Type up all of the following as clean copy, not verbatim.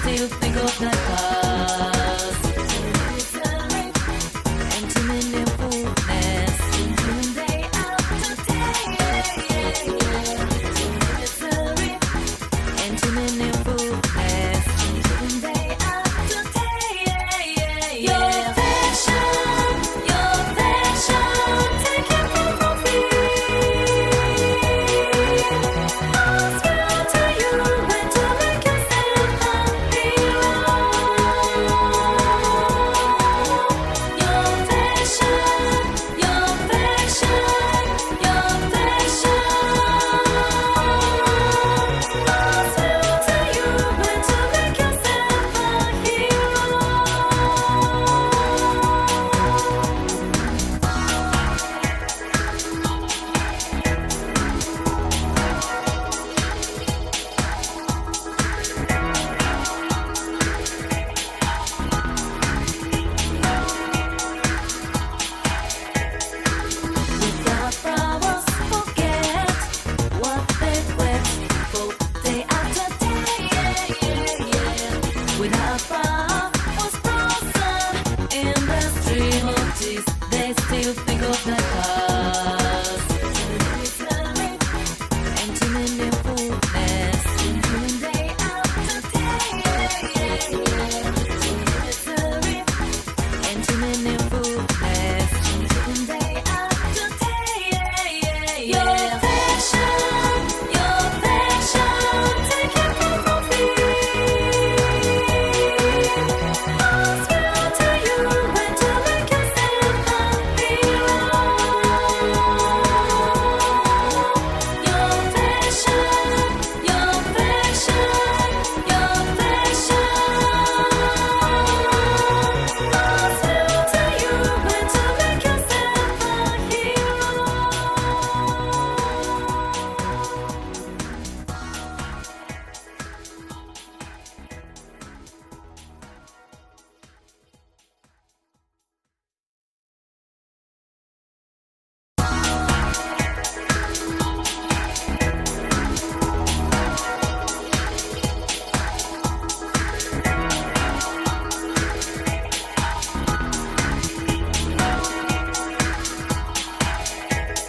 still think of the past. And too many fullness, and day after day. Misery, and too many fullness, and day after day. Your passion, take it from me. I swear to you, when to make yourself happy. Your passion, your passion. I swear to you, when to make yourself a hero. Without flowers, forget what they wet for day after day. Without flowers, blossom in the stream of tears, they still think of the past. And too many fullness, and day after day. Misery, and too many fullness, and day after day. Your passion, take it from me. I swear to you, when to make yourself happy. Your passion, I swear to you, when to make yourself a hero.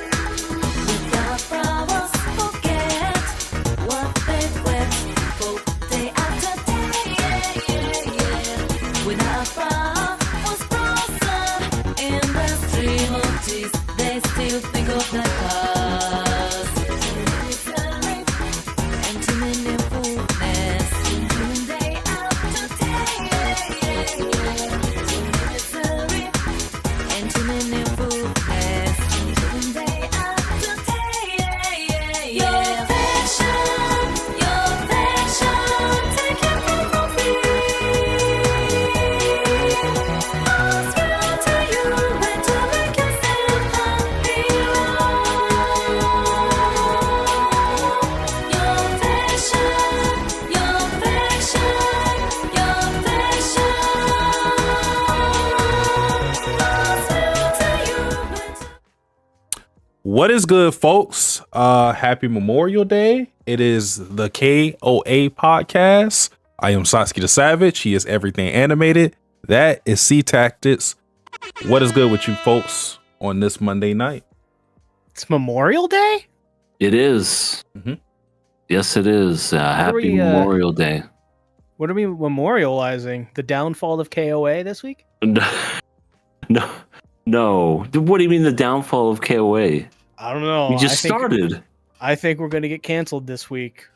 Without flowers, forget what they wet for day after day. Without flowers, blossom in the stream of tears, they still think of the past. And too many fullness, and day after day. Misery, and too many fullness, and day after day. Your passion, take it from me. I swear to you, when to make yourself happy. Your passion, I swear to you, when to What is good, folks? Happy Memorial Day. It is the KOA podcast. I am Satsuki the Savage. He is everything animated. That is C Tactics. What is good with you folks on this Monday night? It's Memorial Day? It is. Mhm. Yes, it is. Happy we, Memorial Day. What are we memorializing? The downfall of KOA this week? No. What do you mean the downfall of KOA? I don't know. We just started I think we're going to get canceled this week.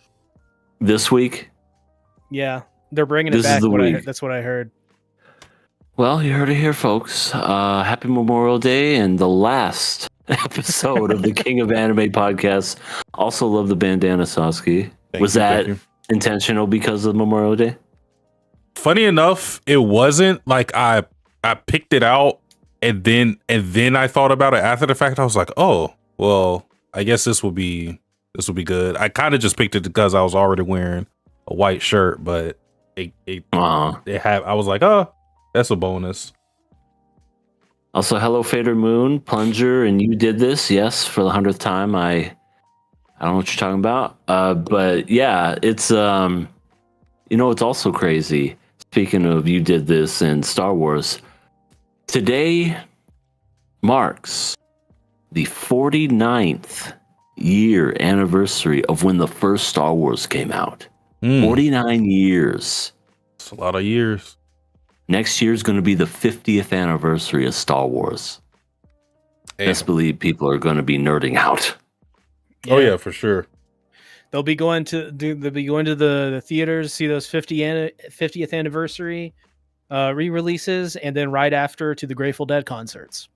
this week. Yeah, they're bringing This it is back. the week. That's what I heard. Well, you heard it here, folks. Happy Memorial Day and the last episode of the King of Anime podcast. Also love the bandana, Sasuke. Was that intentional because of Memorial Day? Funny enough, it wasn't like I picked it out and then I thought about it after the fact. I was like, oh, well, I guess this will be good. I kind of just picked it because I was already wearing a white shirt, but it had, I was like, oh, that's a bonus. Also, hello, Fader Moon, Plunger, and you did this, yes, for the 100th time. I don't know what you're talking about, but yeah, it's You know, it's also crazy. Speaking of you did this in Star Wars, today marks the 49th year anniversary of when the first Star Wars came out. 49 years. It's a lot of years. Next year is going to be the 50th anniversary of Star Wars. Best believe people are going to be nerding out. Oh yeah, for sure. They'll be going to the theaters, see those 50th anniversary re-releases, and then right after to the Grateful Dead concerts.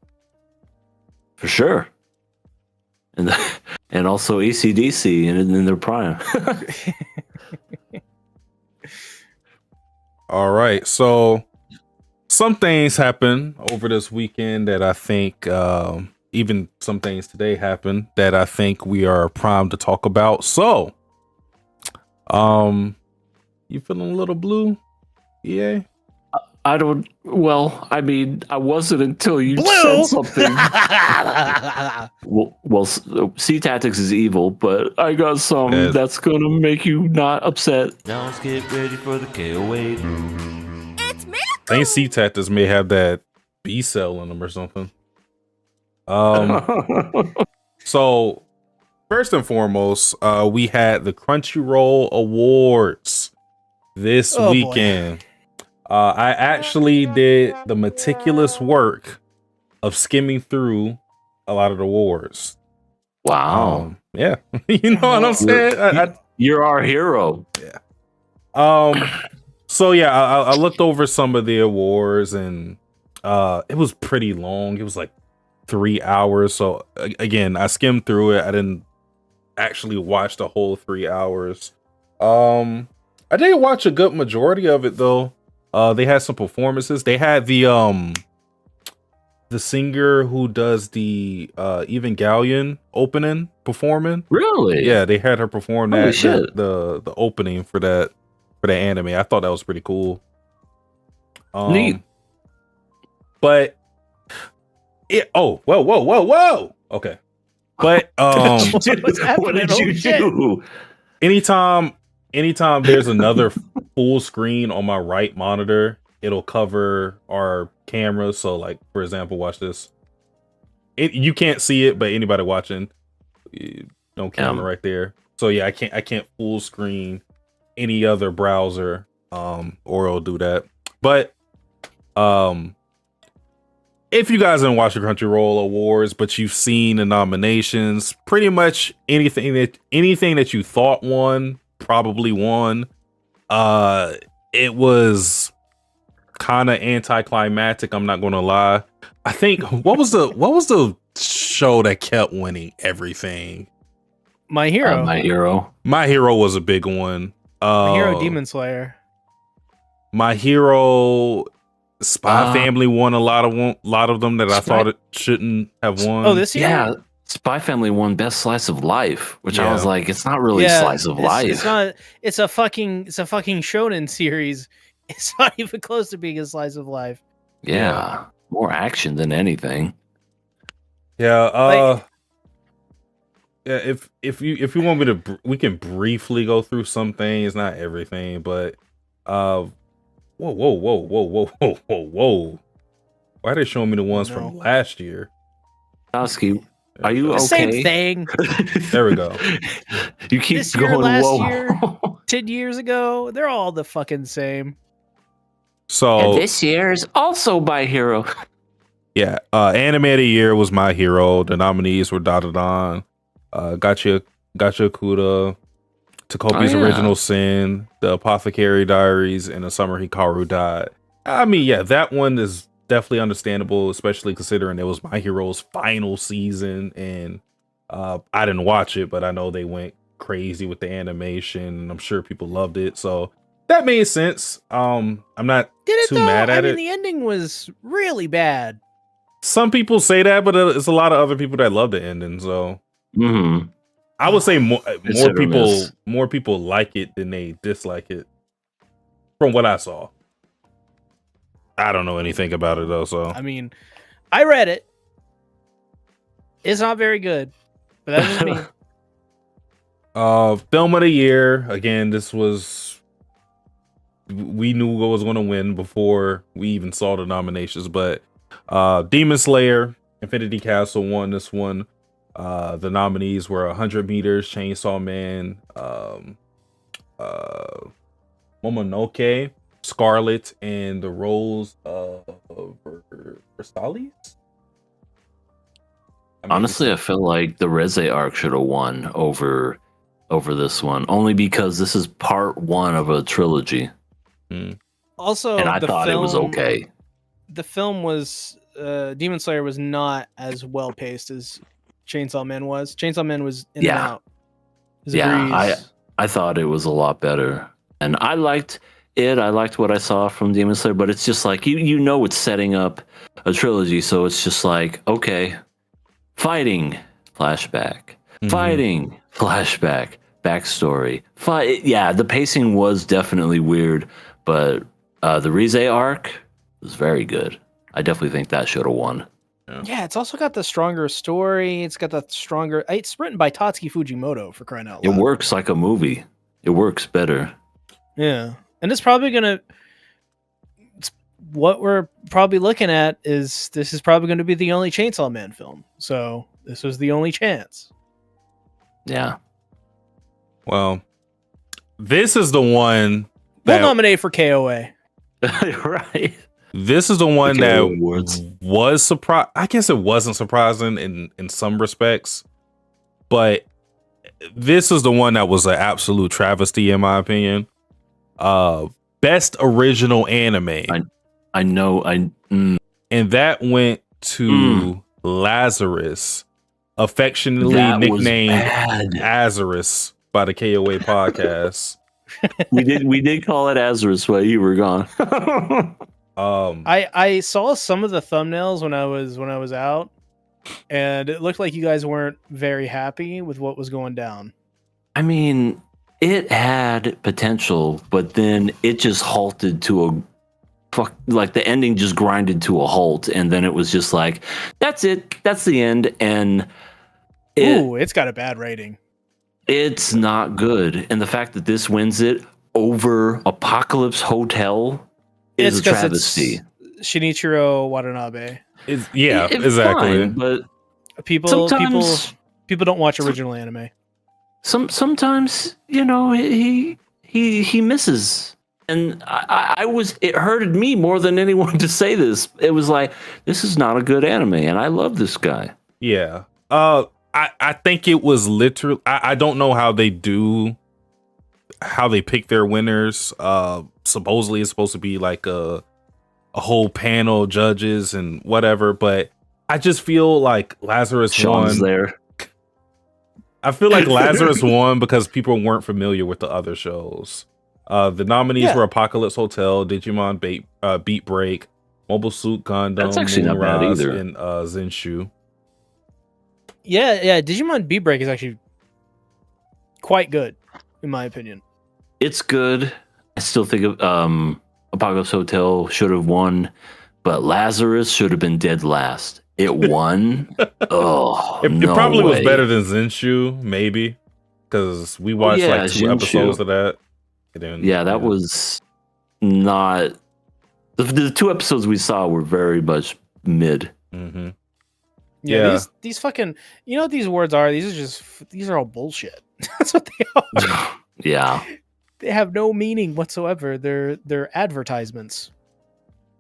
For sure. And also AC/DC in their prime. All right. So some things happened over this weekend that I think, even some things today happened that I think we are primed to talk about. So, you feeling a little blue? Yeah. I don't. Well, I mean, I wasn't until you Blue? said something. well, Sea Tactics is evil, but I got some that's gonna make you not upset. Now let's get ready for the KOA. I think Sea Tactics may have that B cell in them or something. So first and foremost, we had the Crunchyroll Awards this weekend. Boy. I actually did the meticulous work of skimming through a lot of the awards. Wow. Yeah. You know what I'm saying? You're our hero. Yeah. So yeah, I looked over some of the awards and it was pretty long. It was like 3 hours. So again, I skimmed through it. I didn't actually watch the whole 3 hours. I did watch a good majority of it though. They had some performances. They had the singer who does the Evangelion opening performing. Really? Yeah, they had her perform Holy that shit. the opening for the anime. I thought that was pretty cool. Neat. But whoa. Okay. But what did you do? Anytime there's another full screen on my right monitor, it'll cover our camera. So like, for example, watch this. You can't see it, but anybody watching, no camera right there. So yeah, I can't full screen any other browser, or it'll do that. But if you guys didn't watch the Crunchyroll Awards, but you've seen the nominations, pretty much anything that you thought won probably won. It was kind of anticlimactic, I'm not gonna lie. I think what was the show that kept winning everything? My Hero. My Hero was a big one. My Hero Demon Slayer. My Hero Spy Family won a lot of them that I thought it shouldn't have won. Oh, this year? Yeah. Spy Family won Best Slice of Life, which I was like, it's not really Slice of Life. It's not. It's a fucking shonen series. It's not even close to being a slice of life. Yeah. More action than anything. Yeah. Yeah. If you want me to, we can briefly go through some things, not everything, but whoa. Why are they showing me the ones from last year? Oski, are you okay? Same thing. There we go. You keep this year, going, last whoa. year, 10 years ago, they're all the fucking same. So and this year is also My Hero. Yeah, anime of the year was My Hero. The nominees were Dadadan, Gotcha Kuda, Takopi's Original Sin, The Apothecary Diaries, and The Summer Hikaru Died. I mean, yeah, that one is definitely understandable, especially considering it was My Hero's final season, and I didn't watch it, but I know they went crazy with the animation, and I'm sure people loved it, so that made sense. I'm not too mad at it. The ending was really bad. Some people say that, but it's a lot of other people that love the ending, so I would say more people like it than they dislike it, from what I saw. I don't know anything about it though, so I mean, I read it. It's not very good, but that's just me. Film of the year. Again, this was we knew what was going to win before we even saw the nominations. But Demon Slayer, Infinity Castle won this one. The nominees were 100 Meters, Chainsaw Man, Momonoke, Scarlet, and the Rose of Versailles. Honestly, I feel like the Reze arc should have won over this one, only because this is part one of a trilogy, Also, and I thought it was okay. The film was Demon Slayer was not as well paced as Chainsaw Man was. Chainsaw Man was in and Yeah. out. It was a Yeah, breeze. I thought it was a lot better, and I liked it. I liked what I saw from Demon Slayer, but it's just like you know it's setting up a trilogy, so it's just like, okay, fighting, flashback, fighting, flashback, backstory, fight. Yeah, the pacing was definitely weird, but the Rize arc was very good. I definitely think that should have won. Yeah, it's also got the stronger story. It's got the stronger. It's written by Tatsuki Fujimoto, for crying out It loud. works like a movie. It works better. Yeah, and it's probably gonna. What we're probably looking at is this is probably going to be the only Chainsaw Man film. So this was the only chance. Yeah. Well, this is the one We'll that nominate for KOA. Right. this is the one Okay, that awards. was surprise. I guess it wasn't surprising in some respects, but this is the one that was an absolute travesty in my opinion. Best original anime. I know. And that went to Lazarus, affectionately That was nicknamed bad. Azarus by the KOA podcast. we did call it Azarus while you were gone. I saw some of the thumbnails when I was out, and it looked like you guys weren't very happy with what was going down. I mean, it had potential, but then it just halted to a like the ending just grinded to a halt, and then it was just like, that's it, that's the end, and It's got a bad rating. it's not good. And the fact that this wins it over Apocalypse Hotel is a 'cause travesty. it's Shinichiro Watanabe. It's Fine, but People sometimes don't watch original anime. sometimes he misses. And I was, it hurted me more than anyone to say this. It was like, this is not a good anime, and I love this guy. Yeah. I think it was literally, I don't know how they pick their winners. Supposedly it's supposed to be like a whole panel of judges and whatever, but I just feel like Lazarus Sean's won. there. I feel like Lazarus won because people weren't familiar with the other shows. The nominees were Apocalypse Hotel, Digimon Beat Break, Mobile Suit Gundam, That's actually not bad Moonrise, either. and Zenshu. Yeah, Digimon Beat Break is actually quite good, in my opinion. It's good. I still think of Apocalypse Hotel should have won, but Lazarus should have been dead last. It won. Oh, It no probably was way. better than Zenshu, maybe, because we watched yeah, like 2 Zenshu. episodes of that. And then, Yeah, that was not the 2 episodes we saw were very much mid. Mm-hmm. Yeah, these fucking, you know what these words are? These are all bullshit. That's what they are. Yeah, They have no meaning whatsoever. They're advertisements.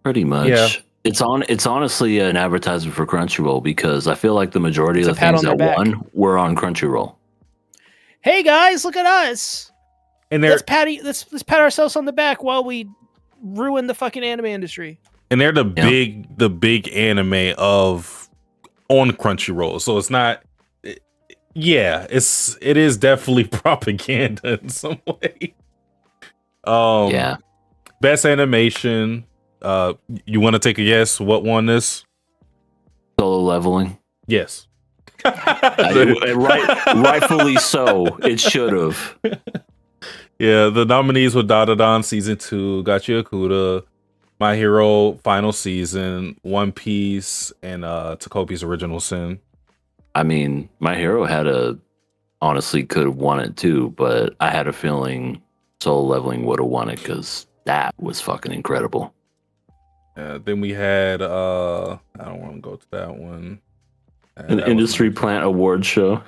pretty much. Yeah. It's honestly an advertisement for Crunchyroll, because I feel like the majority It's of a the pat things on that their back. won were on Crunchyroll. Hey guys, look at us. And they're Let's pat ourselves on the back while we ruin the fucking anime industry. the big anime of on Crunchyroll, so it's not. It is definitely propaganda in some way. Yeah. Best animation. You want to take a guess? What won this? Solo Leveling. Yes. Rightfully so. It should have. Yeah, the nominees were Dadadan Season 2, Gachi Akuda, My Hero Final Season, One Piece, and Takopi's Original Sin. I mean, My Hero honestly could have won it too, but I had a feeling Solo Leveling would have won it because That was fucking incredible. Then we had I don't want to go to that one. An That was industry nice. plant award show.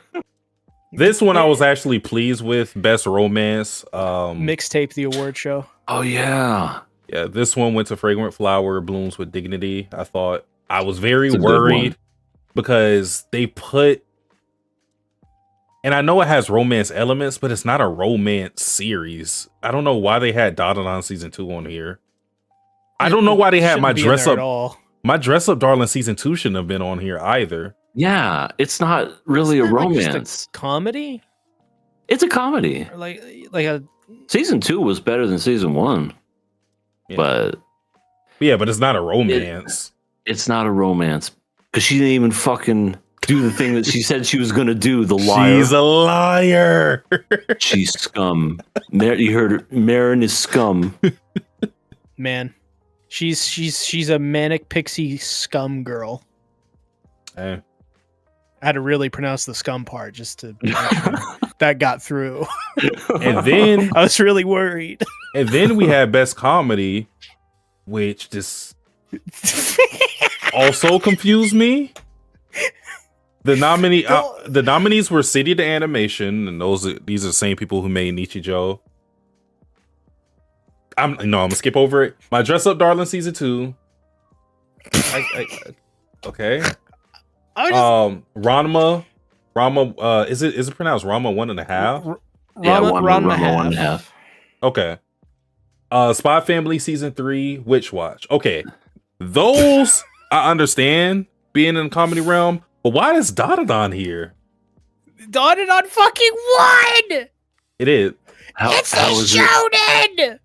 This one I was actually pleased with. Best romance. Mixtape the award show. Oh yeah. Yeah, this one went to Fragrant Flower, Blooms with Dignity. I thought I was very It's a good worried one. because they put, and I know it has romance elements, but it's not a romance series. I don't know why they had Dadadan season 2 on here. I don't know why they had Shouldn't my be in dress there at up. all. My Dress Up Darling season 2 shouldn't have been on here either. Yeah, it's not really a Isn't that like just romance. comedy, It's a comedy. or like a Season 2 was better than season 1, Yeah. but But it's not a romance. it's not a romance because she didn't even fucking do the thing that she said she was gonna do. The liar. She's a liar. She's scum. You heard her. Marin is scum. man. She's a manic pixie scum girl. Eh. I had to really pronounce the scum part just to make sure that got through. And then I was really worried. and then we had Best Comedy, which just also confused me. The nominees were City to Animation, and these are the same people who made Nichijou. I'm gonna skip over it. My Dress Up Darling season 2. Okay. I was just, Rama. Is it pronounced Rama 1.5? Yeah, Rama one and a and a half. half. Okay. Spy Family season 3, Witch Watch. Okay. Those I understand being in the comedy realm, but why is Dadadan here? Dotted on fucking one. It is. How It's how a is it? shonen.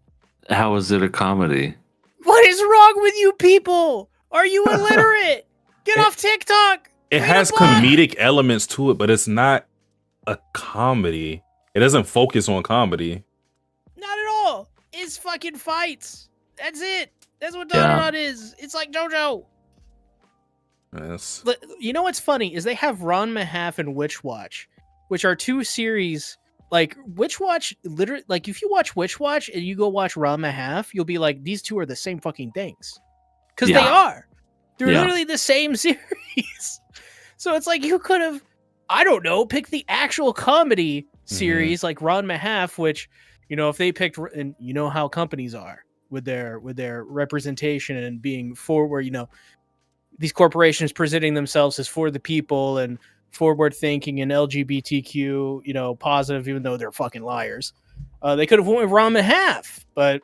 How is it a comedy? What is wrong with you people? Are you illiterate? Get off TikTok. It Read has a book. comedic elements to it, but it's not a comedy. It doesn't focus on comedy. Not at all. It's fucking fights. That's it. That's what Yeah. Dotted is. It's like JoJo. Yes. You know what's funny is they have Ranma Half and Witch Watch, which are two series. Like Witch Watch, literally, like if you watch Witch Watch and you go watch Ranma Half, you'll be like, these two are the same fucking things, because they Yeah. are. They're Yeah. literally the same series. So it's like you could have, I don't know, picked the actual comedy series like Ranma Half, which, you know, if they picked, and you know how companies are with their representation and being forward, you know, these corporations presenting themselves as for the people and forward thinking and LGBTQ, you know, positive, even though they're fucking liars. They could have went with Ramen Half, but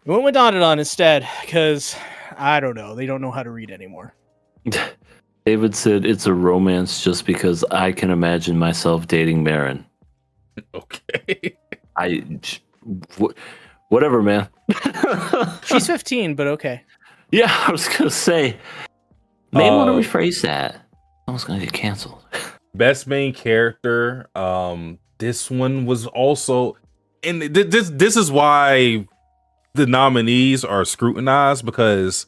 we went with Dotadon instead because I don't know. They don't know how to read anymore. David said it's a romance just because I can imagine myself dating Marin. Okay. Whatever, man. She's 15, but okay. Yeah, I was gonna say. May want to Uh, rephrase that. I was gonna get canceled. Best main character. This one was also, and this is why the nominees are scrutinized, because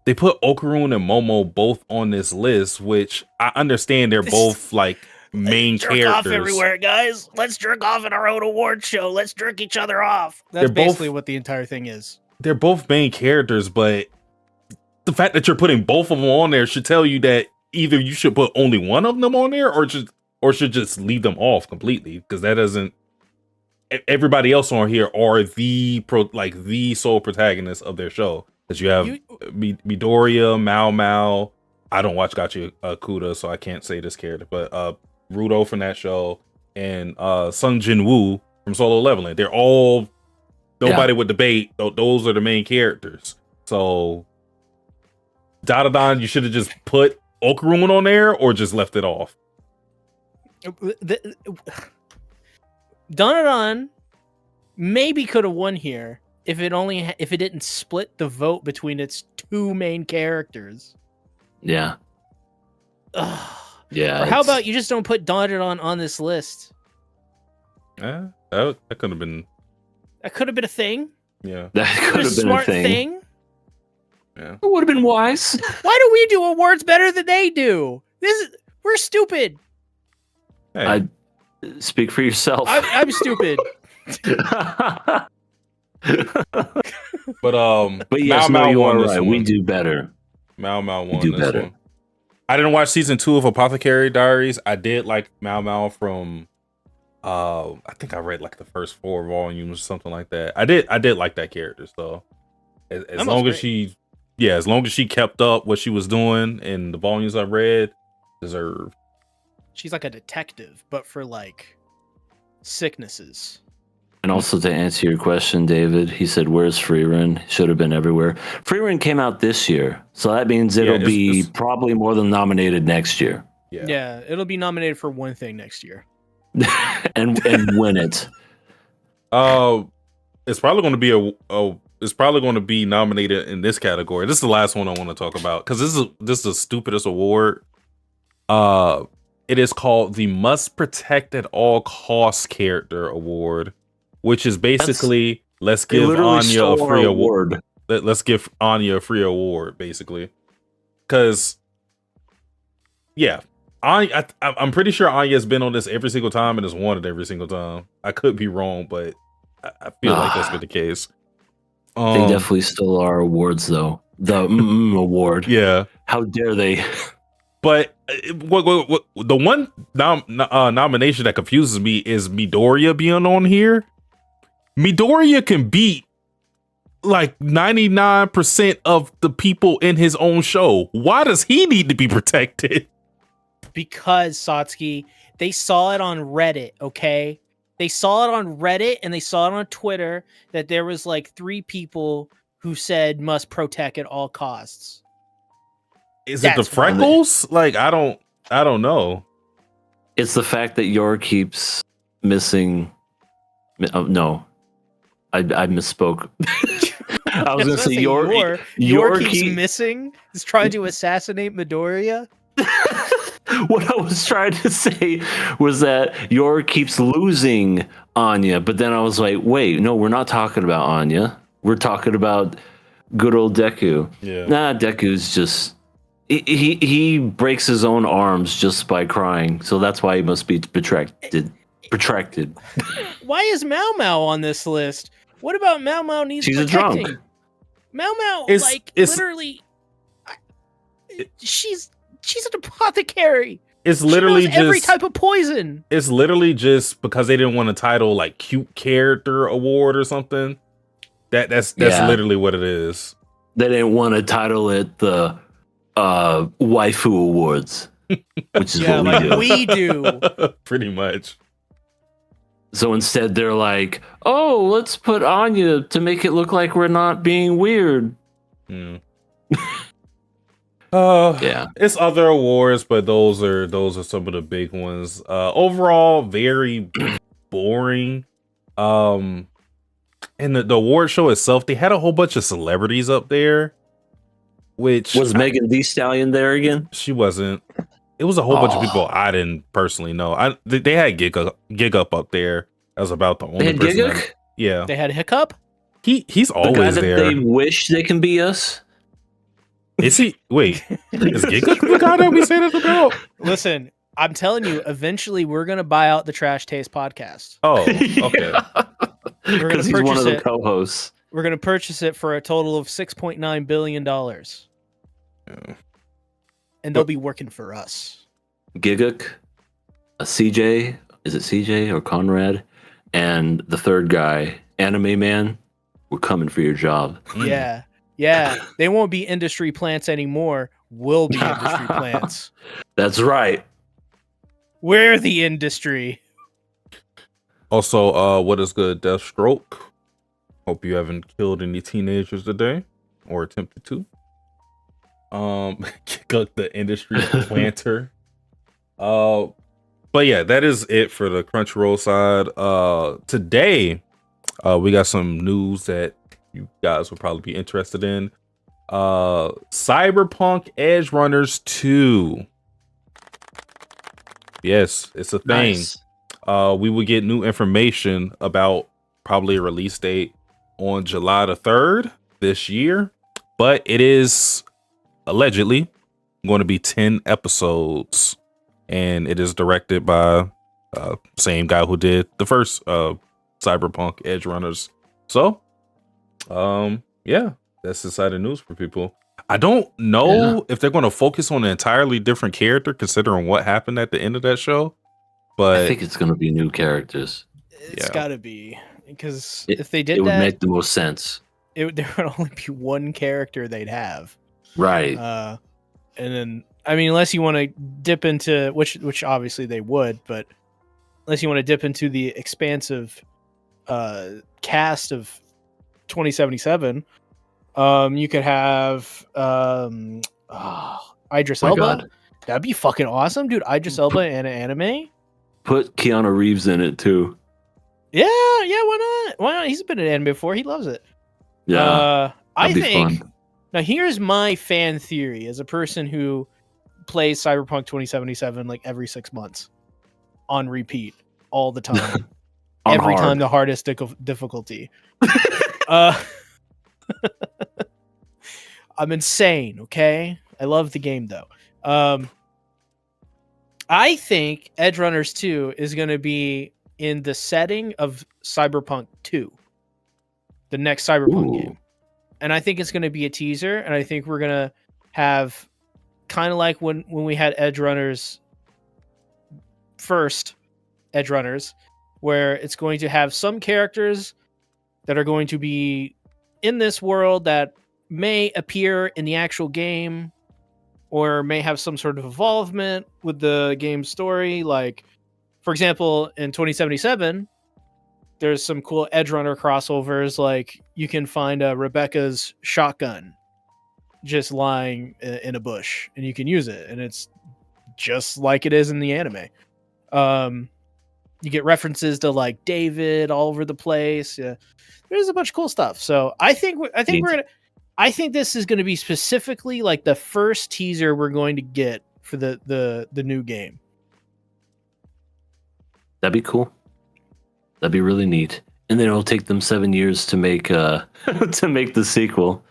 they put Okarun and Momo both on this list, which I understand they're both like main Jerk characters. off everywhere, guys. Let's jerk off in our own award show. Let's jerk each other off. That's They're both- basically what the entire thing is. They're both main characters, but the fact that you're putting both of them on there should tell you that either you should put only one of them on there, or should just leave them off completely, because that doesn't. Everybody else on here are the sole protagonists of their show. Because you have Midoriya, Mao Mao. I don't watch Gachi Kuda, so I can't say this character, but Rudo from that show, and Sung Jin Woo from Solo Leveling. They're all, nobody would debate. Those are the main characters. So Dadadan, you should have just put Okarun on there or just left it off. Danadon maybe could have won here if it didn't split the vote between its two main characters. Yeah. Ugh. Yeah. Or how about you just don't put Danadon on this list? That could have been. That could have been a thing. Yeah. that could A have been a smart thing. thing. Yeah. It would have been wise. Why do we do awards better than they do? We're stupid. Hey, I speak for yourself. I'm stupid. But yes, Mao no, you won are this right. one. We do better. Mao won do this better. one. I didn't watch season 2 of Apothecary Diaries. I did like Mao from I think I read like the first 4 volumes or something like that. I did like that character. So as long as she kept up what she was doing in the volumes I read, deserved. She's like a detective, but for like sicknesses. And also to answer your question, David, he said, "Where's Freerin? Should have been everywhere." Freerin came out this year, so that means it'll be probably more than nominated next year. Yeah, it'll be nominated for one thing next year, and win it. It's probably going to be it's probably going to be nominated in this category. This is the last one I want to talk about because this is the stupidest award. It is called the Must Protect at All Costs Character Award, which is basically let's give Anya a free award. Let's give Anya a free award, basically. Because, yeah, I'm pretty sure Anya's been on this every single time and has won it every single time. I could be wrong, but I feel like that's been the case. They definitely stole our awards, though. The award. Yeah. How dare they? But what the one nomination that confuses me is Midoriya being on here. Midoriya can beat like 99% of the people in his own show. Why does he need to be protected? because Satsuki, they saw it on Reddit. Okay, they saw it on Reddit and they saw it on Twitter that there was like 3 people who said must protect at all costs. Is it the freckles? Like I don't know. It's the fact that Yor keeps missing. Oh, no, I misspoke. I was going to say Yor keeps missing. He's trying to assassinate Midoriya. What I was trying to say was that Yor keeps losing Anya, but then I was like, wait, no, we're not talking about Anya. We're talking about good old Deku. Yeah. Nah, Deku's just he breaks his own arms just by crying, so that's why he must be protracted. Why is Mao Mao on this list? What about Mao Mao needs She's protecting? a drunk. Mao Mao, literally, she's an apothecary. It's literally just every type of poison. It's literally just because they didn't want to title like cute character award or something. That's literally what it is. They didn't want to title it the waifu awards, which is what we do. Pretty much. So instead, they're like, "Oh, let's put Anya to make it look like we're not being weird." Yeah. It's other awards, but those are some of the big ones. Overall, very boring. And the award show itself, they had a whole bunch of celebrities up there. Which was Megan Thee Stallion there again? She wasn't. It was a whole bunch of people I didn't personally know. They had Gig Up there. That was about the only person. Yeah, they had Hiccup. He's always the guy that there. They wish they can be us. Is he? Wait, is Gig Up the guy that we say that about? Listen, I'm telling you, eventually we're gonna buy out the Trash Taste podcast. Oh, okay. We're gonna he's one of the co-hosts. We're gonna purchase it for a total of $6.9 billion. Yeah. And they'll be working for us. Giguk, a CJ, is it CJ or Conrad? And the third guy, Anime Man, we're coming for your job. Yeah. Yeah. They won't be industry plants anymore. We'll be industry plants. That's right. We're the industry. Also, what is good, Deathstroke? Hope you haven't killed any teenagers today or attempted to. Kick the industry planter. But yeah, that is it for the Crunchyroll side. Today, we got some news that you guys would probably be interested in. Cyberpunk Edge Runners 2. Yes, it's a thing. Nice. We will get new information about probably a release date on July the 3rd this year, but it is allegedly going to be 10 episodes, and it is directed by same guy who did the first Cyberpunk Edge Runners. So Yeah, that's exciting news for people. I don't know if they're going to focus on an entirely different character, considering what happened at the end of that show. But I think it's going to be new characters. It's Yeah. got to be because It- if they It did would that, make the most sense. there would only be one character they'd have. Right. And then I mean, unless you want to dip into which obviously they would, but unless you want to dip into the expansive cast of 2077, you could have Idris My Elba. God. That'd be fucking awesome, dude. Idris Elba and an anime. Put Keanu Reeves in it too. Yeah, why not? Why not? He's been in anime before. He loves it. Yeah. I that'd be think fun. now here's my fan theory as a person who plays Cyberpunk 2077 like every 6 months on repeat all the time. On Every hard. time the hardest difficulty. I'm insane, okay? I love the game though. I think Edge Runners 2 is going to be in the setting of Cyberpunk 2, the next Cyberpunk Ooh. game. And I think it's going to be a teaser, and I think we're going to have kind of like when we had Edge Runners first, Edge Runners, where it's going to have some characters that are going to be in this world that may appear in the actual game or may have some sort of involvement with the game story. Like, for example, in 2077, there's some cool Edge Runner crossovers. Like, you can find Rebecca's shotgun just lying in a bush, and you can use it, and it's just like it is in the anime. You get references to like David all over the place. Yeah, there's a bunch of cool stuff. So I think this is going to be specifically like the first teaser we're going to get for the new game. That'd be cool. That'd be really neat. And then it'll take them 7 years to make to make the sequel.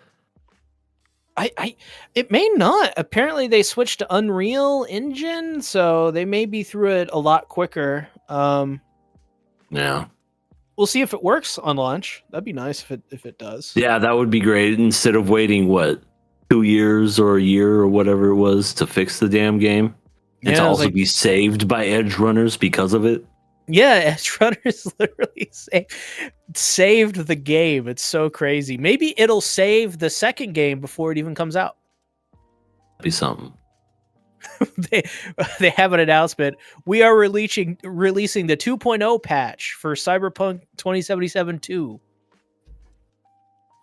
It may not. Apparently they switched to Unreal Engine, so they may be through it a lot quicker. Yeah. We'll see if it works on launch. That'd be nice if it does. Yeah, that would be great. Instead of waiting 2 years or a year or whatever it was to fix the damn game. And to Yeah, also like- be saved by Edge Runners because of it. Yeah, Edge Runners literally saved the game. It's so crazy. Maybe it'll save the second game before it even comes out. That'd be something. they have an announcement. We are releasing the 2.0 patch for Cyberpunk 2077 2.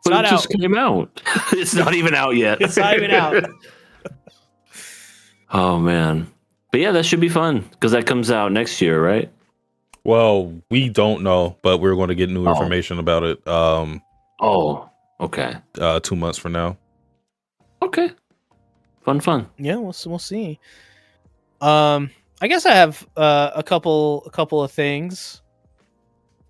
But not it just out. came out. It's not even out yet. It's not even out. Oh man. But yeah, that should be fun because that comes out next year, right? well, we don't know, but we're going to get new Oh. information about it. Oh, okay. 2 months from now. Okay. Fun. Yeah, we'll see. I guess I have a couple of things.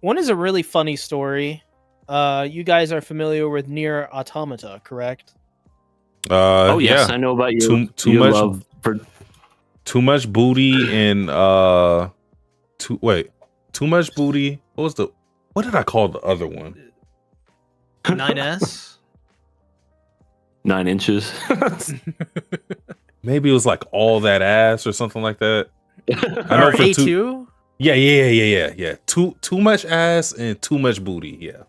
One is a really funny story. You guys are familiar with Nier Automata, correct? Oh yes, yeah. I know about you. Too your much- love for Too much booty and too much booty. What did I call the other one? 9S. 9 inches. Maybe it was like all that ass or something like that. I know Or for A2? Yeah. Too much ass and too much booty. Yeah.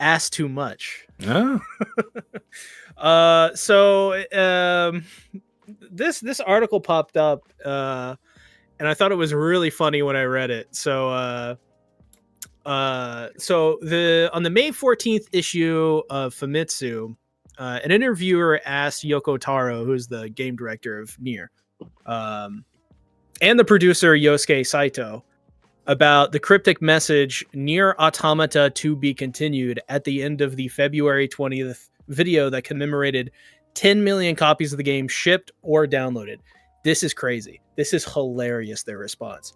Ass too much. Yeah. This article popped up and I thought it was really funny when I read it. So on the May 14th issue of Famitsu, an interviewer asked Yoko Taro, who's the game director of Nier, and the producer Yosuke Saito, about the cryptic message Nier Automata to be continued at the end of the February 20th video that commemorated 10 million copies of the game shipped or downloaded. This is crazy. This is hilarious, their response.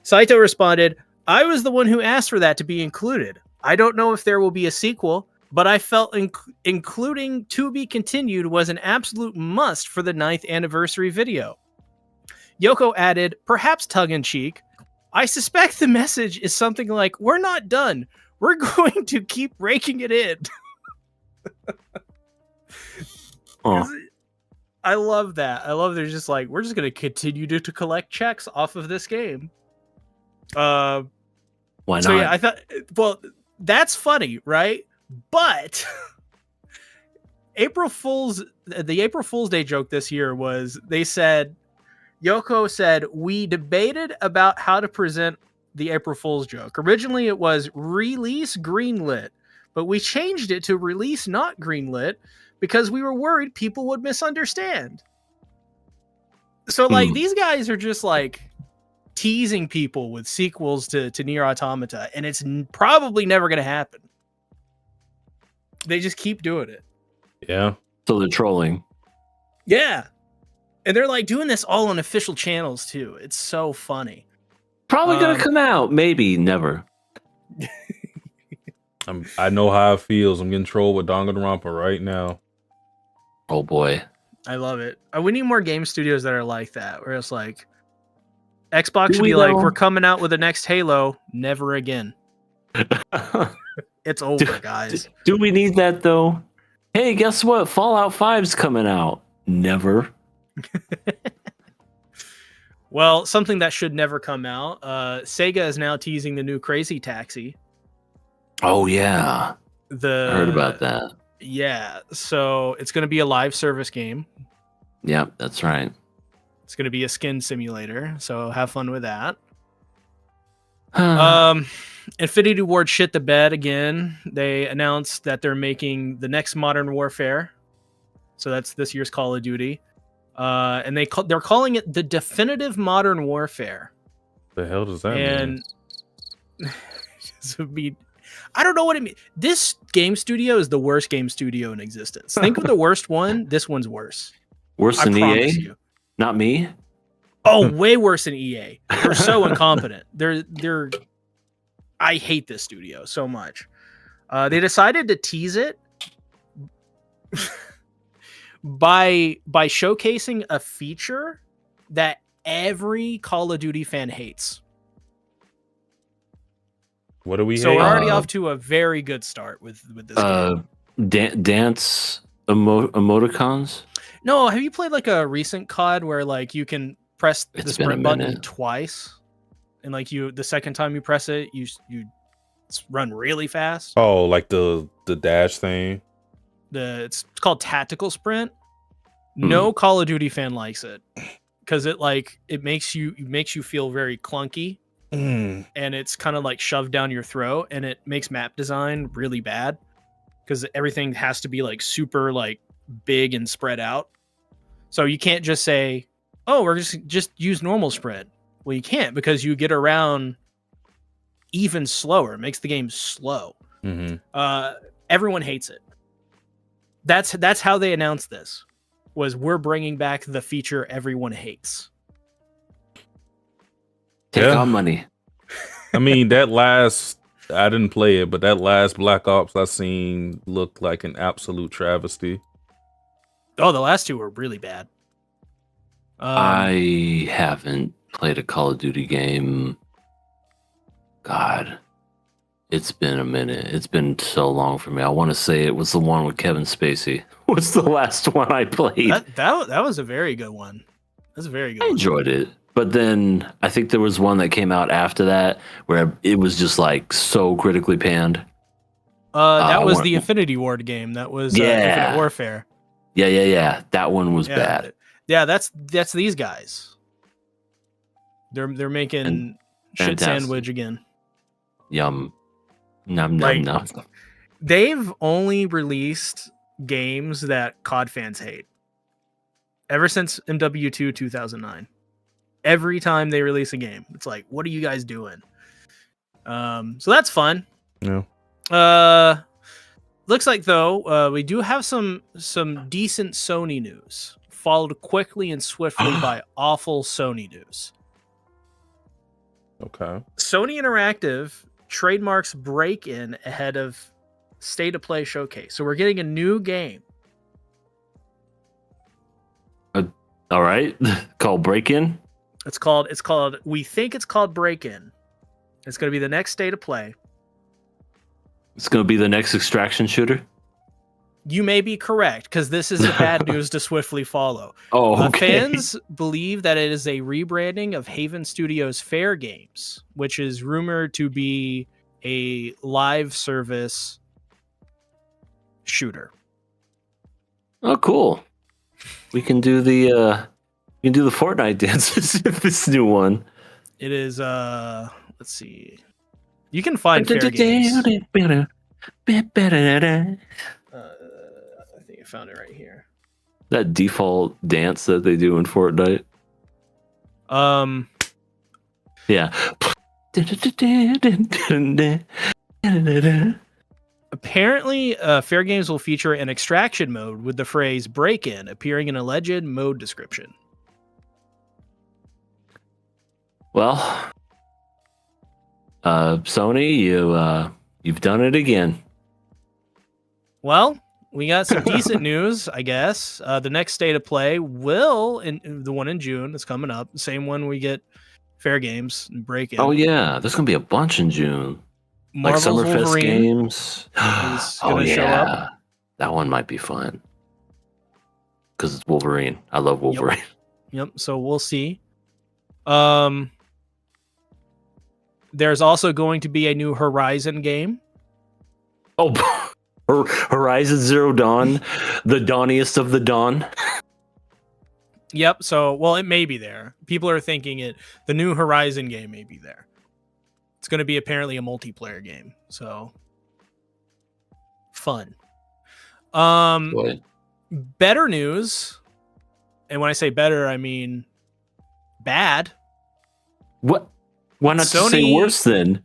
Saito responded, I was the one who asked for that to be included. I don't know if there will be a sequel, but I felt including to be continued was an absolute must for the 9th anniversary video. Yoko added, perhaps tongue-in-cheek, I suspect the message is something like, "We're not done. We're going to keep raking it in." Oh, I love that. I love they're just like, we're just going to continue to collect checks off of this game. why not? So yeah, I thought, well, that's funny, right? But the April Fool's Day joke this year was Yoko said, we debated about how to present the April Fool's joke. Originally it was release greenlit, but we changed it to release not greenlit because we were worried people would misunderstand. So like these guys are just like teasing people with sequels to Nier Automata, and it's probably never going to happen. They just keep doing it. Yeah. So they're trolling. Yeah. And they're like doing this all on official channels too. It's so funny. Probably gonna come out. Maybe never. I know how it feels. I'm getting trolled with Danganronpa right now. Oh boy. I love it. We need more game studios that are like that, where it's like Xbox Do should we be like, though? we're coming out with the next Halo, never again. It's over, guys. Do we need that though? Hey, guess what? Fallout 5's coming out. Never. Well, something that should never come out. Sega is now teasing the new Crazy Taxi. Oh yeah. I I heard about that. Yeah, so it's going to be a live service game. Yep, that's right. It's going to be a skin simulator, so have fun with that. Uh, Infinity Ward shit the bed again. They announced that they're making the next Modern Warfare. So that's this year's Call of Duty. And they're calling it the definitive Modern Warfare. The hell does that And mean? I don't know what it means. This game studio is the worst game studio in existence. Think of the worst one. This one's worse. Worse I than promise EA? you. Not me. Oh, way worse than EA. They're so incompetent. They're. I hate this studio so much. They decided to tease it by showcasing a feature that every Call of Duty fan hates. What do we So hate? we're already off to a very good start with this game. Dance emoticons. No, have you played like a recent COD where like you can press the It's been a sprint button minute. twice, and like the second time you press it, you run really fast. Oh, like the dash thing. It's called tactical sprint. No Call of Duty fan likes it because it makes you feel very clunky, and it's kind of like shoved down your throat, and it makes map design really bad because everything has to be like super like big and spread out. So you can't just say, "Oh, we're just use normal sprint." Well, you can't because you get around even slower. It makes the game slow. Everyone hates it. That's how they announced this. Was we're bringing back the feature everyone hates. Take Yeah. our money. I mean, I didn't play it, but that last Black Ops I seen looked like an absolute travesty. Oh, the last two were really bad. I haven't played a Call of Duty game. God, it's been a minute. It's been so long for me. I want to say it was the one with Kevin Spacey. Was the last one I played. That was a very good one. That's a very good I one. enjoyed it. But then I think there was one that came out after that where it was just like so critically panned. That was one- the Infinity Ward game. That was Yeah. Infinite Warfare. Yeah. That one was Yeah. bad. Yeah, that's these guys. They're making shit fantastic. sandwich again. Yum. Num Like- num. They've only released games that COD fans hate. Ever since MW2 2009. Every time they release a game, it's like, what are you guys doing? So that's fun. Yeah. Looks like though, we do have some decent Sony news, followed quickly and swiftly by awful Sony news. Okay. Sony Interactive trademarks break-in ahead of State of Play showcase. So we're getting a new game. All right. Called Break In. It's called. We think it's called Break In. It's going to be the next state of play. It's going to be the next extraction shooter. You may be correct, because this is the bad news to swiftly follow. Oh, okay. Fans believe that it is a rebranding of Haven Studios' Fair Games, which is rumored to be a live service shooter. Oh, cool. We can do the Fortnite dances with this new one. It is let's see. You can find Fair Games. I think I found it right here. That default dance that they do in Fortnite. Yeah. Apparently, Fair Games will feature an extraction mode with the phrase "break in" appearing in a legend mode description. Well, Sony, you've done it again. Well, we got some decent news, I guess. The next state of play will, in the one in June, is coming up. Same one we get Fair Games and Break In. Oh yeah, there's gonna be a bunch in June. Marvel's like Summerfest Wolverine games. is gonna show up. That one might be fun because it's Wolverine. I love Wolverine. Yep. So we'll see. There's also going to be a new Horizon game. Oh, Horizon Zero Dawn, the dawniest of the dawn. Yep. So, well, it may be there. People are thinking the new Horizon game may be there. It's going to be apparently a multiplayer game. So, fun. What? Better news. And when I say better, I mean bad. What? Why not just say Sony- worse then?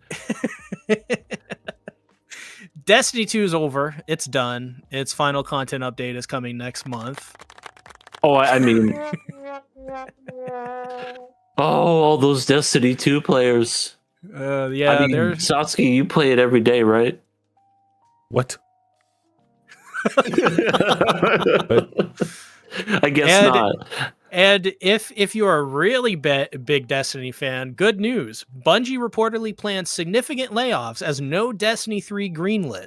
Destiny 2 is over. It's done. Its final content update is coming next month. Oh, I mean, all those Destiny 2 players. Yeah, I mean, they're Satsuki, you play it every day, right? What? I guess not. And if you're a really big Destiny fan, good news. Bungie reportedly plans significant layoffs as no Destiny 3 greenlit.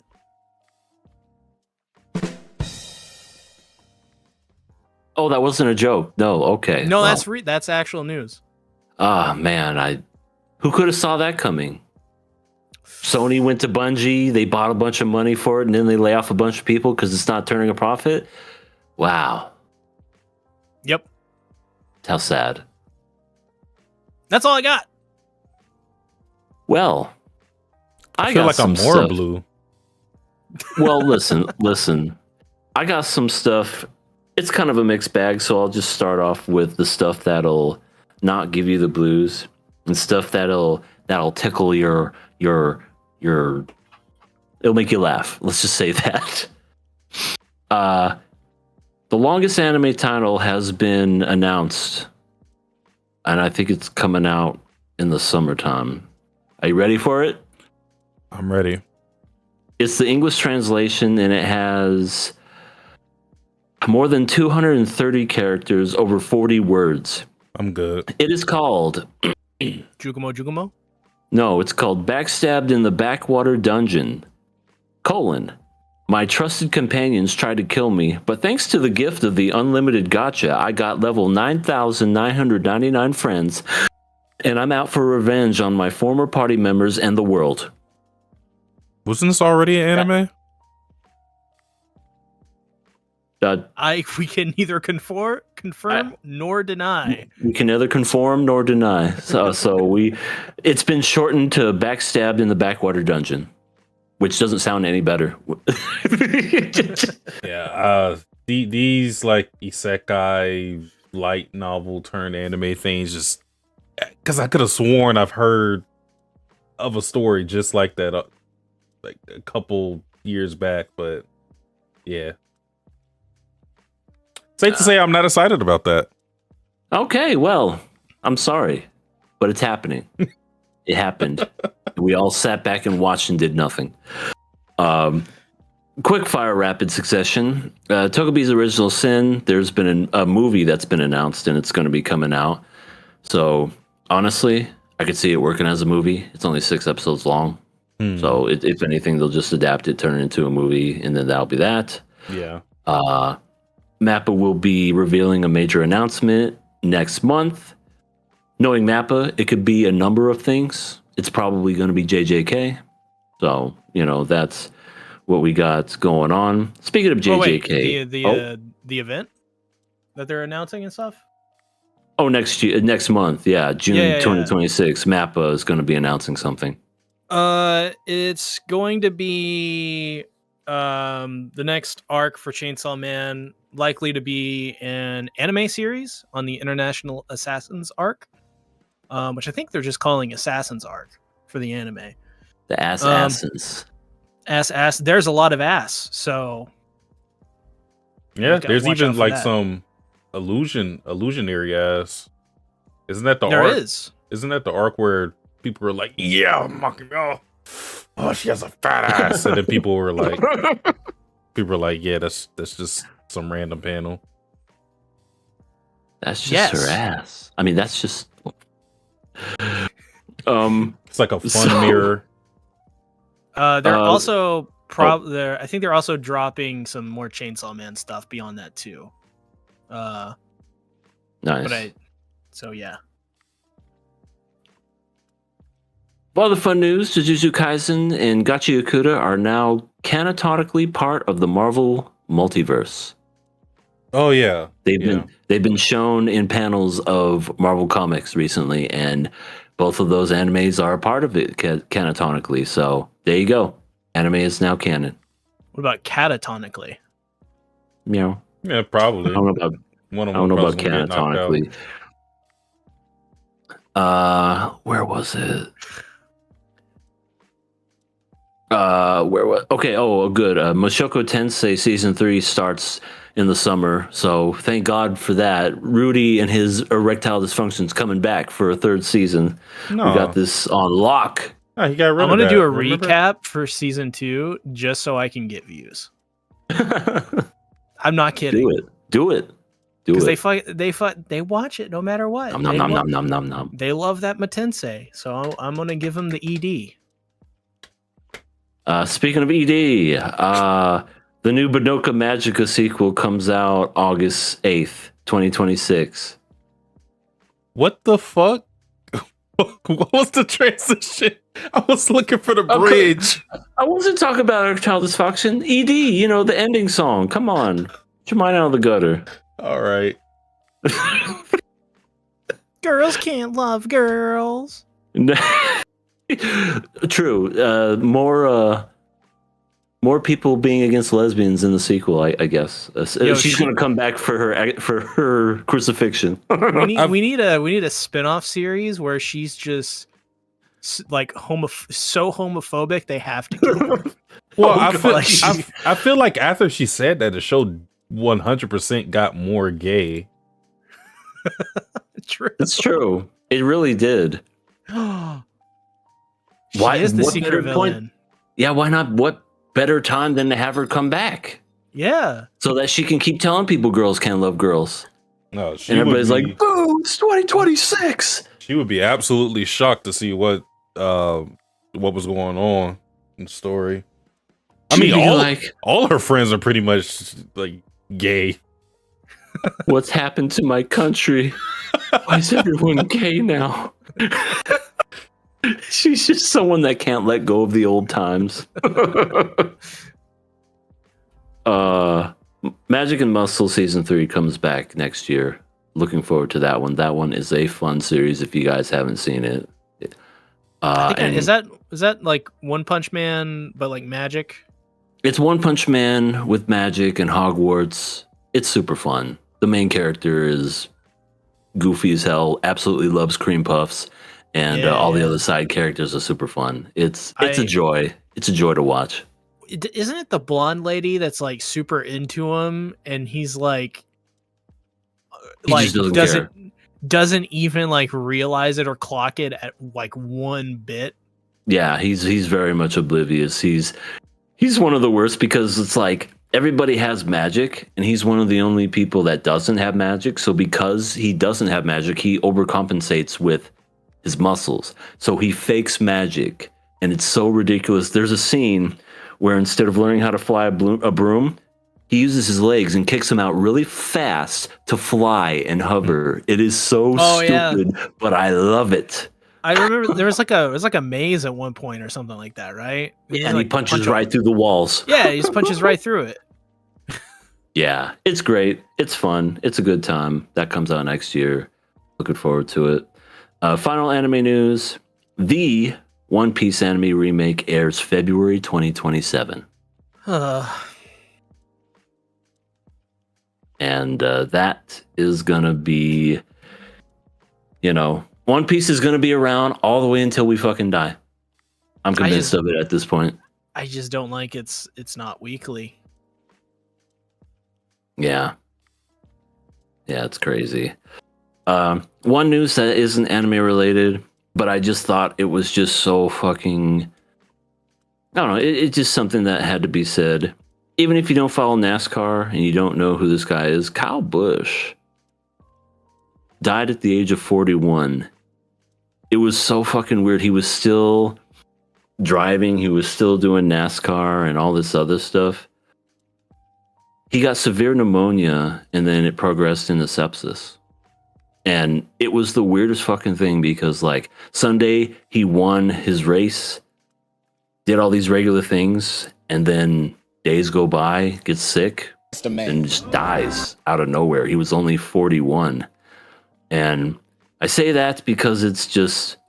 Oh, that wasn't a joke. No, okay. No, Well, that's actual news. man, who could have saw that coming? Sony went to Bungie, they bought a bunch of money for it, and then they lay off a bunch of people because it's not turning a profit. Wow. Yep. How sad. That's all I got. Well, I feel got like I'm some more stuff. blue. Well, listen. I got some stuff. It's kind of a mixed bag, so I'll just start off with the stuff that'll not give you the blues and stuff that'll tickle your it'll make you laugh. Let's just say that. The longest anime title has been announced, and I think it's coming out in the summertime. Are you ready for it? I'm ready. It's the English translation, and it has more than 230 characters, over 40 words. I'm good. It is called... Jugumo? No, it's called Backstabbed in the Backwater Dungeon, : My trusted companions tried to kill me, but thanks to the gift of the unlimited gacha, I got level 9,999 friends, and I'm out for revenge on my former party members and the world. Wasn't this already an anime? We can neither confirm nor deny. We can neither conform nor deny. It's been shortened to Backstabbed in the Backwater Dungeon, which doesn't sound any better. Yeah. These like isekai light novel turned anime things, just because I could have sworn I've heard of a story just like that, like a couple years back, but yeah. Safe to say I'm not excited about that. Okay, well, I'm sorry, but it's happening. It happened. We all sat back and watched and did nothing. Quick fire, rapid succession. Togepi's Original Sin. There's been a movie that's been announced, and it's going to be coming out. So honestly, I could see it working as a movie. It's only 6 episodes long. So if anything, they'll just adapt it, turn it into a movie, and then that'll be that. Yeah. Mappa will be revealing a major announcement next month. Knowing Mappa, it could be a number of things. It's probably going to be JJK. So, that's what we got going on. Speaking of JJK. The event that they're announcing and stuff? Next month. Yeah, June 2026. Mappa is going to be announcing something. It's going to be the next arc for Chainsaw Man, likely to be an anime series on the International Assassins arc, which I think they're just calling Assassins arc for the anime. The Assassins. Ass. There's a lot of ass, so Yeah, gotta there's watch even out for like that. some illusionary ass. Isn't that the there arc? is. Isn't that the arc where people were like, "Yeah, oh, she has a fat ass," and then people were like, "Yeah, that's just some random panel." That's just Yes. her ass. I mean, that's just. It's like a fun mirror. They're also I think they're also dropping some more Chainsaw Man stuff beyond that too. Nice. So yeah. Of all the fun news, Jujutsu Kaisen and Gachi Okuda are now canonically part of the Marvel multiverse. Oh yeah, They've been shown in panels of Marvel Comics recently, and both of those animes are a part of it canonically. So there you go. Anime is now canon. What about catatonically? Meow. yeah, probably. I don't know about One of I don't them know about probably gonna get knocked out. canonically. Where was it? Where was? Okay. Oh, good. Mushoku Tensei season 3 starts in the summer, so thank God for that. Rudy and his erectile dysfunction's coming back for a 3rd season. No, We got this on lock. No, he got rid I'm of gonna that. do a Remember? recap for season 2 just so I can get views. I'm not kidding. Do it. Because they watch it no matter what. Nom, They nom, love- nom, nom, nom, nom. They love that Matensei, so I'm gonna give them the ED. Speaking of ED, the new Budoka Magica sequel comes out August 8th, 2026. What the fuck? What was the transition? I was looking for the bridge. I wasn't talking about erectile dysfunction. ED, the ending song. Come on. Get your mind out of the gutter. All right. Girls can't love girls. True. More people being against lesbians in the sequel, I guess. She's going to come back for her crucifixion. We need a spin-off series where she's just like so homophobic they have to kill her. Well, God. I feel like after she said that, the show 100% got more gay. True. It's true. It really did. She Why- is the what secret better villain. point- Yeah, why not? What better time than to have her come back Yeah. so that she can keep telling people girls can't love girls? No, And everybody's like, "Boo! It's 2026." she would be absolutely shocked to see what was going on in the story. I mean, She'd be all her friends are pretty much like gay. "What's happened to my country? Why is everyone gay now?" She's just someone that can't let go of the old times. Magic and Muscle season 3 comes back next year. Looking forward to that one. That one is a fun series if you guys haven't seen it. Is that like One Punch Man but like magic? It's One Punch Man with magic and Hogwarts. It's super fun. The main character is goofy as hell, absolutely loves cream puffs, and all the other side characters are super fun. It's a joy. It's a joy to watch. Isn't it the blonde lady that's like super into him and he's like He just doesn't care. doesn't even like realize it or clock it at like one bit? Yeah, he's very much oblivious. He's one of the worst because it's like everybody has magic, and he's one of the only people that doesn't have magic. So because he doesn't have magic, he overcompensates with his muscles. So he fakes magic, and it's so ridiculous. There's a scene where instead of learning how to fly a broom, he uses his legs and kicks them out really fast to fly and hover. It is so stupid, but I love it. I remember there was like a maze at one point or something like that, right? Yeah, and he punches right through the walls. Yeah, he just punches right through it. Yeah, it's great. It's fun. It's a good time. That comes out next year. Looking forward to it. Final anime news. The One Piece anime remake airs February 2027. And that is going to be, One Piece is going to be around all the way until we fucking die. I'm convinced of it at this point. I just don't like it's not weekly. Yeah. Yeah, it's crazy. One news that isn't anime related, but I just thought it was just so fucking... I don't know, it's just something that had to be said. Even if you don't follow NASCAR and you don't know who this guy is, Kyle Busch died at the age of 41. It was so fucking weird. He was still driving. He was still doing NASCAR and all this other stuff. He got severe pneumonia and then it progressed into sepsis. And it was the weirdest fucking thing because like Sunday he won his race, did all these regular things, and then days go by, gets sick, and just dies out of nowhere. He was only 41. And I say that because it's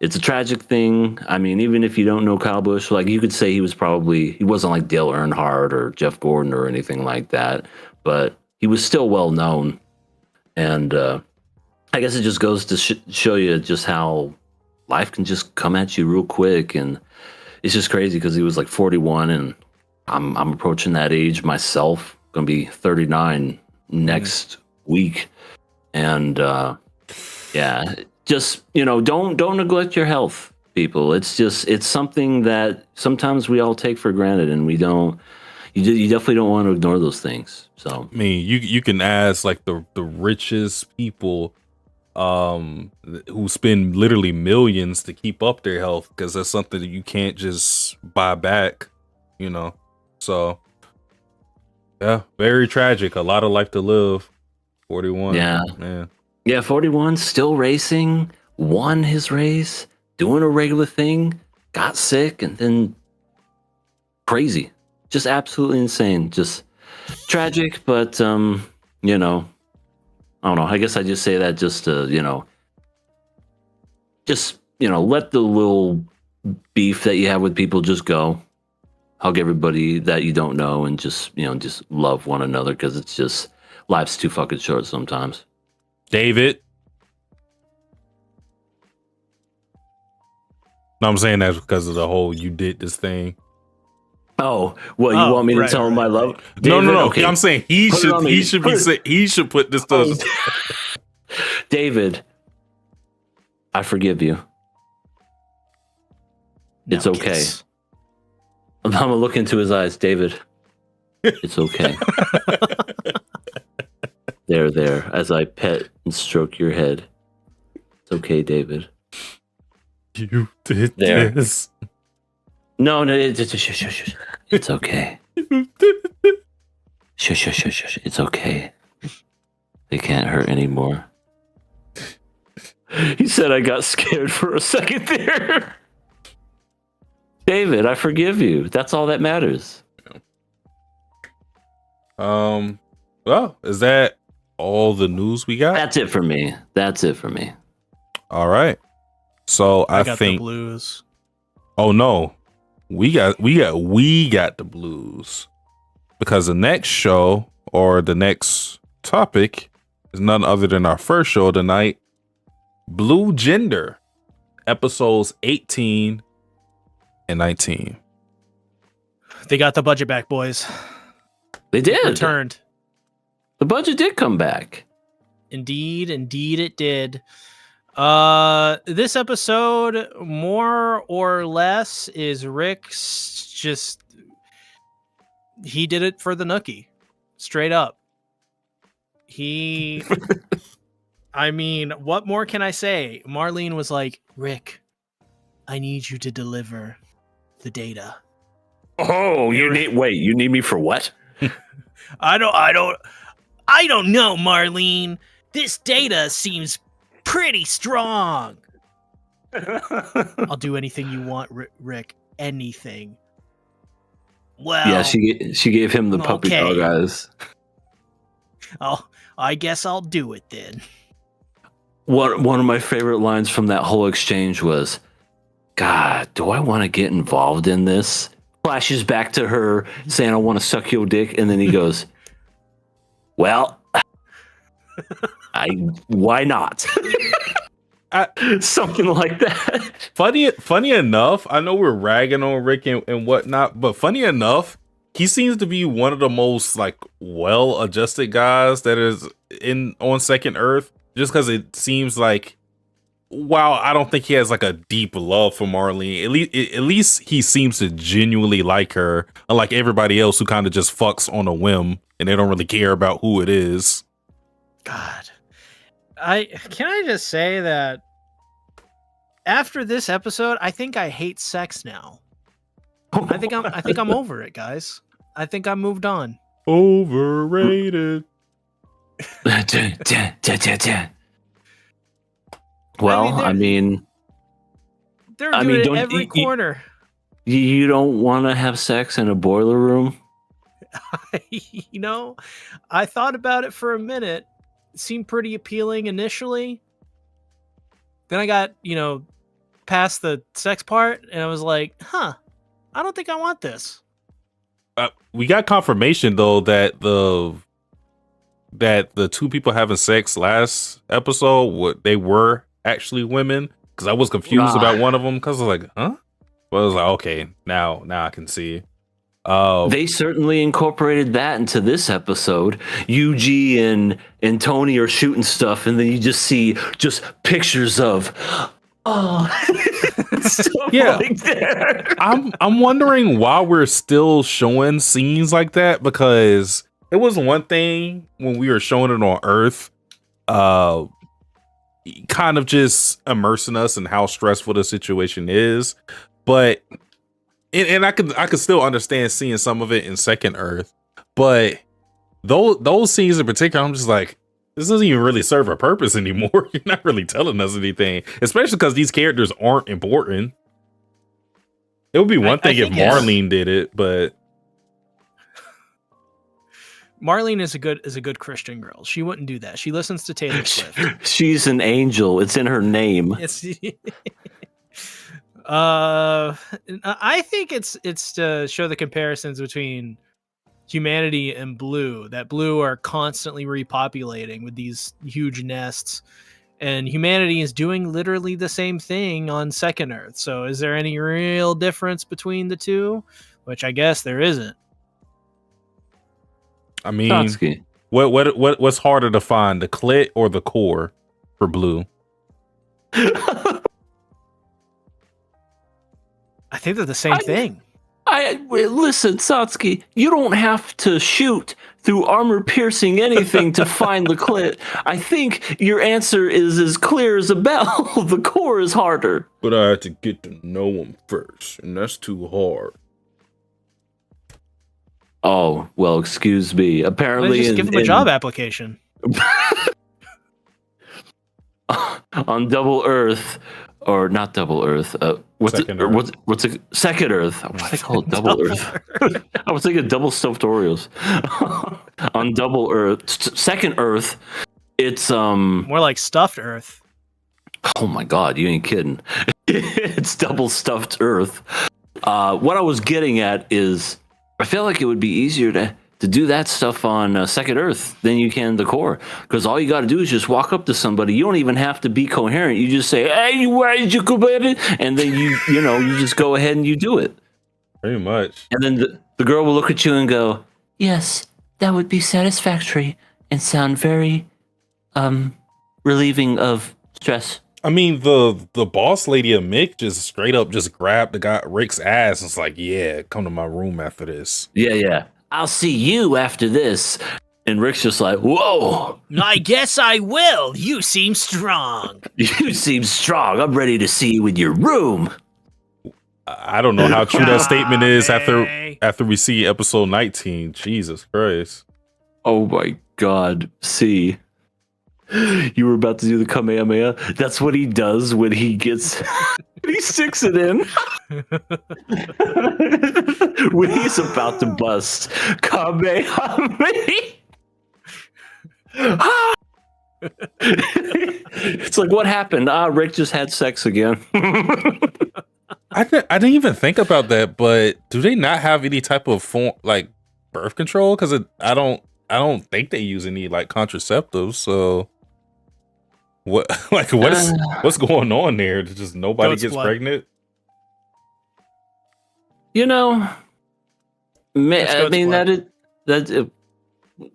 a tragic thing. I mean, even if you don't know Kyle Busch, like you could say he wasn't like Dale Earnhardt or Jeff Gordon or anything like that, but he was still well known. And I guess it just goes to show you just how life can just come at you real quick. And it's just crazy because he was like 41 and I'm approaching that age myself. Gonna be 39 next week, and yeah, just don't neglect your health, people. It's something that sometimes we all take for granted, and we don't. You definitely don't want to ignore those things. So I mean, you can ask like the richest people, who spend literally millions to keep up their health because that's something that you can't just buy back, So, yeah, very tragic. A lot of life to live. 41. Yeah. Man. Yeah, 41, still racing, won his race, doing a regular thing, got sick, and then crazy. Just absolutely insane. Just tragic, but, I don't know. I guess I just say that just to, let the little beef that you have with people just go. Hug everybody that you don't know and just love one another because it's just life's too fucking short sometimes. David. No, I'm saying that because of the whole you did this thing. Oh, well, you want me to tell him my love? No. Okay. I'm saying he should put this stuff. David, I forgive you. It's okay. Kiss. I'm gonna look into his eyes, David. It's okay. There, as I pet and stroke your head. It's okay, David. You did There. this. No, shush. It's okay. Shush. It's okay. They can't hurt anymore. He said I got scared for a second there. David, I forgive you. That's all that matters. Well, is that all the news we got? That's it for me. All right. So I got think the blues. Oh no. We got the blues. Because the next show or the next topic is none other than our first show of the night, Blue Gender, episodes 18 and 19. They got the budget back, boys. They did. Returned. The budget did come back. Indeed it did. This episode, more or less, is Rick's he did it for the nookie. Straight up. He, I mean, what more can I say? Marlene was like, Rick, I need you to deliver the data. Oh, you need me for what? I don't know, Marlene. This data seems pretty strong. I'll do anything you want, Rick. Anything. Well, Yeah, she gave him the puppy okay. dog eyes. I guess I'll do it then. One of my favorite lines from that whole exchange was, God, do I want to get involved in this? Flashes back to her saying, I want to suck your dick. And then he goes, well, why not? Something like that. Funny enough, I know we're ragging on Rick and whatnot, but funny enough, he seems to be one of the most like well-adjusted guys that is on Second Earth. Just because it seems like, while I don't think he has like a deep love for Marlene, at least he seems to genuinely like her, unlike everybody else who kind of just fucks on a whim and they don't really care about who it is. God, can I just say that after this episode, I think I hate sex now. I think I'm over it, guys. I think I moved on. Overrated. Well, I mean, they're doing it every corner. You don't want to have sex in a boiler room? You know, I thought about it for a minute. It seemed pretty appealing initially. Then I got, past the sex part, and I was like, I don't think I want this. We got confirmation though that the two people having sex last episode, they were actually women, because I was confused about one of them, because I was like, huh? But I was like, okay, now I can see. They certainly incorporated that into this episode. Yuji and Tony are shooting stuff, and then you just see pictures of stuff like that. I'm wondering why we're still showing scenes like that, because it was one thing when we were showing it on Earth, kind of just immersing us in how stressful the situation is, but and I could still understand seeing some of it in Second Earth, but those scenes in particular, I'm just like, this doesn't even really serve a purpose anymore. You're not really telling us anything, especially because these characters aren't important. It would be one thing if Marlene did it, but Marlene is a good Christian girl. She wouldn't do that. She listens to Taylor Swift. She's an angel. It's in her name. I think it's to show the comparisons between humanity and Blue. That Blue are constantly repopulating with these huge nests, and humanity is doing literally the same thing on Second Earth. So is there any real difference between the two? Which I guess there isn't. I mean, what's harder to find, the clit or the core for Blue? I think they're the same thing. Listen, Satsuki, you don't have to shoot through armor-piercing anything to find the clit. I think your answer is as clear as a bell. The core is harder. But I had to get to know him first, and that's too hard. Oh, well, excuse me. Apparently, just give him a job application. On Double Earth, or not Double Earth. Second Earth. Why they call it Double Earth? I was thinking double stuffed Oreos. On Double Earth, Second Earth, it's more like stuffed Earth. Oh my God, you ain't kidding. It's double stuffed Earth. What I was getting at is, I feel like it would be easier to do that stuff on Second Earth than you can the core, because all you got to do is just walk up to somebody. You don't even have to be coherent. You just say, "Hey, why did you go baby?" And then you just go ahead and you do it. Pretty much. And then the girl will look at you and go, "Yes, that would be satisfactory and sound very relieving of stress." I mean, the boss lady of Mick just straight up just grabbed the guy Rick's ass and was like, "Yeah, come to my room after this." Yeah. I'll see you after this. And Rick's just like, whoa, I guess I will. You seem strong. you seem strong. I'm ready to see you in your room. I don't know how true that statement is Hey. after we see episode 19. Jesus Christ. Oh my God. See, you were about to do the Kamehameha. That's what he does when he gets, he sticks it in. When he's about to bust Kamehameha. It's like, what happened? Rick just had sex again. I didn't even think about that, but do they not have any type of form like birth control? Because I don't think they use any like contraceptives. So what's going on there? Just nobody Goat's gets blood. pregnant. You know, That's I goat's mean blood. that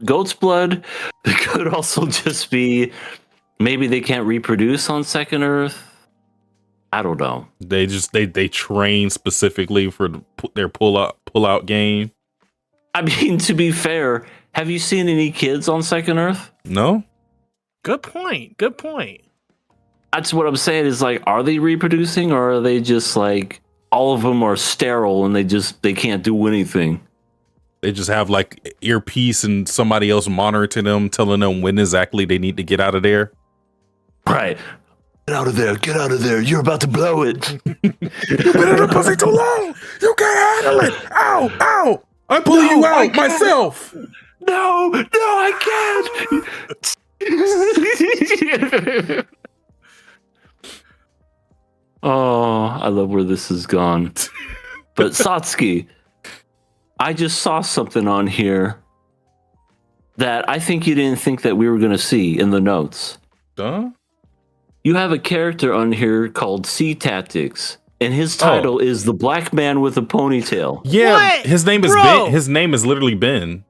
goat's blood. It could also just be maybe they can't reproduce on Second Earth. I don't know. They train specifically for their pull out game. I mean, to be fair, have you seen any kids on Second Earth? No, Good point. Good point. That's what I'm saying. Is like, are they reproducing, or are they just like all of them are sterile and they can't do anything? they just have like earpiece and somebody else monitoring them, telling them when exactly they need to get out of there. Right. Get out of there. Get out of there. You're about to blow it. You've been in the pussy too long. You can't handle it. Ow, ow. I'm pulling you I out can't. myself. No, I can't. Oh, I love where this has gone. But Satsuki, I just saw something on here that I think you didn't think that we were going to see in the notes. Huh? You have a character on here called Sea Tactics, and his title is The Black Man with a Ponytail. Yeah, What? his name is Bro. Ben. His name is literally Ben.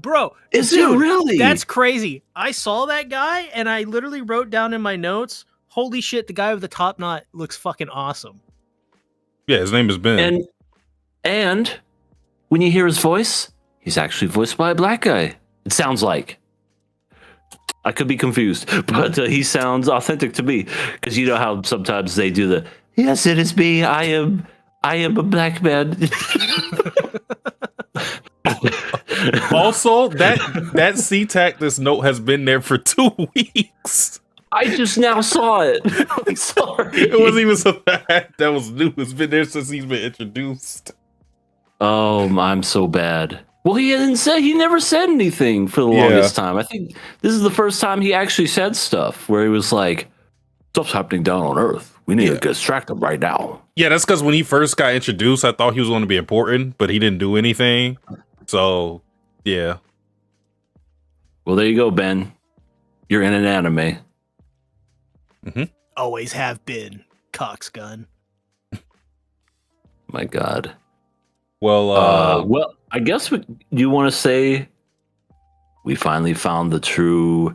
Bro, Is dude, it really? That's crazy. I saw that guy and I literally wrote down in my notes, holy shit, the guy with the top knot looks fucking awesome. Yeah, his name is Ben. And when you hear his voice, he's actually voiced by a black guy. It sounds like. I could be confused, but he sounds authentic to me, because you know how sometimes they do the, yes, it is me. I am a black man. Also, that C-Tactics note has been there for 2 weeks. I just now saw it. I'm sorry. It wasn't even something that was new. It's been there since he's been introduced. Oh, I'm so bad. Well, he never said anything for the longest time. I think this is the first time he actually said stuff where he was like, stuff's happening down on Earth. We need to distract them right now. Yeah, that's because when he first got introduced, I thought he was going to be important, but he didn't do anything. So, yeah. Well, there you go, Ben. You're in an anime. Always have been. Coxgun. My God. Well, Well, I guess you want to say we finally found the truth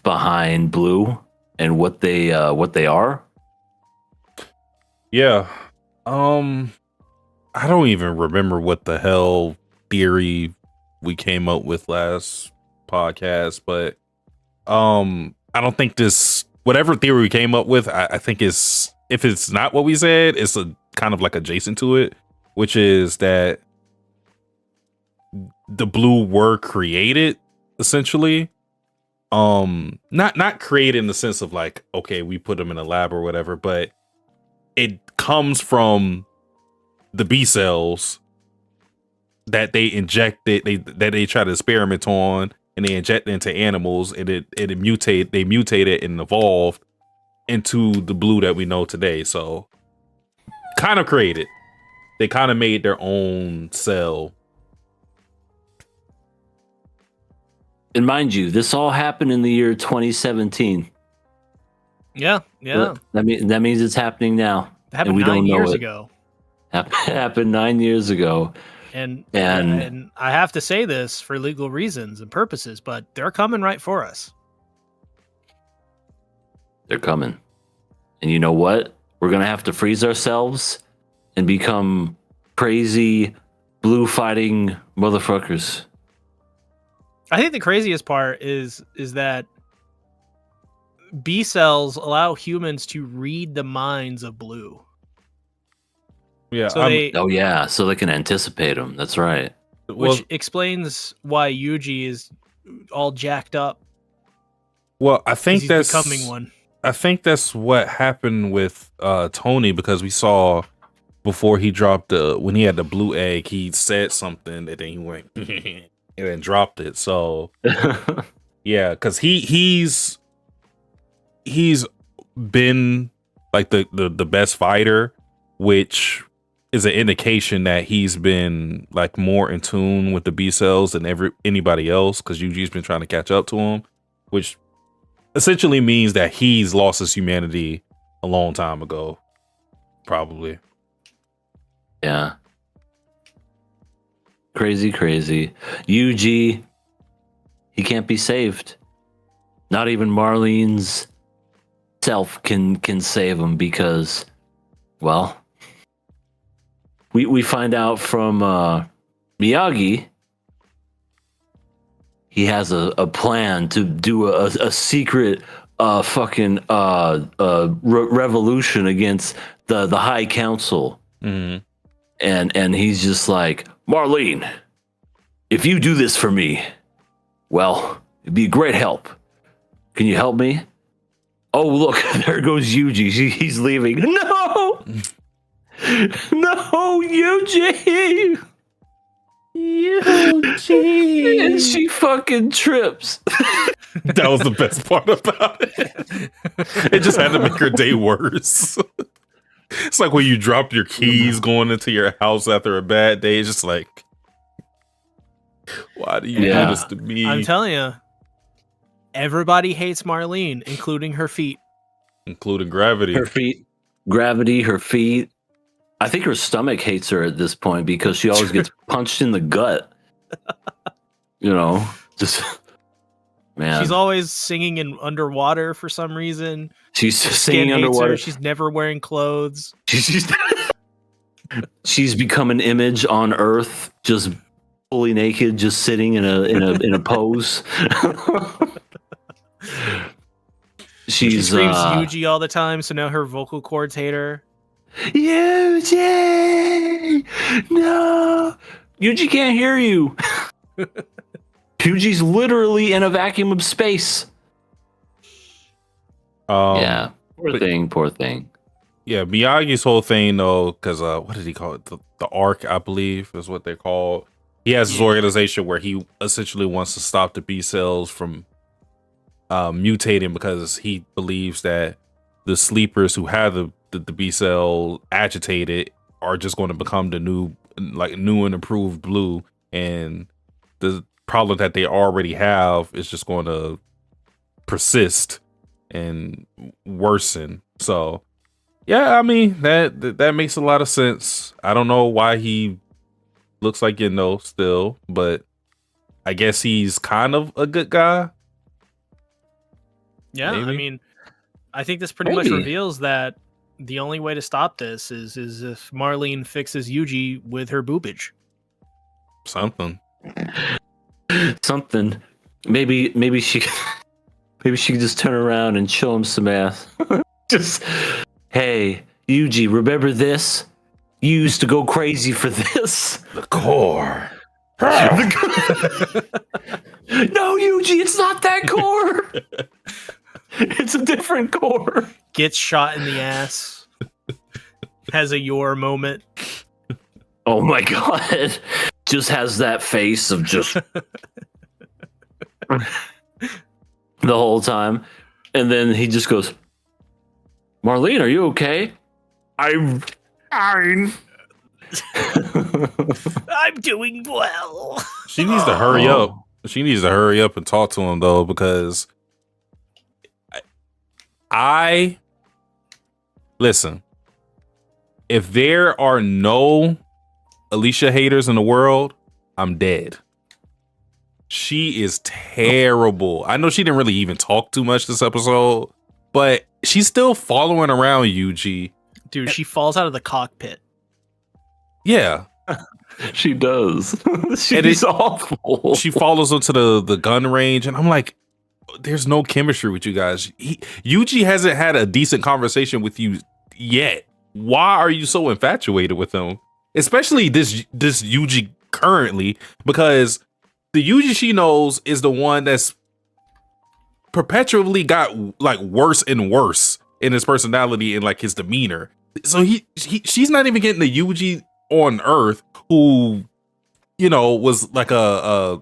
behind Blue and what they are. yeah. I don't even remember what the hell theory we came up with last podcast, but I don't think this whatever theory we came up with, I think is, if it's not what we said, it's a kind of like adjacent to it, which is that the blue were created essentially. Not created in the sense of like, okay, we put them in a lab or whatever, but it comes from the B cells that they injected, that they try to experiment on, and they inject into animals, and they mutated and evolved into the blue that we know today. So kind of created. They kind of made their own cell. And mind you, this all happened in the year 2017. Yeah. That means it's happening now. It happened we 9 don't know years it. ago. Happened 9 years ago. And And- I have to say this for legal reasons and purposes, but they're coming right for us. They're coming. And you know what? We're going to have to freeze ourselves and become crazy blue fighting motherfuckers. I think the craziest part is that B cells allow humans to read the minds of blue. Yeah, So they, Oh yeah, so they can anticipate them. That's right. which explains why Yuji is all jacked up. well, I 'Cause think he's that's becoming one. I think that's what happened with Tony, because we saw before he dropped when he had the blue egg, he said something and then he went and then dropped it. So yeah, because he's been like the best fighter, which is an indication that he's been like more in tune with the B cells than anybody else, because Yuji's been trying to catch up to him, which essentially means that he's lost his humanity a long time ago, probably. Yeah. Crazy. Yuji, he can't be saved. Not even Marlene's self can save him, because, well, we find out from Miyagi he has a plan to do a secret fucking revolution against the High Council. Mm-hmm. And he's just like, Marlene, if you do this for me, well, it'd be a great help. Can you help me? Oh, look, there goes Yuji. He's leaving. No! No, Yuji! Yuji! And she fucking trips. That was the best part about it. It just had to make her day worse. It's like when you drop your keys going into your house after a bad day. It's just like, why do you do this to me? I'm telling you, everybody hates Marlene, including her feet. Including gravity. Her feet. Gravity, her feet. I think her stomach hates her at this point because she always gets punched in the gut. You know, just, man. She's always singing in underwater for some reason. She's Skin singing hates underwater. her. She's never wearing clothes. She's become an image on Earth, just fully naked, just sitting in a pose. She screams Yuji all the time, so now her vocal cords hate her. Yuji! No! Yuji can't hear you. Yuji's literally in a vacuum of space. Yeah. Poor thing. Yeah, Miyagi's whole thing, though, because what did he call it? The Arc, I believe, is what they're called. He has his organization where he essentially wants to stop the B cells from mutating, because he believes that the sleepers who have the B cell agitated are just going to become the new and improved blue, and the problem that they already have is just going to persist and worsen. So yeah, I mean that makes a lot of sense. I don't know why he looks like still, but I guess he's kind of a good guy. Yeah, Maybe. I mean, I think this pretty much reveals that the only way to stop this is if Marlene fixes Yuji with her boobage. Something. Maybe she could just turn around and show him some ass. Just, hey, Yuji, remember this? You used to go crazy for this. The core. No, Yuji, it's not that core. It's a different core. Gets shot in the ass. Has a your moment. Oh my god. Just has that face of just the whole time. And then he just goes, Marlene, are you okay? I'm fine. I'm doing well. She needs to hurry up. She needs to hurry up and talk to him, though, because I listen. If there are no Alicia haters in the world, I'm dead. She is terrible. I know she didn't really even talk too much this episode, but she's still following around Yuji. Dude, she falls out of the cockpit. Yeah. She does. And She's awful. She follows him to the gun range, and I'm like, there's no chemistry with you guys. Yuji hasn't had a decent conversation with you yet. Why are you so infatuated with him? Especially this Yuji currently, because the Yuji she knows is the one that's perpetually got like worse and worse in his personality and like his demeanor. So she's not even getting the Yuji on Earth who, you know, was like a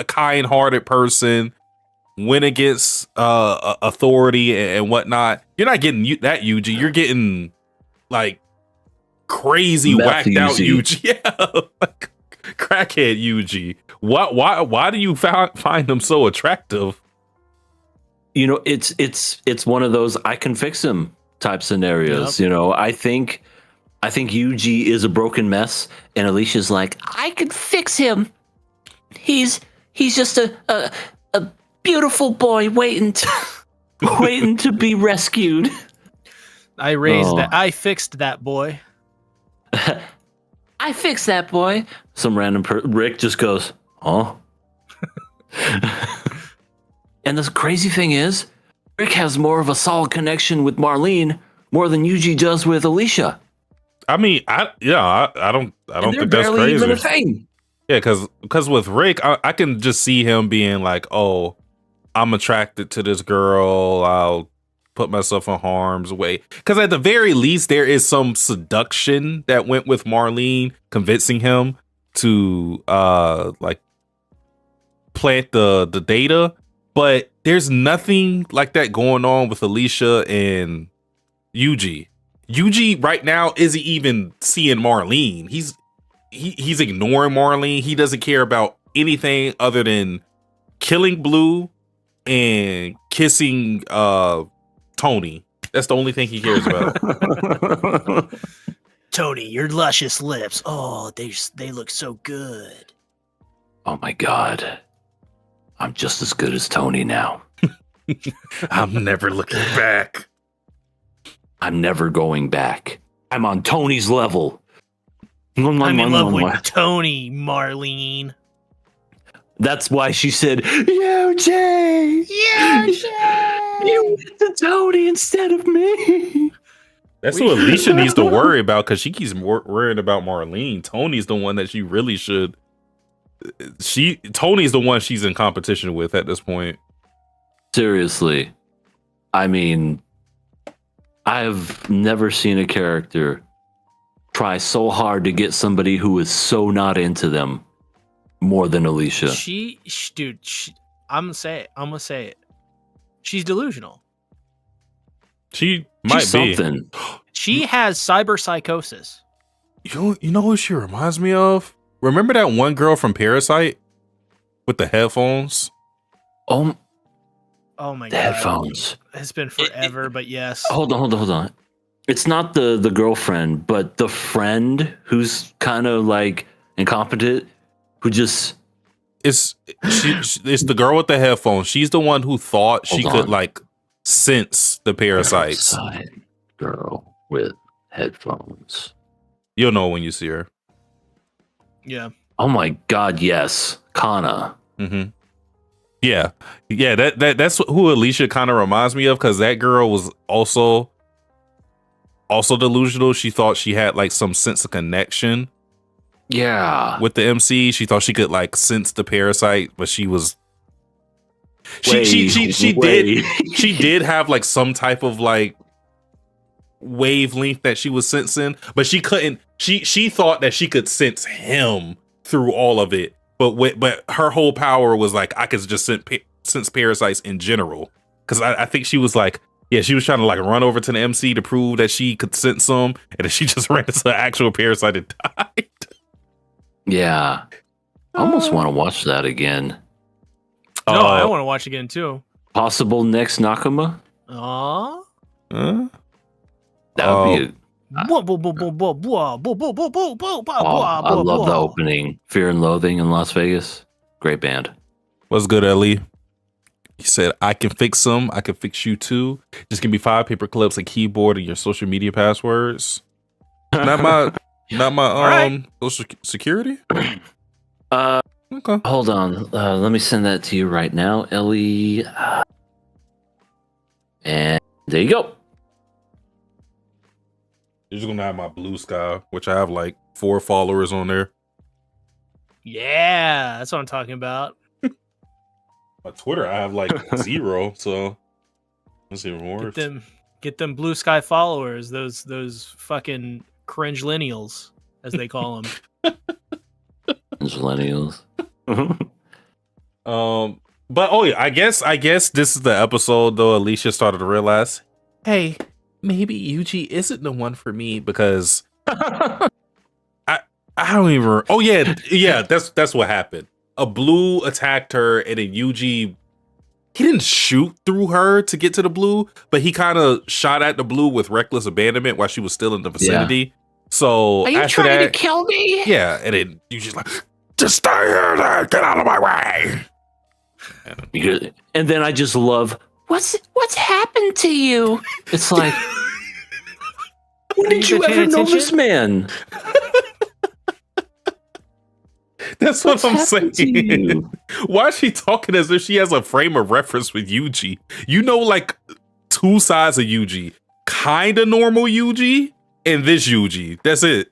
kind-hearted person, went against authority and whatnot. You're not getting that Yuji. You're getting like crazy whacked out Yuji. Yeah, like crackhead Yuji. Why do you find him so attractive? You know, it's one of those I can fix him type scenarios. Yep. You know, I think Yuji is a broken mess, and Alicia's like, I can fix him. He's just a beautiful boy waiting to be rescued. I fixed that boy. I fixed that boy. Some random Rick just goes, oh. And the crazy thing is, Rick has more of a solid connection with Marlene more than Yuji does with Alicia. I mean, I don't think that's crazy. Even a thing. Yeah, because with Rick, I can just see him being like, oh, I'm attracted to this girl. I'll put myself in harm's way. Because at the very least, there is some seduction that went with Marlene, convincing him to like plant the data. But there's nothing like that going on with Alicia and Yuji. Yuji right now isn't even seeing Marlene. He's ignoring Marlene. He doesn't care about anything other than killing Blue and kissing Tony. That's the only thing he cares about. Tony, your luscious lips. Oh, they look so good. Oh my God. I'm just as good as Tony now. I'm never looking back. I'm never going back. I'm on Tony's level. I'm in love with Tony, Marlene. That's why she said, Yuji! You went to Tony instead of me. That's what Alicia needs to worry about, because she keeps worrying about Marlene. Tony's the one that she really should. Tony's the one she's in competition with at this point. Seriously. I mean, I've never seen a character try so hard to get somebody who is so not into them more than Alicia. I'm gonna say it. She's delusional. She might be. Something. She has cyber psychosis. You know who she reminds me of? Remember that one girl from Parasite with the headphones? Oh my God. Headphones. It's been forever, but yes. Hold on. It's not the girlfriend, but the friend who's kind of like incompetent, who just... It's the girl with the headphones. She's the one who thought she could like sense the parasites. Parasite girl with headphones. You'll know when you see her. Yeah. Oh my God, yes. Kana. Mm-hmm. Yeah. That's who Alicia kind of reminds me of, because that girl was also delusional. She thought she had like some sense of connection. Yeah. With the MC, she thought she could like sense the parasite, but she was. She did have like some type of like wavelength that she was sensing, but she couldn't. She thought that she could sense him through all of it, but her whole power was like, I could just sense parasites in general. Because I think she was like, yeah, she was trying to like run over to the MC to prove that she could sense them, and then she just ran into an actual parasite and died. Yeah, I almost want to watch that again. No, I want to watch again too. Possible next Nakama. Aww. That would be a... I I love the opening. Fear and Loathing in Las Vegas. Great band. What's good, Ellie? He said, I can fix them. I can fix you too. Just give me 5 paper clips, a keyboard, and your social media passwords. Not my Not my right. social security. Okay. Hold on. Let me send that to you right now, Ellie. And there you go. You're just gonna have my Blue Sky, which I have like 4 followers on there. Yeah, that's what I'm talking about. My Twitter, I have like 0. So that's even worse. Get them blue sky followers. Those fucking cringe lineals, as they call them. Millennials. But oh yeah, I guess this is the episode though. Alicia started to realize, hey, maybe Yuji isn't the one for me because I don't even. Oh yeah, that's what happened. A blue attacked her, and then Yuji. He didn't shoot through her to get to the blue, but he kind of shot at the blue with reckless abandonment while she was still in the vicinity. Yeah. So are you after trying that, to kill me? Yeah, and then Yuji's like, just stay here, get out of my way. And then I just love what's happened to you. It's like, when did you ever know this man? That's what I'm saying. Why is she talking as if she has a frame of reference with Yuji? You know, like 2 sides of Yuji, kind of normal Yuji, and this Yuji. That's it.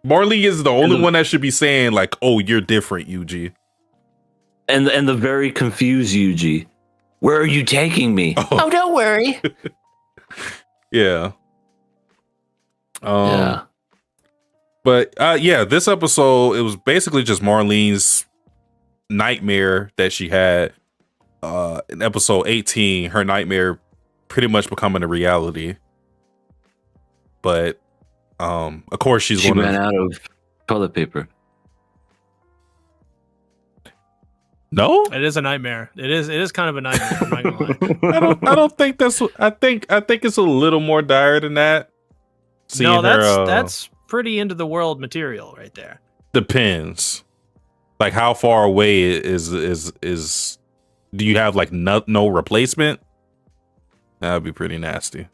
Marley is the only one that should be saying like, "Oh, you're different, Yuji." And the very confused Yuji. Where are you taking me? Oh don't worry. Yeah. Yeah. But yeah, this episode, it was basically just Marlene's nightmare that she had. In episode 18, her nightmare pretty much becoming a reality. But of course she ran out of toilet paper. No, it is a nightmare. It is kind of a nightmare. I'm not gonna lie. I don't think that's. I think it's a little more dire than that. No, that's pretty into the world material right there. Depends. Like how far away is do you have like no replacement? That would be pretty nasty.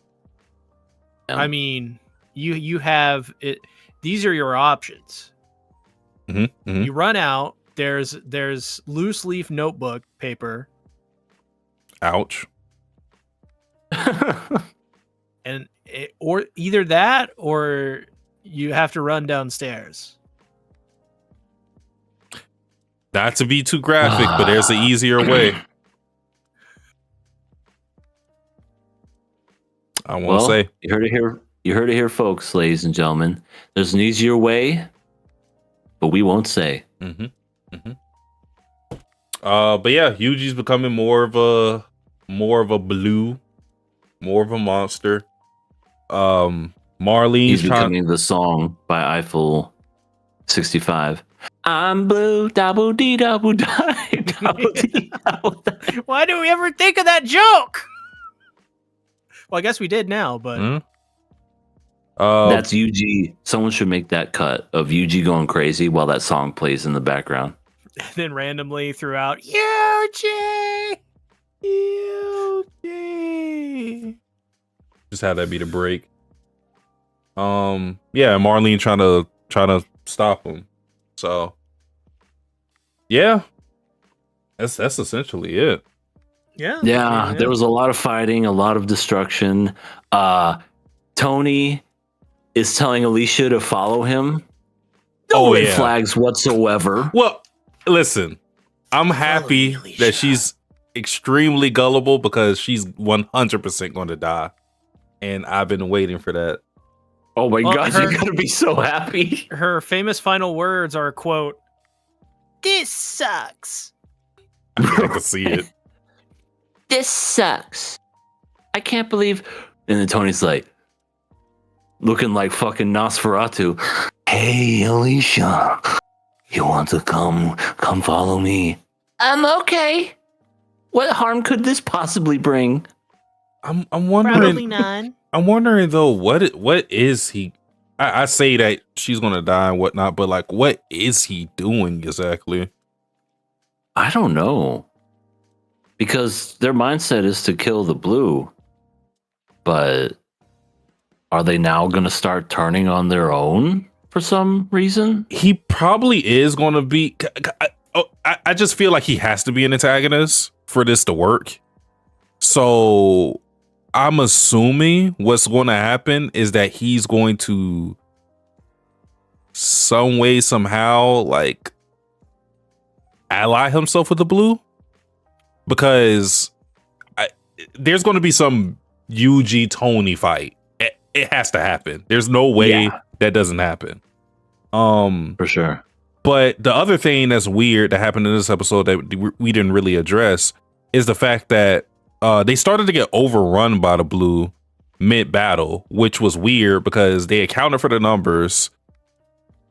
I mean, you have it. These are your options. Mm-hmm. You run out. There's loose leaf notebook paper. Ouch. Or either that or you have to run downstairs. Not to be too graphic, but there's an easier way. I won't say. You heard it here, folks, ladies and gentlemen. There's an easier way, but we won't say. Mm-hmm. Mm-hmm. But yeah, Yuji's becoming more of a blue, more of a monster. Marlene's He's becoming the song by Eiffel 65. I'm blue, double D, double die, double D, double die. Why do we ever think of that joke? Well, I guess we did now, but that's Yuji. Someone should make that cut of Yuji going crazy while that song plays in the background. Then randomly throughout, Yuji. just have that be the break. Yeah, Marlene trying to stop him. So yeah, that's essentially it. Yeah. There was a lot of fighting, a lot of destruction. Tony is telling Alicia to follow him. No red flags whatsoever. Well, listen, I'm happy that she's extremely gullible because she's 100% going to die, and I've been waiting for that. Oh my God, you're gonna be so happy. Her famous final words are, quote, "This sucks." I can see it. This sucks. I can't believe. And then Tony's like, looking like fucking Nosferatu. Hey, Alicia, you want to come follow me? I'm okay. What harm could this possibly bring? I'm wondering. Probably none. I'm wondering though, what is he? I say that she's gonna die and whatnot, but like, what is he doing exactly? I don't know, because their mindset is to kill the blue, but are they now going to start turning on their own for some reason? He probably is going to be. I just feel like he has to be an antagonist for this to work. So I'm assuming what's going to happen is that he's going to some way, somehow, like ally himself with the blue, because there's going to be some Yuji Tony fight. It has to happen. There's no way that doesn't happen. For sure. But the other thing that's weird that happened in this episode that we didn't really address is the fact that they started to get overrun by the blue mid-battle, which was weird because they accounted for the numbers,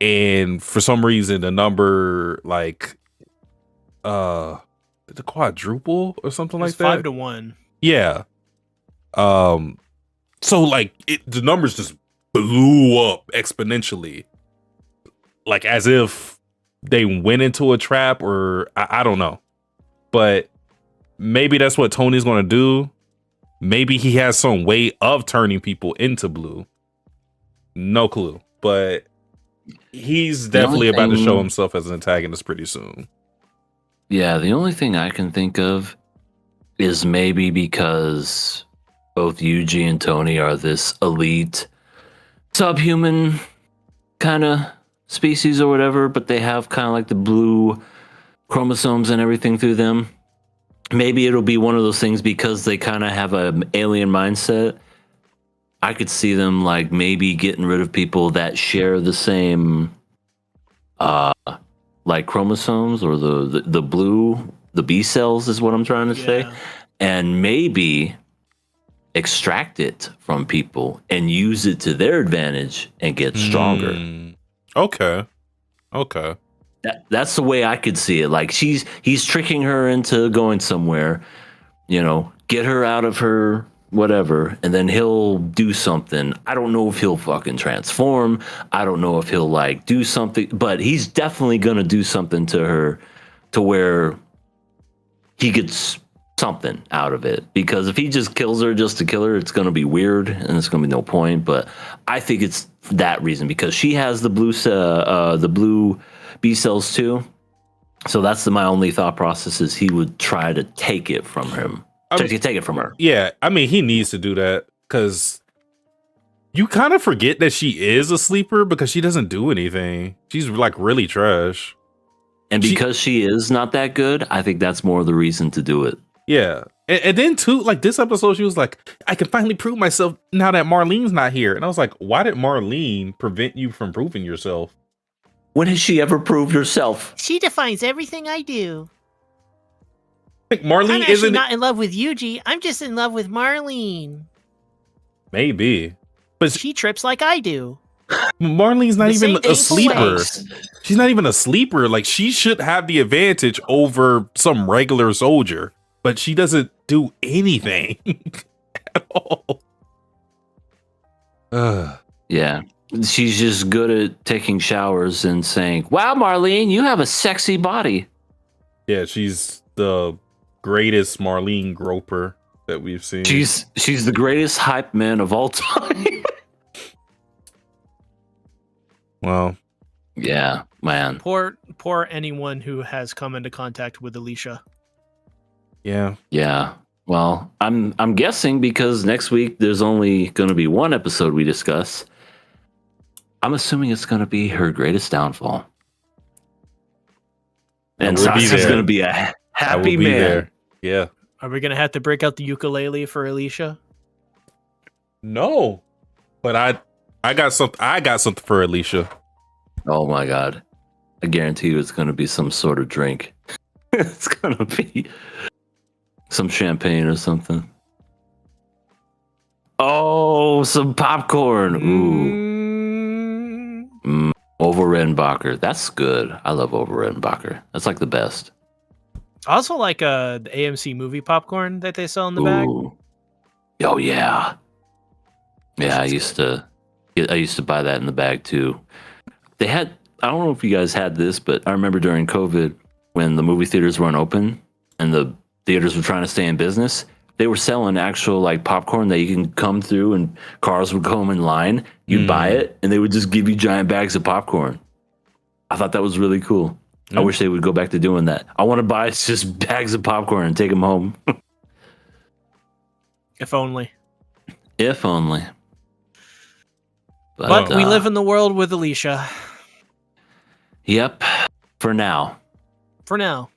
and for some reason the number like the quadruple or something like that. 5-1. Yeah. So like the numbers just blew up exponentially, like as if they went into a trap, or I don't know. But maybe that's what Tony's going to do. Maybe he has some way of turning people into blue. No clue. But he's definitely about to show himself as an antagonist pretty soon. Yeah, the only thing I can think of is maybe because both Yuji and Tony are this elite subhuman kind of species or whatever, but they have kind of like the blue chromosomes and everything through them. Maybe it'll be one of those things because they kind of have an alien mindset. I could see them like maybe getting rid of people that share the same like chromosomes or the blue, the B cells is what I'm trying to say. And maybe extract it from people and use it to their advantage and get stronger. Okay. That's the way I could see it. Like he's tricking her into going somewhere, get her out of her whatever, and then he'll do something. I don't know if he'll fucking transform. I don't know if he'll like do something, but he's definitely gonna do something to her to where he gets something out of it. Because if he just kills her just to kill her, it's gonna be weird and it's gonna be no point. But I think it's that reason, because she has the blue B cells too. So that's my only thought process, is he would try to take it from him. Take it from her. Yeah, I mean, he needs to do that because you kind of forget that she is a sleeper because she doesn't do anything. She's like really trash. And because she is not that good, I think that's more the reason to do it. Yeah. And then too, like this episode, she was like, I can finally prove myself now that Marlene's not here. And I was like, why did Marlene prevent you from proving yourself? When has she ever proved herself? She defines everything I do. Like Marlene I'm actually isn't not in love with Yuji. I'm just in love with Marlene. maybe, but She trips like I do. Marlene's not The even same a painful sleeper. ways. She's not even a sleeper. Like she should have the advantage over some regular soldier, but she doesn't do anything at all. Yeah. She's just good at taking showers and saying, wow, Marlene, you have a sexy body. Yeah, she's the greatest Marlene groper that we've seen. She's the greatest hype man of all time. Well, Yeah, man. Poor anyone who has come into contact with Alicia. yeah. Yeah. Well, I'm guessing because next week there's only going to be one episode we discuss. I'm assuming it's going to be her greatest downfall. And I will be Sasuke's there. going to be a I will happy be man. there. Yeah. Are we gonna have to break out the ukulele for Alicia? No. But I got something for Alicia. Oh my god. I guarantee you it's going to be some sort of drink. It's going to be some champagne or something. Oh, some popcorn. Ooh. Over Redenbacher. That's good. I love Over Redenbacher. That's like the best. I also like the AMC movie popcorn that they sell in the bag. Ooh. Oh yeah. Yeah, I used to buy that in the bag too. They had, I don't know if you guys had this, but I remember during COVID when the movie theaters weren't open and the theaters were trying to stay in business, they were selling actual like popcorn that you can come through and cars would come in line. You'd buy it and they would just give you giant bags of popcorn. I thought that was really cool. I wish they would go back to doing that. I want to buy just bags of popcorn and take them home. If only. If only. But we live in the world with Alicia. Yep. For now. For now.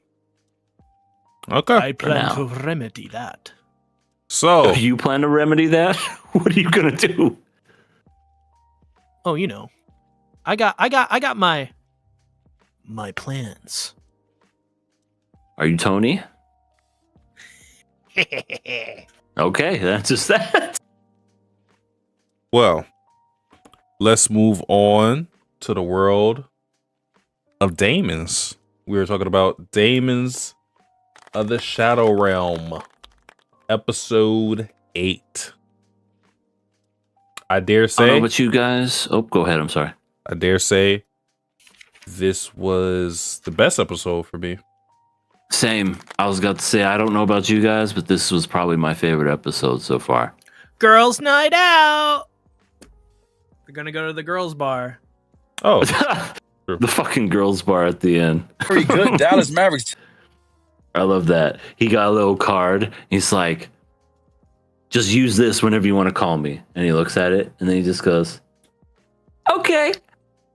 Okay. I plan now. to remedy that. So You plan to remedy that? What are you gonna do? Oh, you know. I got my plans. Are you Tony? Okay, that's just that. well, let's move on to the world of Daemons. We were talking about Daemons of the Shadow Realm, episode 8. I dare I don't say, know about you guys. Oh, go ahead. I'm sorry. I dare say, this was the best episode for me. Same. I was about to say, I don't know about you guys, but this was probably my favorite episode so far. Girls' night out. We're gonna go to the girls' bar. Oh, The fucking girls bar at the end. Very good. Dallas Mavericks. I love that. He got a little card. He's like, just use this whenever you want to call me. And he looks at it and then he just goes, okay.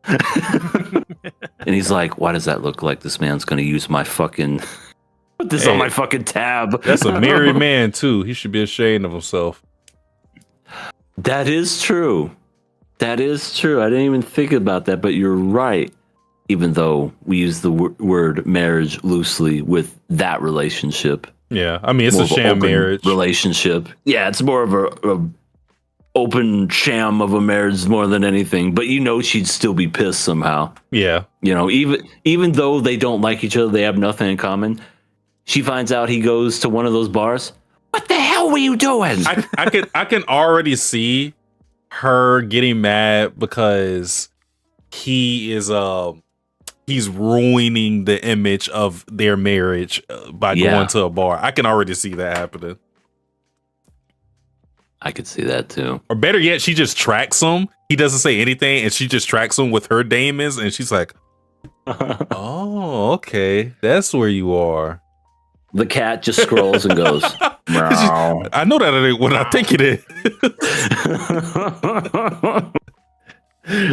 And he's like, why does that look like this man's going to use my fucking, put this on my fucking tab? that's a married man too. He should be ashamed of himself. That is true. That is true. I didn't even think about that, but you're right. Even though we use the word marriage loosely with that relationship. Yeah, I mean, it's More a of an sham open marriage. relationship. Yeah, it's more of a open sham of a marriage more than anything. But you know, she'd still be pissed somehow. Yeah, You know, even though they don't like each other, they have nothing in common. She finds out he goes to one of those bars. What the hell were you doing? I can already see her getting mad because he is he's ruining the image of their marriage by going to a bar. I can already see that happening. I could see that too. Or better yet, she just tracks him. He doesn't say anything, and she just tracks him with her Daemons, and she's like, "Oh, okay, that's where you are." The cat just scrolls and goes, meow. I know that ain't what I think it is.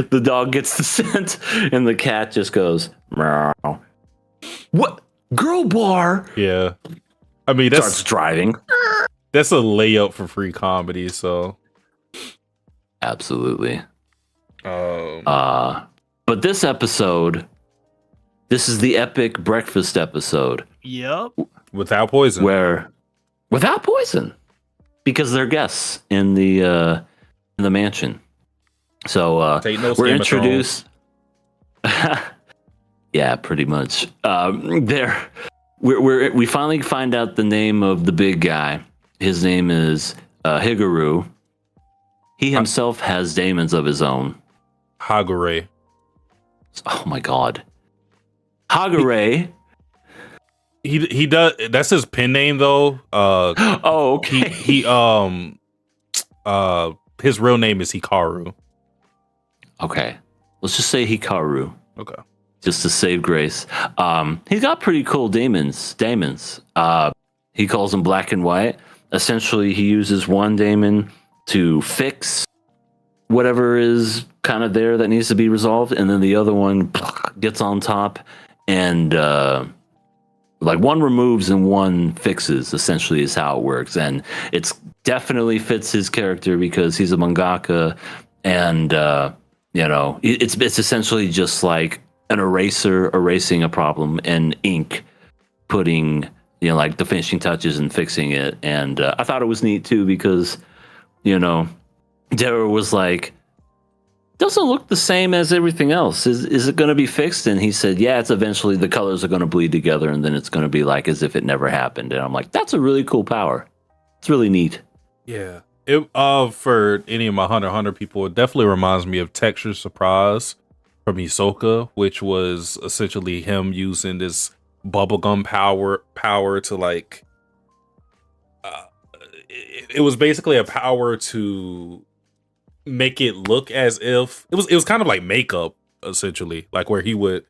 The dog gets the scent, and the cat just goes, meow. What? Girl bar? Yeah, I mean Starts driving. that's a layup for free comedy. So, Absolutely. um, But this episode, this is the epic breakfast episode Yep. without poison. where, without poison, because they're guests in the mansion. So Take notes, we're Game of Thrones. introduced. Yeah, pretty much. There, we finally find out the name of the big guy. His name is Higuru. He himself has Daemons of his own. Hagure. Oh my god, Hagure. He does. That's his pen name though. Oh, okay. He his real name is Hikaru. Okay, let's just say Hikaru, Okay. just to save grace. He's got pretty cool Daemons. He calls them black and white. Essentially, he uses one Daemon to fix whatever is kind of there that needs to be resolved, and then the other one gets on top and like one removes and one fixes. Essentially, is how it works, and it's definitely fits his character because he's a mangaka, and you know, it's essentially just like an eraser erasing a problem and ink putting, you know, like the finishing touches and fixing it. And I thought it was neat too because, you know, Dara was like, doesn't look the same as everything else. Is it going to be fixed? And he said, yeah, it's eventually the colors are going to bleed together and then it's going to be like as if it never happened. And I'm like, that's a really cool power. It's really neat. Yeah. It for any of my Hunter x Hunter people, it definitely reminds me of Texture Surprise from Hisoka, which was essentially him using this bubblegum power to like it was basically a power to make it look as if it was kind of like makeup, essentially, like where he would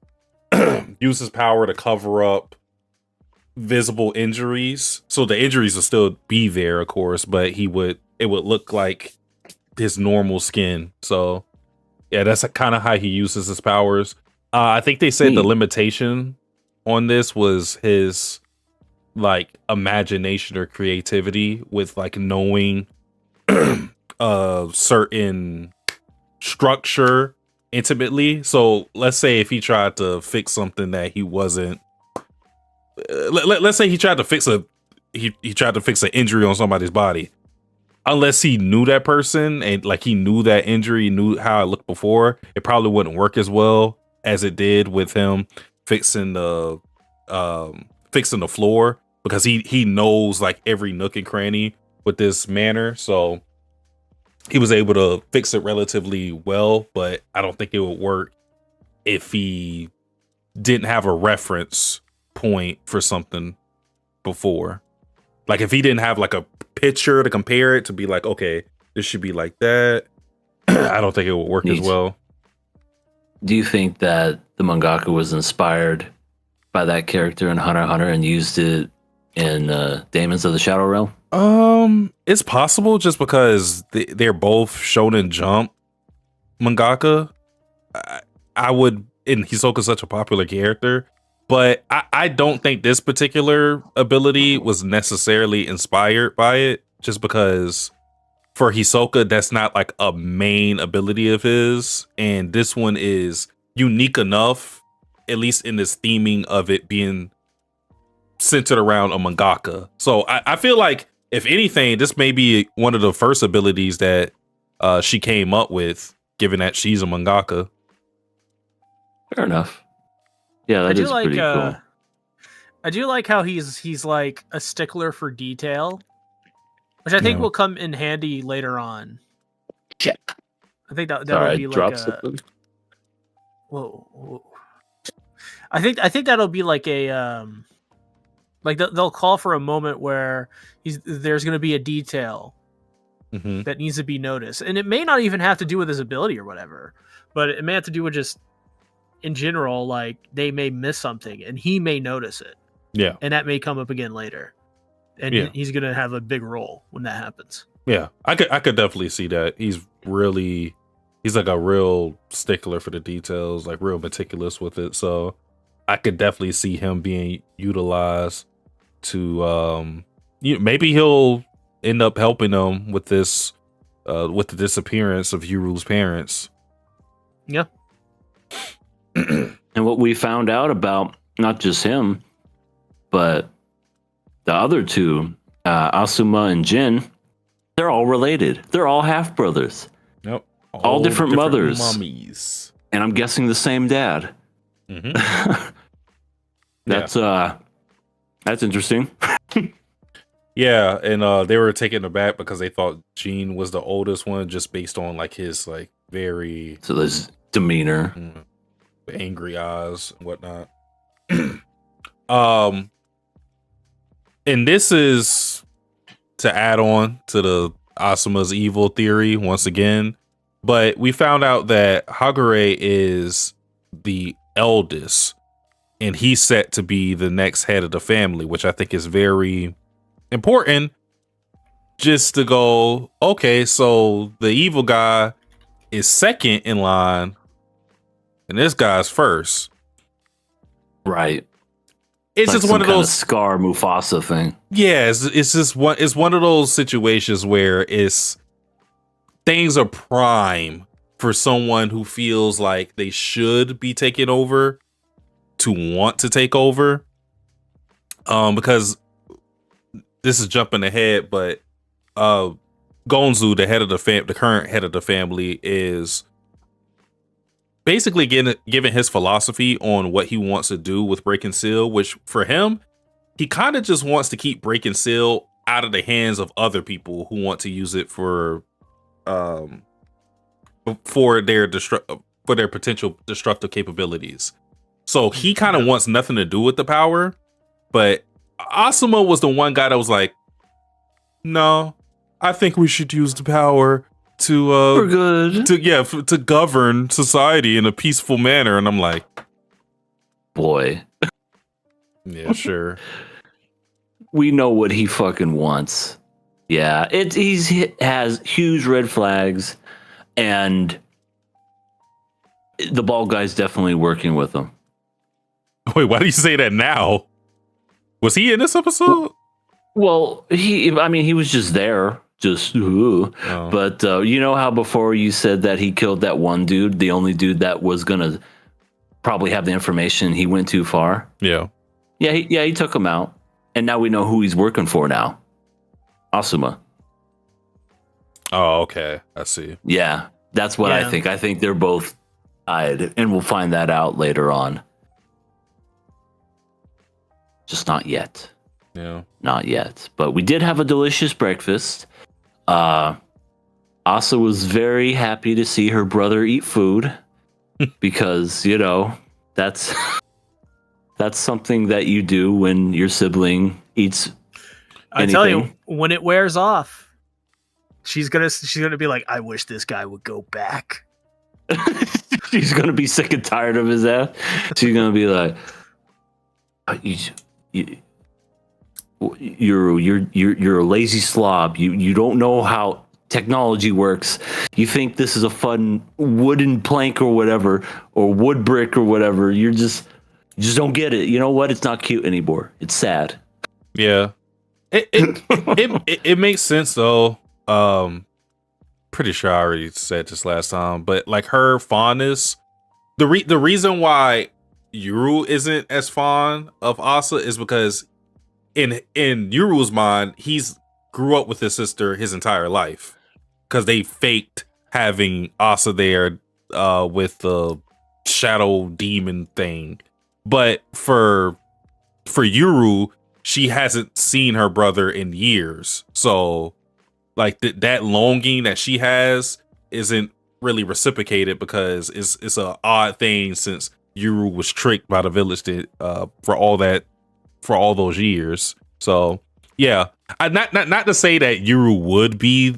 use his power to cover up visible injuries. So the injuries would still be there, of course, but it would look like his normal skin. So yeah, that's kind of how he uses his powers. I think they said the limitation on this was his like imagination or creativity with like knowing certain structure intimately. So let's say if he tried to fix something that he wasn't, let's say he tried to fix he tried to fix an injury on somebody's body. Unless he knew that person and like he knew that injury, knew how it looked before, it probably wouldn't work as well as it did with him fixing the floor, because he knows like every nook and cranny with this manner. So he was able to fix it relatively well, but I don't think it would work if he didn't have a reference point for something before. Like if he didn't have like a picture to compare it to be like, okay, this should be like that. I don't think it would work as well. Do you think that the mangaka was inspired by that character in Hunter x Hunter and used it in Daemons of the Shadow Realm? It's possible, just because they're both Shonen Jump mangaka. I would, and Hisoka's such a popular character, but I don't think this particular ability was necessarily inspired by it, just because for Hisoka, that's not like a main ability of his. And this one is unique enough, at least in this theming of it being centered around a mangaka. So I feel like, if anything, this may be one of the first abilities that she came up with, given that she's a mangaka. Fair enough. Yeah, that is pretty cool. I do like how he's like a stickler for detail, which I think will come in handy later on. Check. I think that'll be like a. Whoa. I think that'll be like a like they'll call for a moment where there's going to be a detail that needs to be noticed, and it may not even have to do with his ability or whatever, but it may have to do with just in general, like they may miss something and he may notice it. Yeah. And that may come up again later. And he's going to have a big role when that happens. Yeah. I could definitely see that. He's like a real stickler for the details, like real meticulous with it. So I could definitely see him being utilized to maybe he'll end up helping them with this with the disappearance of Yuru's parents. Yeah. And what we found out about not just him, but the other two, Asuma and Jin, they're all related. They're all half brothers. Yep. All different mothers. Mummies. And I'm guessing the same dad. That's interesting. Yeah, and they were taken aback because they thought Gene was the oldest one, just based on like his like very his demeanor, angry eyes and whatnot. And this is to add on to the Asuma's evil theory once again, but we found out that Hagure is the eldest, and he's set to be the next head of the family, which I think is very important. Just to go, okay, so the evil guy is second in line, and this guy's first. Right. It's like just one of those Scar Mufasa thing. Yeah, it's just one. It's one of those situations where things are prime for someone who feels like they should be taking over to want to take over. Because this is jumping ahead, but Gonzu, the head of the current head of the family, is basically giving his philosophy on what he wants to do with Breaking Seal, which for him, he kind of just wants to keep Breaking Seal out of the hands of other people who want to use it for their potential destructive capabilities. So he kind of wants nothing to do with the power, but Asuma was the one guy that was like, no, I think we should use the power to We're good. to govern society in a peaceful manner. And I'm like, Boy, yeah, sure. we know what he fucking wants. Yeah, he has huge red flags, and the bald guy's definitely working with him. Wait, why do you say that now? Was he in this episode? Well, he was just there, Oh. But you know how before you said that he killed that one dude, the only dude that was gonna probably have the information. He went too far. Yeah. He took him out, and now we know who he's working for now. Asuma. Oh, okay. I see. Yeah, that's what I Yeah. think. I think they're both tied, and we'll find that out later on. Just not yet. Yeah. Not yet. But we did have a delicious breakfast. Asa was very happy to see her brother eat food because, that's something that you do when your sibling eats I tell you, anything. when it wears off, she's gonna be like, I wish this guy would go back. She's gonna be sick and tired of his ass. She's gonna be like, you're a lazy slob. You don't know how technology works. You think this is a fun wooden plank or whatever, or wood brick or whatever. You just don't get it. You know what? It's not cute anymore. It's sad. Yeah. It makes sense though. Pretty sure I already said this last time, but like her fondness, the reason why Yuru isn't as fond of Asa is because in Yuru's mind, he's grew up with his sister his entire life because they faked having Asa there with the shadow demon thing. But for Yuru, she hasn't seen her brother in years. So like that longing that she has isn't really reciprocated because it's an odd thing since Yuru was tricked by the village for all those years. So yeah, not to say that Yuru would be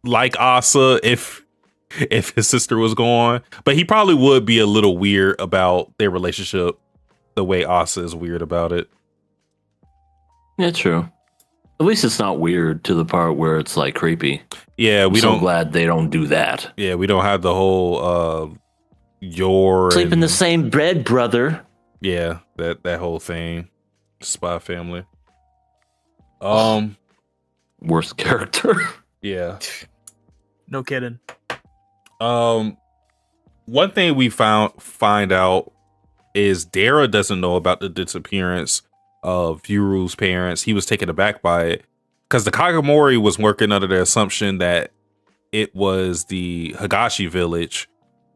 like Asa if his sister was gone, but he probably would be a little weird about their relationship the way Asa is weird about it. Yeah, true. At least it's not weird to the part where it's like creepy. Yeah, I'm so glad they don't do that. Yeah, we don't have the whole Sleep in the same bed, brother. Yeah, that whole thing. Spy Family. Worst character. Yeah. No kidding. One thing we find out is Dara doesn't know about the disappearance of Yuru's parents. He was taken aback by it because the Kagomori was working under the assumption that it was the Higashi village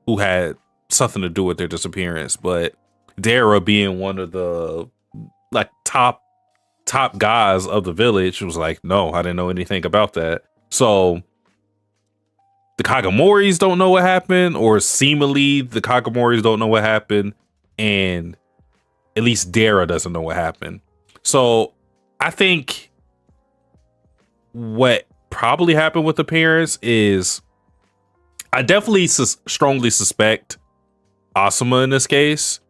who had something to do with their disappearance. But Dara, being one of the like top guys of the village, was like, no, I didn't know anything about that. So the Kagamoris don't know what happened, or seemingly the Kagamoris don't know what happened, and at least Dara doesn't know what happened. So I think what probably happened with the parents is I definitely strongly suspect Asuma in this case.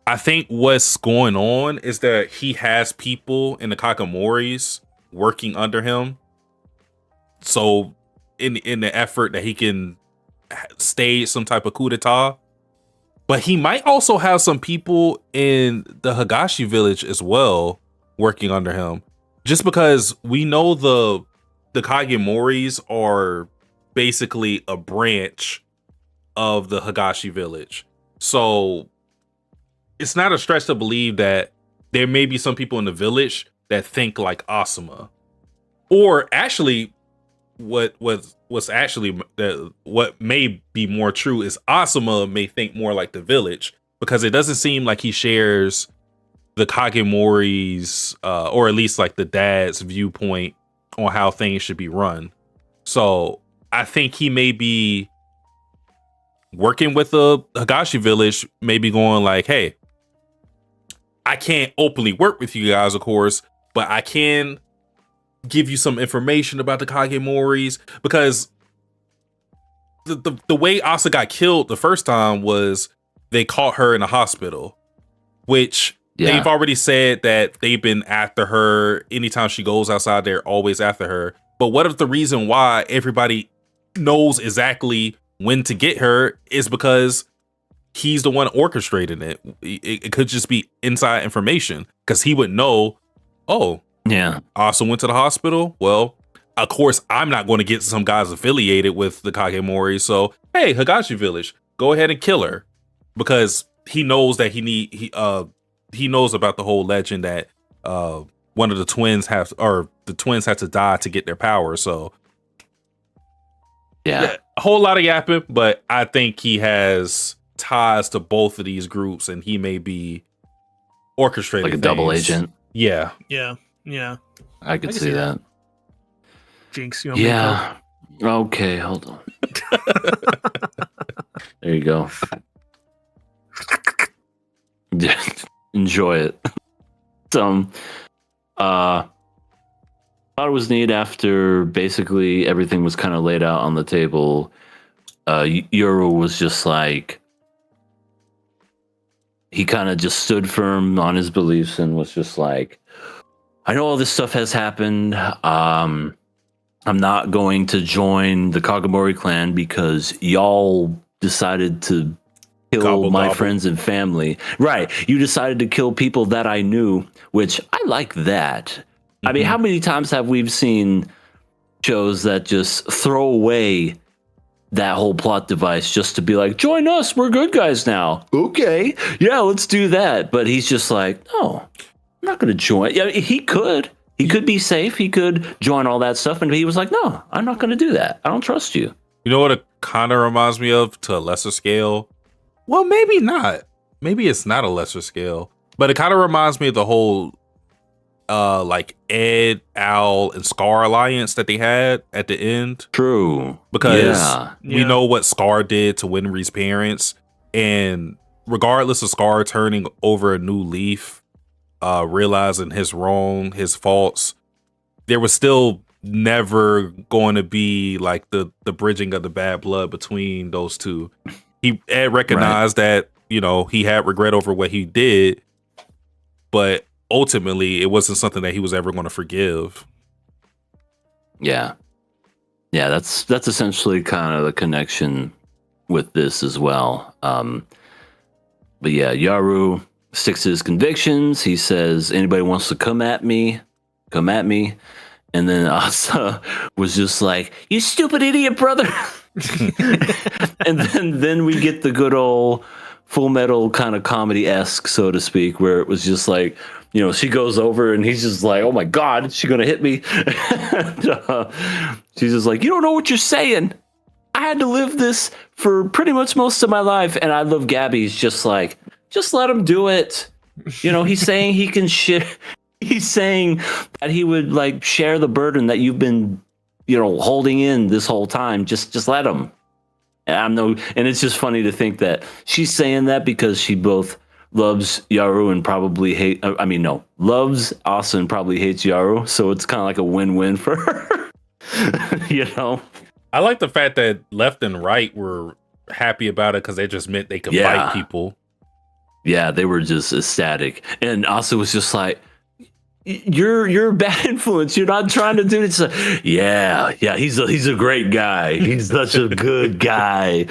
I think what's going on is that he has people in the Kagamoris working under him. So in the effort that he can stage some type of coup d'etat. But he might also have some people in the Higashi village as well working under him. Just because we know the Kagemoris are basically a branch of the Higashi village. So it's not a stretch to believe that there may be some people in the village that think like Asuma. Or actually, what may be more true is Asuma may think more like the village, because it doesn't seem like he shares the Kagemori's or at least like the dad's viewpoint on how things should be run. So I think he may be working with the Higashi village, maybe going like, hey, I can't openly work with you guys, of course, but I can give you some information about the Kagemoris, because the way Asa got killed the first time was they caught her in a hospital, which they've already said that they've been after her. Anytime she goes outside, they're always after her. But what if the reason why everybody knows exactly when to get her is because he's the one orchestrating it? It could just be inside information, because he would know, oh, Yeah. Asa went to the hospital. Well, of course, I'm not going to get some guys affiliated with the Kagemori. So, hey, Higashi Village, go ahead and kill her, because he knows that he knows about the whole legend that one of the twins had to die to get their power. So, Yeah. a whole lot of yapping, but I think he has ties to both of these groups, and he may be orchestrating Like a double things. agent. Yeah. Yeah. Yeah. I could can see see that. Jinx, you want me to Yeah. Okay, hold on. There you go. Enjoy it. Thought it was neat after basically everything was kind of laid out on the table. Yoru was just like, he kind of just stood firm on his beliefs and was just like, I know all this stuff has happened. I'm not going to join the Kagemori clan because y'all decided to kill Gobble, my gobble. friends and family. Right. You decided to kill people that I knew, which I like that. I mean, how many times have we seen shows that just throw away that whole plot device just to be like, join us, we're good guys now. Okay. Yeah, let's do that. But he's just like, no, I'm not going to join. Yeah, he could. He could be safe. He could join all that stuff. And he was like, no, I'm not going to do that. I don't trust you. You know what it kind of reminds me of to a lesser scale? Well, maybe not. Maybe it's not a lesser scale, but it kind of reminds me of the whole like Ed, Al, and Scar alliance that they had at the end. True. Because Yeah. we know what Scar did to Winry's parents, and regardless of Scar turning over a new leaf, realizing his wrong, his faults, there was still never going to be like the bridging of the bad blood between those two. Ed recognized that, you know, he had regret over what he did, but ultimately it wasn't something that he was ever going to forgive. Yeah. Yeah, that's essentially kind of the connection with this as well. But yeah, Yaru sticks to his convictions. He says, anybody wants to come at me, come at me. And then Asa was just like, you stupid idiot, brother. And then we get the good old Full Metal kind of comedy-esque, so to speak, where it was just like, you know, she goes over and he's just like, oh my God, is she going to hit me? She's just like, you don't know what you're saying. I had to live this for pretty much most of my life. And I love Gabby's just like, just let him do it. You know, he's saying he can share. He's saying that he would like share the burden that you've been, you know, holding in this whole time. Just let him. And it's just funny to think that she's saying that because she both loves Yaru and probably loves Asa and probably hates Yaru. So it's kind of like a win-win for her. You know? I like the fact that left and right were happy about it because they just meant they could fight people. Yeah, they were just ecstatic. And Asa was just like, You're a bad influence. You're not trying to do it. It's like, yeah. He's a great guy. He's such a good guy.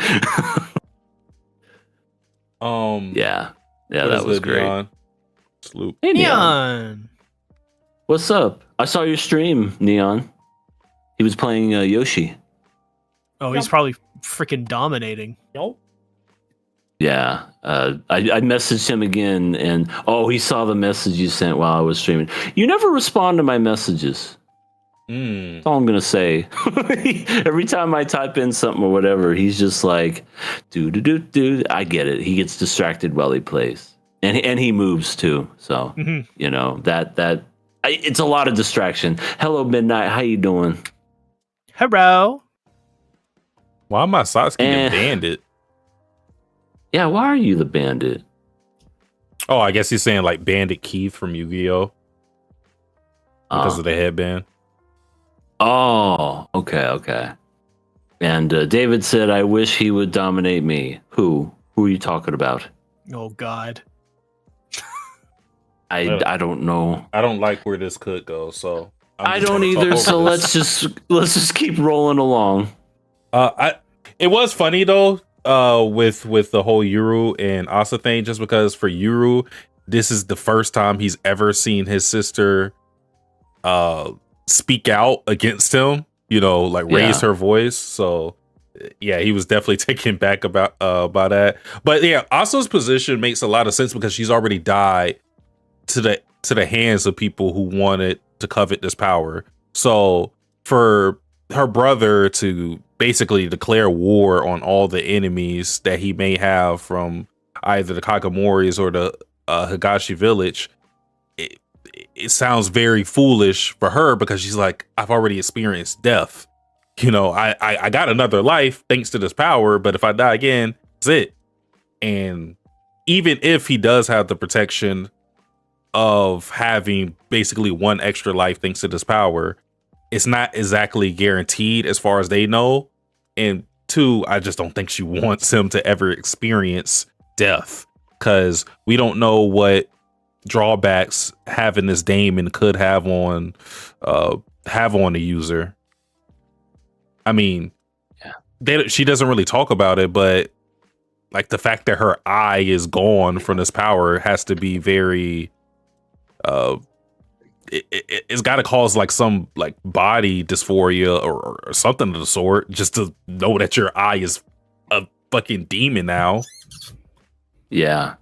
Yeah, that was great. Neon? Salute. Hey, Neon. What's up? I saw your stream, Neon. He was playing Yoshi. Oh, he's probably freaking dominating. Yeah, I messaged him again, and he saw the message you sent while I was streaming. You never respond to my messages. That's all I'm gonna say. Every time I type in something or whatever, he's just like, do. I get it. He gets distracted while he plays, and he moves too. So you know it's a lot of distraction. Hello, Midnight. How you doing? Hello. Why am I Sasuke the Bandit? Yeah, why are you the bandit? Oh, I guess he's saying like Bandit Keith from Yu-Gi-Oh! Because of the headband. Oh, okay. And David said, "I wish he would dominate me." Who? Who are you talking about? Oh God. I don't know. I don't like where this could go, so I just don't gonna talk either. over So this. let's just keep rolling along. It was funny though, with the whole Yuru and Asa thing, just because for Yuru, this is the first time he's ever seen his sister speak out against him, like raise her voice. So yeah, he was definitely taken back about by that. But yeah, Asa's position makes a lot of sense because she's already died to the hands of people who wanted to covet this power. So for her brother to basically declare war on all the enemies that he may have from either the Kakamoris or the Higashi village, it sounds very foolish for her because she's like, I've already experienced death. I got another life thanks to this power, but if I die again, that's it. And even if he does have the protection of having basically one extra life thanks to this power, it's not exactly guaranteed as far as they know. And two, I just don't think she wants him to ever experience death because we don't know what drawbacks having this Daemon could have on the user. I mean, she doesn't really talk about it, but like the fact that her eye is gone from this power has to be very it's got to cause like some like body dysphoria or something of the sort, just to know that your eye is a fucking demon now. Yeah.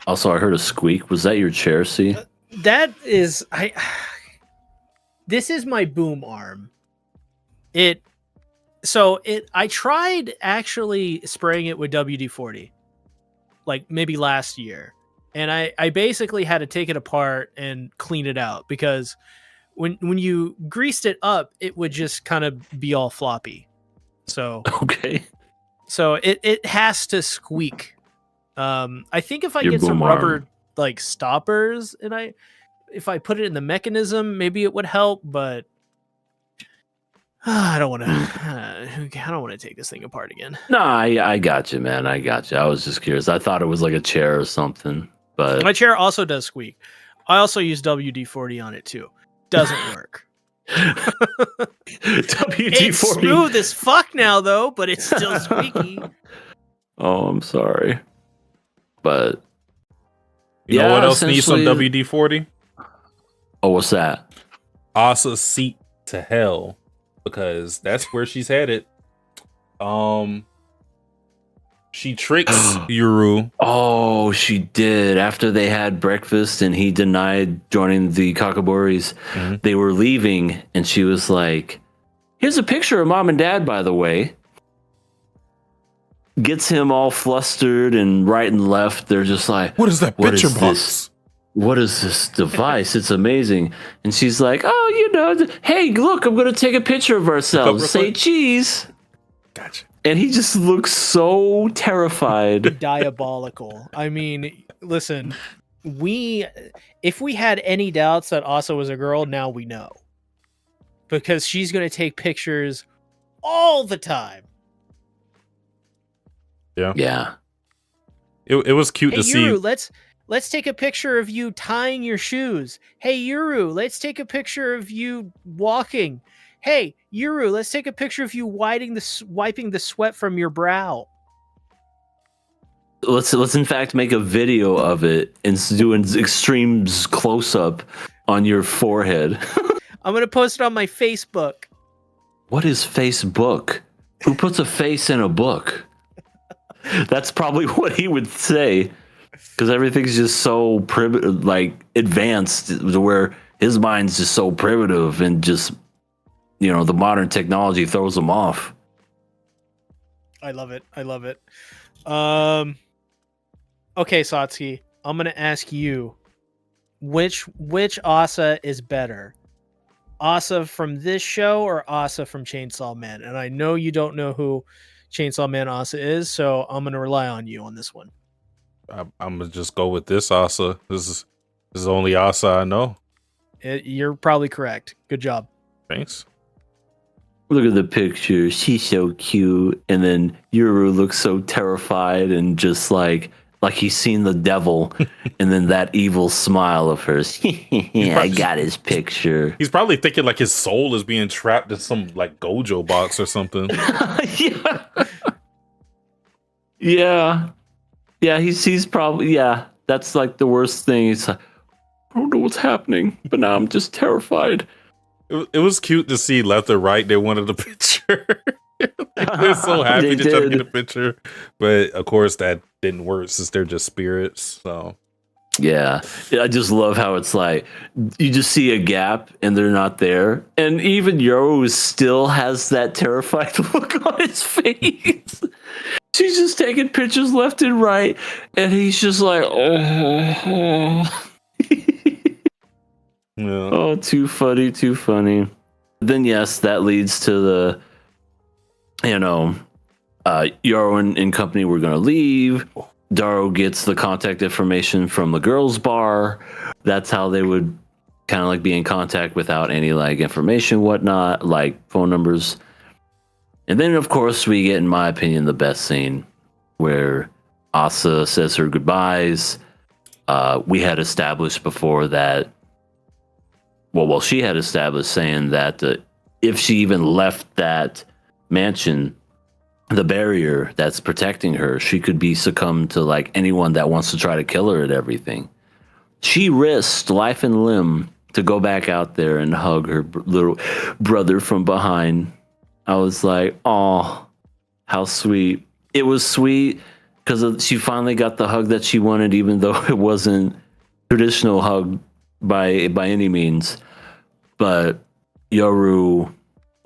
Also, I heard a squeak. Was that your chair, C? That is this is my boom arm. I tried actually spraying it with WD-40 like maybe last year. And I basically had to take it apart and clean it out because when you greased it up, it would just kind of be all floppy. So Okay. So it has to squeak. I think if I Your get some boom rubber arm. like stoppers and if I put it in the mechanism, maybe it would help, but I don't want to take this thing apart again. No, I got you, man. I got you. I was just curious. I thought it was like a chair or something, but My chair also does squeak. I also use WD-40 on it too. Doesn't work. It's WD-40. smooth as fuck now though, but it's still squeaky. Oh, I'm sorry. But You know Yeah, what else needs some essentially- WD-40? oh, what's that? Asa's seat to hell, because that's where she's headed. She tricks Yuru. Oh, she did. After they had breakfast and he denied joining the Kakaboris, Mhm. they were leaving, and she was like, "Here's a picture of mom and dad, by the way." Gets him all flustered, and right and left, they're just like, What is that What picture is box? this? "What is this device? It's amazing." And she's like, "Oh, hey, look, I'm going to take a picture of ourselves. real Say quick. cheese." Gotcha. And he just looks so terrified. Diabolical. I mean, listen, if we had any doubts that Asa was a girl, now we know. Because she's going to take pictures all the time. Yeah. It was cute Hey to Yuru, see. let's take a picture of you tying your shoes. Hey Yuru, let's take a picture of you walking. Hey Yuru, let's take a picture of you wiping the sweat from your brow. Let's in fact make a video of it and do an extreme close up on your forehead. I'm gonna post it on my Facebook. What is Facebook? Who puts a face in a book? That's probably what he would say, because everything's just so advanced to where his mind's just so primitive, and just the modern technology throws him off. I love it. Okay, Satsuki, I'm gonna ask you, which Asa is better? Asa from this show or Asa from Chainsaw Man? And I know you don't know who Chainsaw Man Asa is, so I'm gonna rely on you on this one. I'm gonna just go with this Asa. This is the only Asa I know. You're probably correct. Good job. Thanks. Look at the picture. She's so cute. And then Yuru looks so terrified and just like he's seen the devil. And then that evil smile of hers. I got his picture. He's probably thinking like his soul is being trapped in some like Gojo box or something. Yeah. Yeah, he's probably, yeah, that's like the worst thing. He's like, I don't know what's happening, but now I'm just terrified. It was cute to see left and right. They wanted a picture. They're so happy They to try to did. get a picture. But of course, that didn't work since they're just spirits. So, Yeah, I just love how it's like you just see a gap and they're not there, and even Yoru still has that terrified look on his face. She's just taking pictures left and right, and he's just like, oh, yeah. oh, too funny, too funny. Then yes, that leads to the, Yoru and company were gonna leave. Daro gets the contact information from the girls' bar. That's how they would kind of like be in contact without any like information, whatnot, like phone numbers. And then, of course, we get, in my opinion, the best scene where Asa says her goodbyes. We had established before that. Well, she had established saying that if she even left that mansion, the barrier that's protecting her, she could be succumbed to like anyone that wants to try to kill her at everything. She risked life and limb to go back out there and hug her little brother from behind. I was like, oh, how sweet. It was sweet because she finally got the hug that she wanted, even though it wasn't traditional hug by any means. But Yoru,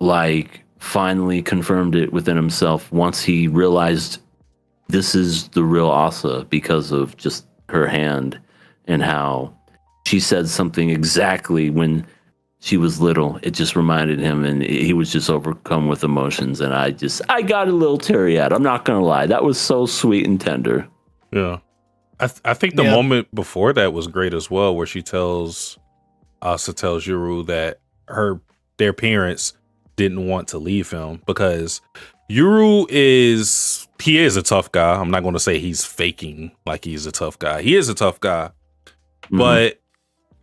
like, finally confirmed it within himself once he realized this is the real Asa because of just her hand and how she said something exactly when she was little. It just reminded him, and he was just overcome with emotions. And I got a little teary-eyed. I'm not gonna lie, that was so sweet and tender. Yeah. I think the moment before that was great as well, where Asa tells Yuru that their parents didn't want to leave him because Yuru is a tough guy. I'm not going to say he's faking like he's a tough guy. He is a tough guy, but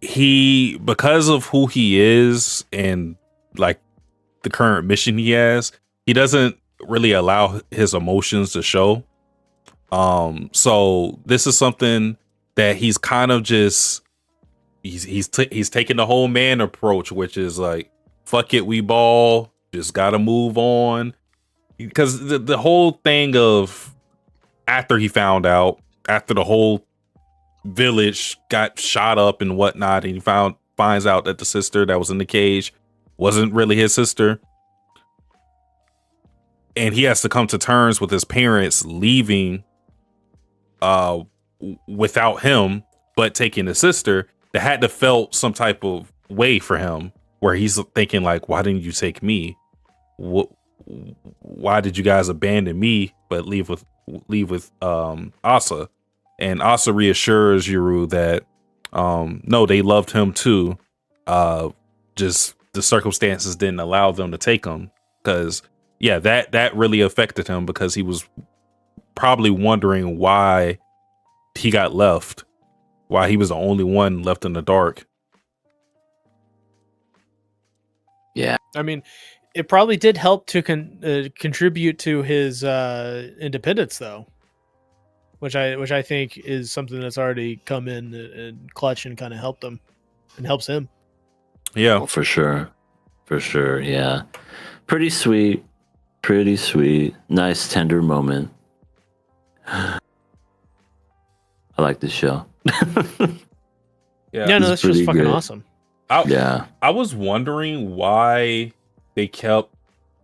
because of who he is and like the current mission he has, he doesn't really allow his emotions to show. So this is something that he's kind of just he's taking the whole man approach, which is like, fuck it, we ball, just gotta move on. Because the whole thing of after he found out, after the whole village got shot up and whatnot, and he finds out that the sister that was in the cage wasn't really his sister, and he has to come to terms with his parents leaving without him, but taking the sister. That had to felt some type of way for him, where he's thinking like, why didn't you take me? Why did you guys abandon me but leave with Asa? And Asa reassures Yuru that no, they loved him too. Just the circumstances didn't allow them to take him, because that really affected him, because he was probably wondering why he got left, why he was the only one left in the dark. Yeah. I mean, it probably did help to contribute to his independence, though, which I think is something that's already come in and clutch and kind of helped him and helps him. Yeah, Oh, for sure. Yeah. Pretty sweet. Nice, tender moment. I like this show. Yeah, no, it's that's just pretty fucking good. awesome. I was wondering why they kept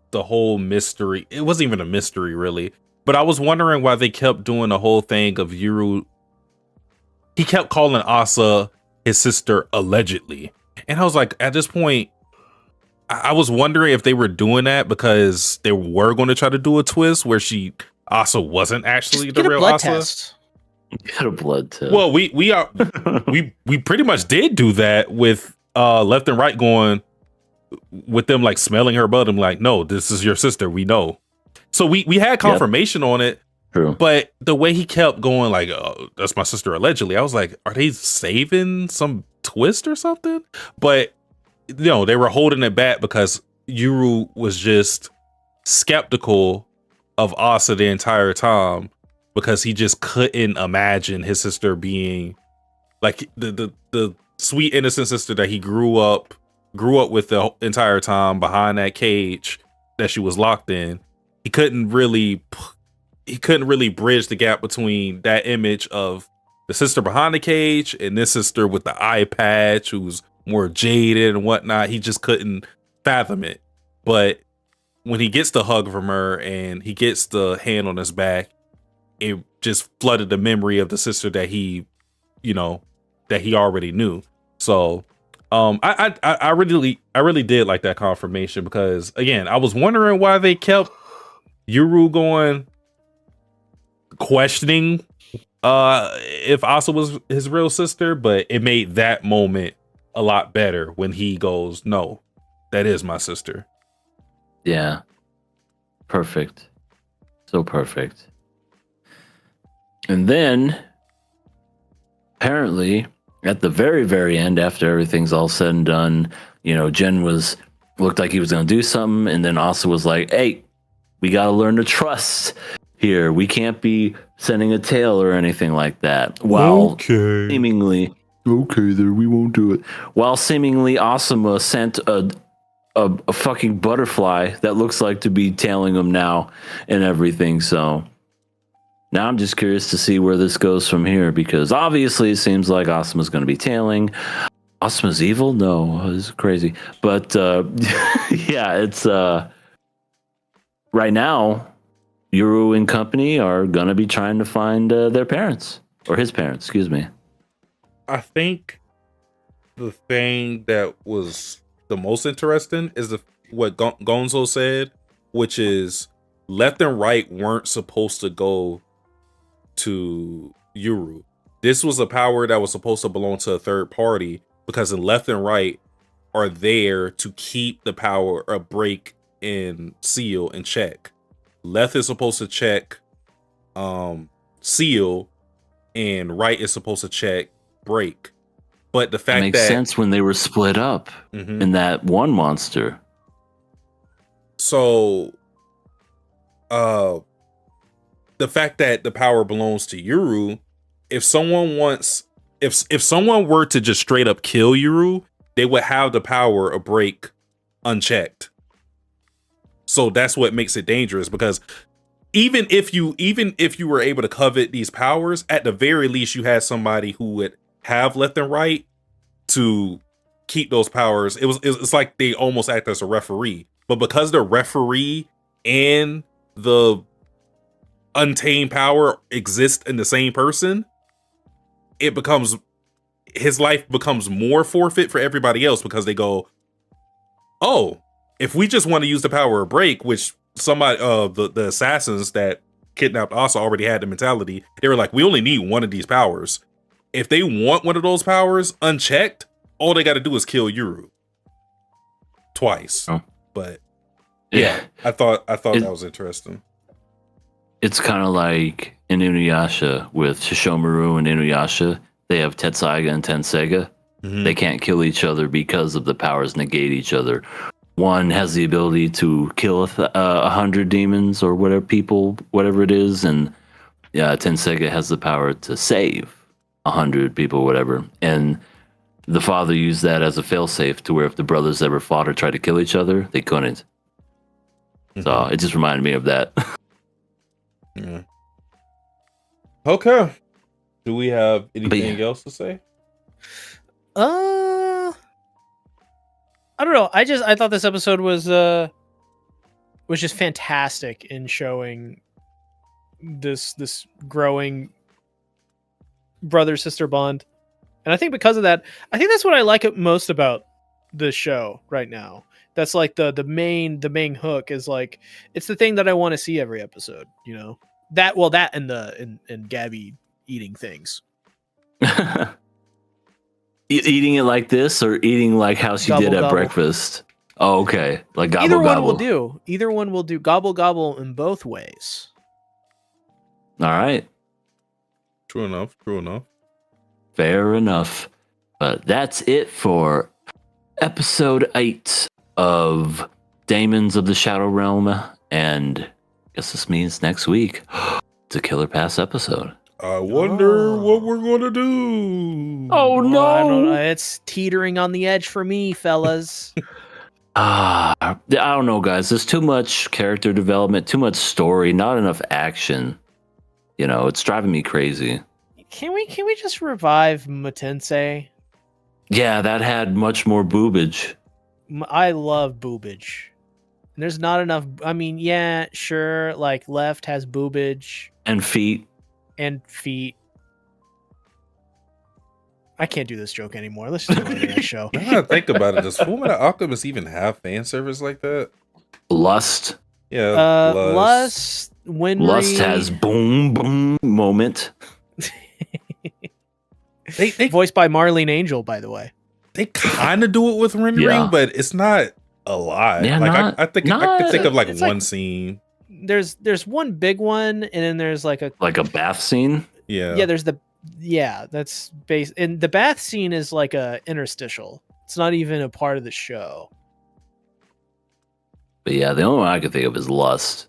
the whole mystery. It wasn't even a mystery, really. But I was wondering why they kept doing the whole thing of Yuru. He kept calling Asa his sister allegedly. And I was like, at this point, I was wondering if they were doing that because they were going to try to do a twist where Asa wasn't actually Just the get a real blood Asa. test. Get a blood test. Well, we pretty much did do that with left and right going with them like smelling her butt. I'm like, no, this is your sister. We know. So we had confirmation on it. True. But the way he kept going, like, oh, that's my sister allegedly, I was like, are they saving some twist or something? But no, they were holding it back because Yuru was just skeptical of Asa the entire time because he just couldn't imagine his sister being like the sweet innocent sister that he grew up with the entire time behind that cage that she was locked in. He couldn't really bridge the gap between that image of the sister behind the cage and this sister with the eye patch who's more jaded and whatnot. He just couldn't fathom it. But when he gets the hug from her and he gets the hand on his back, it just flooded the memory of the sister that he already knew. So I really did like that confirmation because again, I was wondering why they kept Yuru going, questioning if Asa was his real sister, but it made that moment a lot better when he goes, no, that is my sister. Yeah. Perfect. So perfect. And then apparently at the very, very end, after everything's all said and done, Jen looked like he was going to do something. And then Asa was like, hey, we got to learn to trust here. We can't be sending a tail or anything like that. While seemingly, okay, there, we won't do it. While seemingly Asuma sent a fucking butterfly that looks like to be tailing him now and everything. So now I'm just curious to see where this goes from here because obviously it seems like Asuma's going to be tailing. Asuma's evil? No, it's crazy. But yeah, it's right now Yuru and company are going to be trying to find their parents or his parents, excuse me. I think the thing that was the most interesting is what Gonzo said, which is left and right weren't supposed to go to Yuru. This was a power that was supposed to belong to a third party because the left and right are there to keep the power or break and seal in check. Left is supposed to check seal and right is supposed to check break. But the fact that makes sense when they were split up in that one monster. So the fact that the power belongs to Yuru, if someone were to just straight up kill Yuru, they would have the power of break unchecked. So that's what makes it dangerous because even if you were able to covet these powers, at the very least you had somebody who would have left and right to keep those powers. It's like they almost act as a referee. But because the referee and the untamed power exist in the same person, his life becomes more forfeit for everybody else because they go, oh, if we just want to use the power of break, which somebody the assassins that kidnapped Asa already had the mentality, they were like, we only need one of these powers. If they want one of those powers unchecked, all they got to do is kill Yuru twice. Oh. But yeah, I thought that was interesting. It's kind of like in Inuyasha with Shishomaru and Inuyasha. They have Tetsaiga and Tenseiga. They can't kill each other because of the powers negate each other. One has the ability to kill 100 demons or whatever it is, and Tenseiga has the power to save 100 people, whatever. And the father used that as a failsafe to where if the brothers ever fought or tried to kill each other, they couldn't. So it just reminded me of that. Yeah. Okay. Do we have anything else to say? I don't know. I thought this episode was just fantastic in showing this growing brother sister bond. And I think because of that, I think that's what I like most about this show right now. That's like the main hook is like it's the thing that I want to see every episode, That and Gabby eating things. Eating it like this or eating like how she Gobble, did at gobble. breakfast? Oh, okay. Like gobble Either one gobble. will do. Either one will do. Gobble gobble in both ways. All right. True enough. True enough. Fair enough. But that's it for episode 8 of Daemons of the Shadow Realm. And I guess this means next week it's a Killer Pass episode. I wonder what we're gonna do. Oh I don't no! know. It's teetering on the edge for me, fellas. I don't know, guys. There's too much character development, too much story, not enough action. You know, it's driving me crazy. Can we just revive Matensei? Yeah, that had much more boobage. I love boobage. And there's not enough. I mean, yeah, sure. Like left has boobage And feet. and feet. I can't do this joke anymore. Let's just do a show. Now that I think about it, does Fullmetal Alchemist even have fan service like that? Lust. Yeah, Lust, Winry. Lust has boom, boom moment. They voiced by Marlene Angel, by the way. they kind of do it with rendering, Yeah. but it's not a lot. Yeah, like not- I think I not- could think of like it's one like- scene. There's one big one, and then there's like a Like a bath scene. Yeah, there's that's base, and the bath scene is like a interstitial. It's not even a part of the show. But yeah, the only one I could think of is Lust.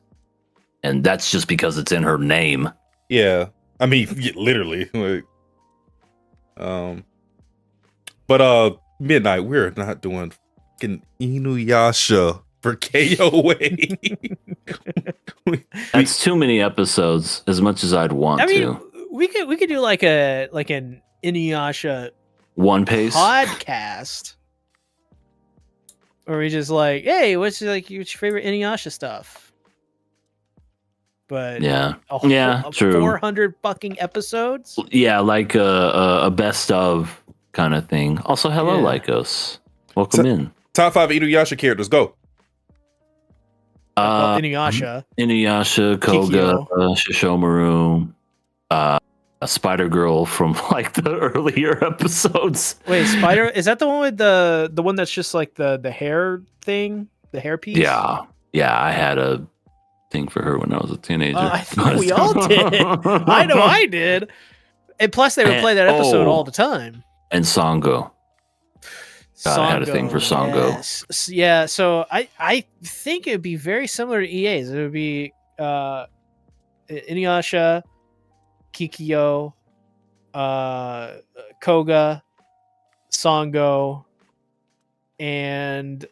And that's just because it's in her name. yeah. I mean, literally. Like, but Midnight, we're not doing fucking Inuyasha for KOA. That's too many episodes as much as I'd want I mean, to. we could do like an Inuyasha One Piece. podcast, or we just like, hey, what's your favorite Inuyasha stuff? But Yeah. a Yeah, true. 400 fucking episodes. Yeah, like a best of kind of thing. Also, hello, Yeah. Lycos. Welcome So- in. Top 5 Inuyasha characters, go. Well, Inuyasha. Inuyasha, Koga, Kikyo. Shishomaru, a Spider Girl from like the earlier episodes. Wait, Spider, is that the one with the one that's just like the hair thing, the hair piece? Yeah, I had a thing for her when I was a teenager. I think we all did. I know I did. And plus, they would play that episode all the time. And Sango. God, I had a thing for Sango. Yes. Yeah, so I think it would be very similar to EA's. It would be Inuyasha, Kikyo, Koga, Sango, and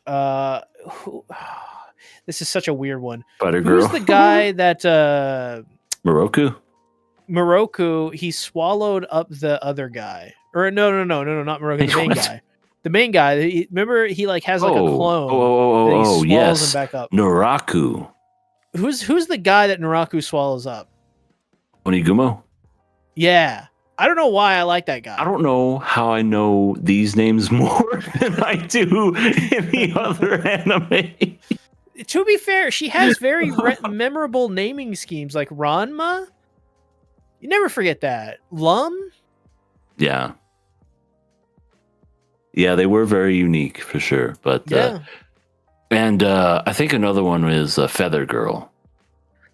this is such a weird one. Spider Girl. Who's the guy that Moroku? Moroku, he swallowed up the other guy. Or no, not Moroku, the main What? guy. The main guy. Remember he like has like a clone. that he Oh, swallows yes. him back up. Naraku. Who's the guy that Naraku swallows up? Onigumo? Yeah. I don't know why I like that guy. I don't know how I know these names more than I do any other anime. To be fair, she has very memorable naming schemes like Ranma. You never forget that. Lum? Yeah. Yeah, they were very unique for sure. But Yeah. and I think another one was Feather Girl.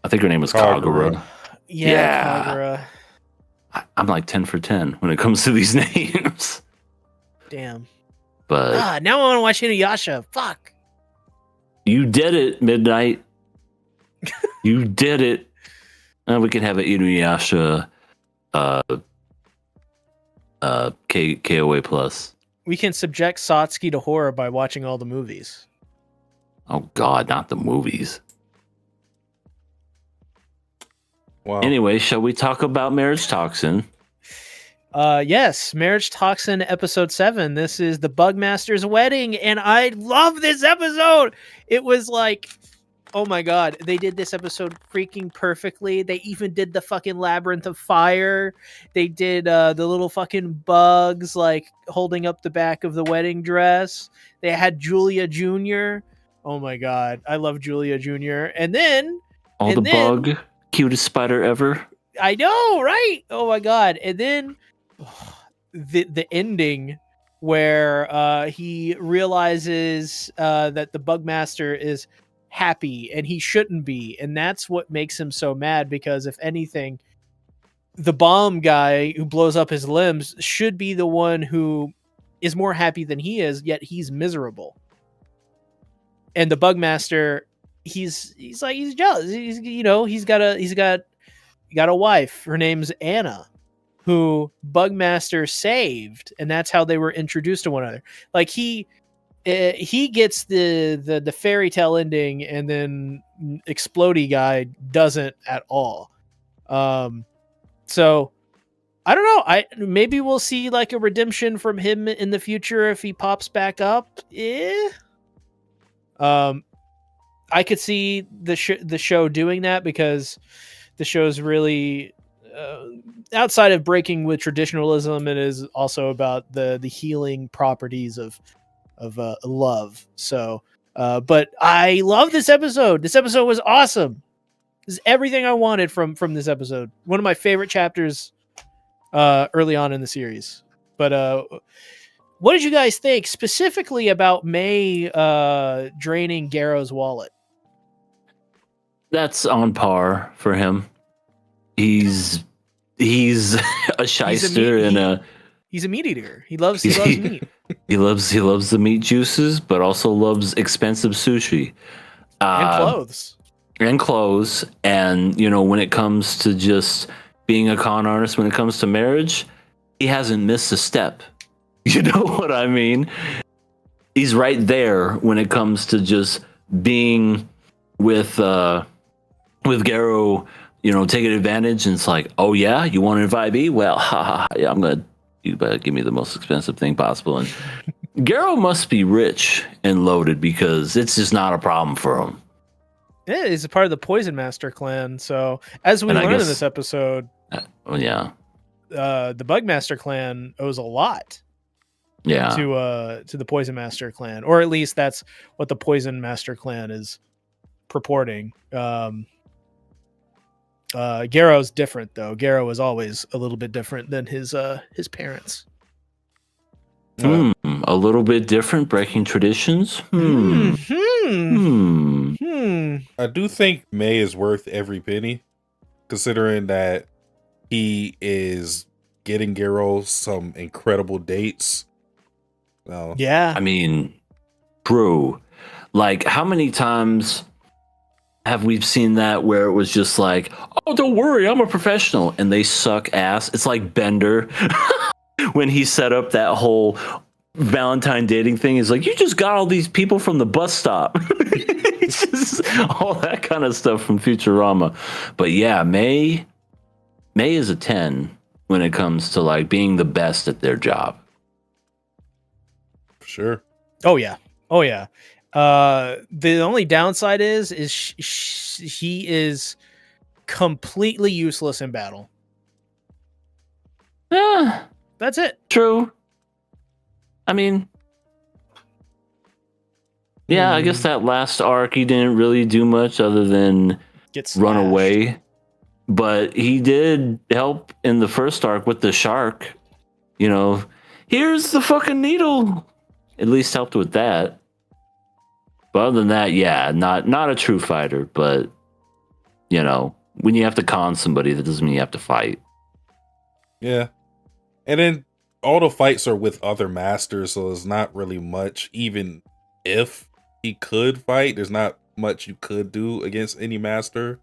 I think her name was Kagura. Kagura. Yeah. Kagura. I'm like 10 for 10 when it comes to these names. Damn. But Now I want to watch Inuyasha. Fuck. you did it, Midnight. You did it. We can have an Inuyasha KOA plus. We can subject Satsuki to horror by watching all the movies. Oh God, not the movies. Wow. Anyway, shall we talk about Marriagetoxin? Yes, Marriagetoxin episode 7. This is the Bugmaster's wedding, and I love this episode. It was like, oh my god, they did this episode freaking perfectly. They even did the fucking labyrinth of fire. They did the little fucking bugs like holding up the back of the wedding dress. They had Julia Jr. Oh my god, I love Julia Jr. And then Bug, cutest spider ever. I know, right? Oh my god. And then the ending where he realizes that the Bugmaster is happy and he shouldn't be, and that's what makes him so mad, because if anything, the bomb guy who blows up his limbs should be the one who is more happy than he is, yet he's miserable. And the Bugmaster, he's jealous. He's got a wife. Her name's Anna, who Bugmaster saved, and that's how they were introduced to one another. Like he gets the fairy tale ending, and then Explodey guy doesn't at all. So I don't know. Maybe we'll see like a redemption from him in the future if he pops back up. I could see the show doing that, because the show's really outside of breaking with traditionalism. It is also about the healing properties of love. So, but I love this episode. This episode was awesome. This is everything I wanted from this episode. One of my favorite chapters early on in the series. But what did you guys think specifically about May draining Garrow's wallet? That's on par for him. He's a shyster he's a meat eater. He loves meat. He loves the meat juices, but also loves expensive sushi And clothes. And when it comes to just being a con artist, when it comes to marriage, he hasn't missed a step. You know what I mean? He's right there when it comes to just being with Garrow, taking advantage. And it's like, oh yeah, you want to invite me? Well, yeah, you better give me the most expensive thing possible. And Garrow must be rich and loaded, because it's just not a problem for him. Yeah, he's a part of the Poison Master clan. So as we learned in this episode, the Bugmaster clan owes a lot. Yeah. To the Poison Master clan, or at least that's what the Poison Master clan is purporting. Garrow's different though. Garrow is always a little bit different than his parents. A little bit different, breaking traditions. I do think May is worth every penny, considering that he is getting Garrow some incredible dates. Yeah. I mean, true. Like, how many times have we seen that where it was just like, oh, don't worry, I'm a professional, and they suck ass? It's like Bender when he set up that whole Valentine dating thing. He's like, you just got all these people from the bus stop. It's just all that kind of stuff from Futurama. But yeah, May is a 10 when it comes to like being the best at their job. Sure. Oh yeah. The only downside is he is completely useless in battle. Yeah, that's it. True. I mean, yeah, I guess that last arc he didn't really do much other than run away. But he did help in the first arc with the shark. Here's the fucking needle. At least helped with that. But other than that, yeah, not a true fighter. But, when you have to con somebody, that doesn't mean you have to fight. Yeah. And then all the fights are with other masters, so there's not really much. Even if he could fight, there's not much you could do against any master,